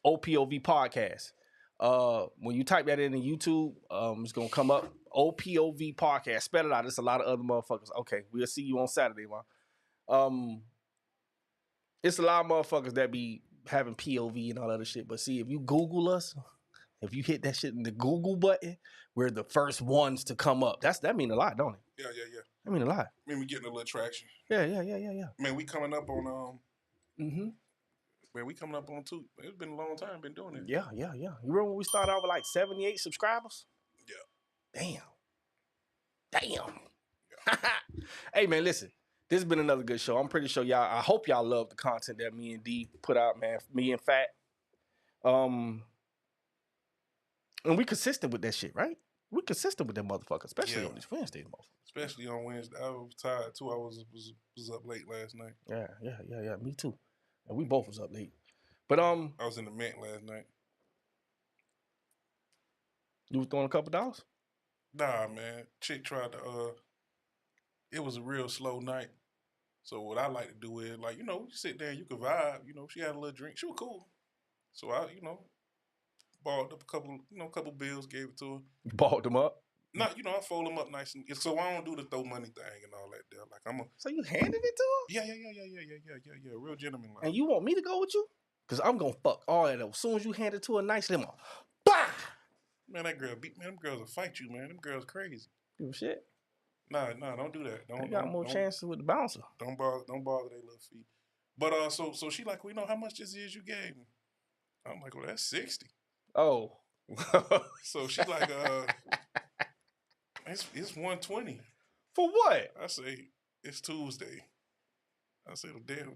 Speaker 1: OPOV Podcast. When you type that in YouTube, it's going to come up. OPOV Podcast. Spell it out. There's a lot of other motherfuckers. Okay, we'll see you on Saturday, man. It's a lot of motherfuckers that be having POV and all that other shit. But see, if you Google us, if you hit that shit in the Google button, we're the first ones to come up. That mean a lot, don't it?
Speaker 2: Yeah.
Speaker 1: I mean a lot.
Speaker 2: I mean, we getting a little traction.
Speaker 1: Yeah.
Speaker 2: Man, we coming up on
Speaker 1: Mm-hmm.
Speaker 2: Man, we coming up on 2. It's been a long time. Been doing it.
Speaker 1: Yeah. You remember when we started out with like 78 subscribers?
Speaker 2: Yeah.
Speaker 1: Damn. Hey man, listen. This has been another good show. I'm pretty sure I hope y'all love the content that me and D put out, man. Me and Fat. And we consistent with that shit, right? We consistent with that motherfucker, especially on these Wednesdays, motherfucker.
Speaker 2: Especially on Wednesday. I was tired too. I was up late last night.
Speaker 1: Yeah. Me too. And we both was up late. But
Speaker 2: I was in the Mint last night.
Speaker 1: You was throwing a couple dollars?
Speaker 2: Nah, man. Chick tried to it was a real slow night. So what I like to do is, like, you know, you sit there and you can vibe. You know, she had a little drink. She was cool. So I, you know, balled up a couple bills, gave it to her.
Speaker 1: You balled them up?
Speaker 2: No, you know, I fold them up nice and so I don't do the throw money thing and all that there. Like
Speaker 1: So you handed it to her?
Speaker 2: Yeah. Real gentleman like.
Speaker 1: And you want me to go with you? Cause I'm gonna fuck all that up. As soon as you hand it to her nicely, I'm bah!
Speaker 2: Man, that girl beat, man, them girls will fight you, man. Them girls crazy.
Speaker 1: Give a shit.
Speaker 2: Nah, don't do that.
Speaker 1: You got more chances with the bouncer.
Speaker 2: Don't bother their little feet. But so she like, well, you know how much this is you gave me? I'm like, well, that's 60.
Speaker 1: Oh.
Speaker 2: So she like, it's 120.
Speaker 1: For what?
Speaker 2: I say, it's Tuesday. I said,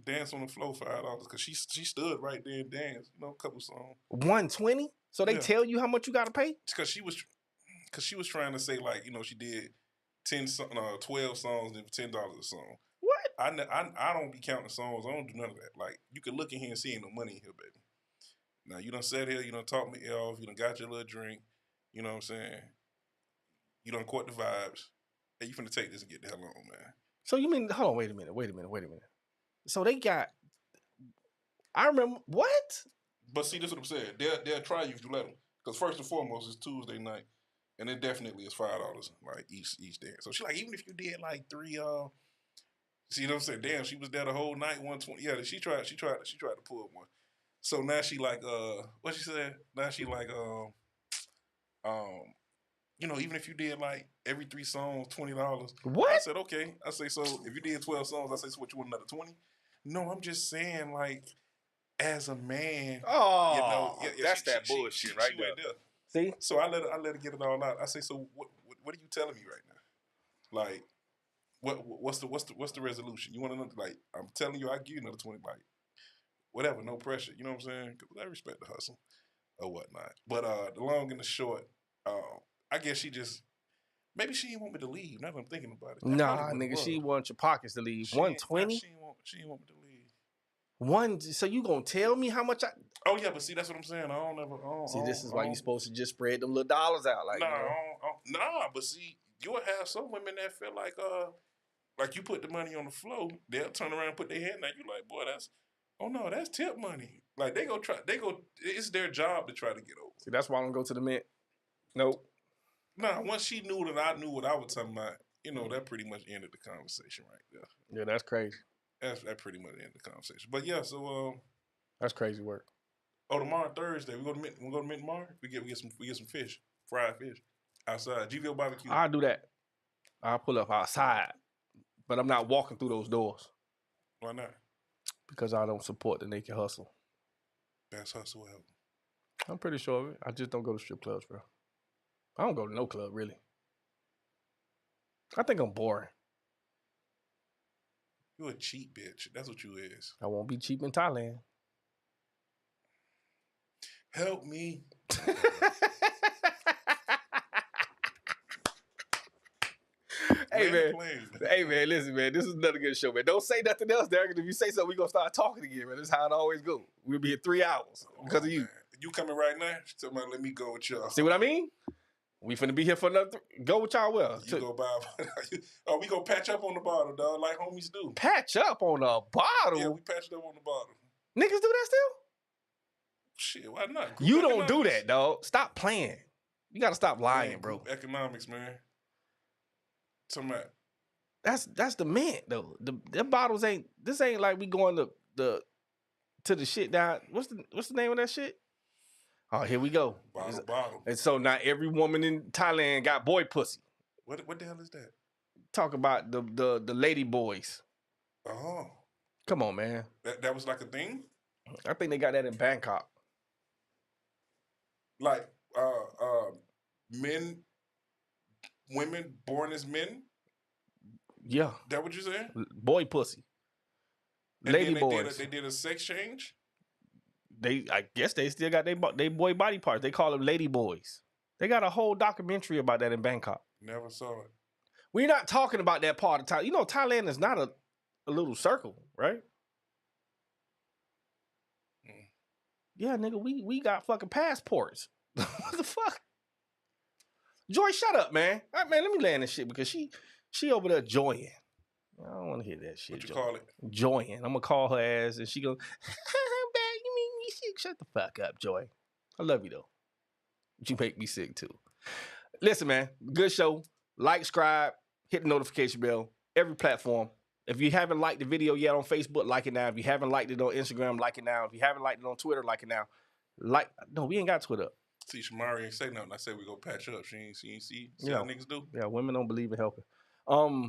Speaker 2: dance on the floor $5 because she stood right there and danced, you know, a couple songs.
Speaker 1: 120? So they tell you how much you gotta pay?
Speaker 2: Because she was trying to say, like, you know, she did 12 songs and $10 a song.
Speaker 1: What?
Speaker 2: I don't be counting songs. I don't do none of that. Like, you can look in here and see ain't no money in here, baby. Now, you done sat here, you done talked me off, you done got your little drink, you know what I'm saying? You done caught the vibes. Hey, you finna take this and get the hell on, man.
Speaker 1: So you mean, hold on, wait a minute. So they got, I remember, what?
Speaker 2: But see, this is what I'm saying. They'll try you if you let them. Because first and foremost, it's Tuesday night. And it definitely is $5, like, each dance. So she like, even if you did like 3, see what I'm saying? Damn, she was there the whole night, 120. Yeah, she tried to pull one. So now she like, what she said? Now she like, you know, even if you did like every 3 songs, $20.
Speaker 1: What?
Speaker 2: I said, okay. I say, so if you did 12 songs, I say, so what, you want another 20? No, I'm just saying, like, as a man,
Speaker 1: oh,
Speaker 2: you know,
Speaker 1: that's that bullshit right
Speaker 2: there.
Speaker 1: See?
Speaker 2: So I let her get it all out. I say, so what are you telling me right now? Like, what's the resolution? You want to know? Like, I'm telling you, I give you another 20. Like, whatever, no pressure. You know what I'm saying? Because I respect the hustle or whatnot. But the long and the short, I guess maybe she didn't want me to leave. Now that I'm thinking about it.
Speaker 1: Nah, nigga, she want your pockets to leave. 120?
Speaker 2: She didn't want me to leave.
Speaker 1: So you gonna tell me how much I?
Speaker 2: Oh yeah, but see, that's what I'm saying. I don't ever.
Speaker 1: See, this is why you supposed to just spread them little dollars out, like.
Speaker 2: Nah. But see, you'll have some women that feel like you put the money on the floor, they'll turn around and put their hand out. You like, boy, that's tip money. Like they go. It's their job to try to get over.
Speaker 1: See, that's why I don't go to the Mint. Nope.
Speaker 2: Nah, once she knew that I knew what I was talking about, you know, that pretty much ended the conversation right there.
Speaker 1: Yeah, that's crazy.
Speaker 2: That pretty much ended the conversation. But yeah, so
Speaker 1: that's crazy work.
Speaker 2: Oh, tomorrow Thursday we go to Mint. We go to Mint tomorrow. We get some fish, fried fish, outside. GVO barbecue.
Speaker 1: I'll do that. I'll pull up outside, but I'm not walking through those doors.
Speaker 2: Why not?
Speaker 1: Because I don't support the naked hustle.
Speaker 2: Best hustle ever.
Speaker 1: I'm pretty sure of it. I just don't go to strip clubs, bro. I don't go to no club, really. I think I'm boring.
Speaker 2: You a cheap bitch. That's what you is.
Speaker 1: I won't be cheap in Thailand.
Speaker 2: Help me.
Speaker 1: Hey man, listen, man. This is another good show, man. Don't say nothing else, Derek. If you say something, we gonna start talking again, man. This is how it always goes. We'll be here 3 hours because of you.
Speaker 2: Man. You coming right now? She told me, let me go with y'all.
Speaker 1: See what I mean? We finna be here for another. Go with y'all well.
Speaker 2: You go buy. Oh, we gonna patch up on the bottle, dog, like homies do.
Speaker 1: Patch up on the bottle?
Speaker 2: Yeah, we patched up on the bottle.
Speaker 1: Niggas do that still?
Speaker 2: Shit, why not?
Speaker 1: You don't do that, dog. Stop playing. You gotta stop lying, bro.
Speaker 2: Economics, man. Somebody.
Speaker 1: That's the Mint though. The bottles ain't. This ain't like we going to the to the shit down. What's the name of that shit? Oh, here we go.
Speaker 2: Bottle.
Speaker 1: And so now every woman in Thailand got boy pussy.
Speaker 2: What the hell is that?
Speaker 1: Talk about the lady boys.
Speaker 2: Oh.
Speaker 1: Come on, man.
Speaker 2: That was like a thing?
Speaker 1: I think they got that in Bangkok.
Speaker 2: Like women born as men?
Speaker 1: Yeah.
Speaker 2: That what you saying?
Speaker 1: Boy pussy.
Speaker 2: And
Speaker 1: Lady
Speaker 2: then
Speaker 1: boys.
Speaker 2: They did a sex change?
Speaker 1: I guess they still got they boy body parts. They call them lady boys. They got a whole documentary about that in Bangkok.
Speaker 2: Never saw it.
Speaker 1: We're not talking about that part of Thailand. You know, Thailand is not a little circle, right? Yeah, nigga, we got fucking passports. What the fuck? Joy, shut up, man. All right, man, let me land this shit because she over there joying. I don't want to hear that shit.
Speaker 2: What you call it?
Speaker 1: Joying. I'm gonna call her ass and she goes, you mean you sick? Shut the fuck up, Joy. I love you though. But you make me sick too. Listen, man, good show. Like, subscribe, hit the notification bell, every platform. If you haven't liked the video yet on Facebook, like it now. If you haven't liked it on Instagram, like it now. If you haven't liked it on Twitter, like it now. No, we ain't got Twitter.
Speaker 2: See, Shamari ain't say nothing. I said we go patch up. She ain't see
Speaker 1: Yeah.
Speaker 2: how niggas do.
Speaker 1: Yeah, women don't believe in helping. All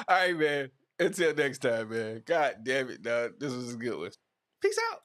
Speaker 1: right, man. Until next time, man. God damn it, dog. This was a good one. Peace out.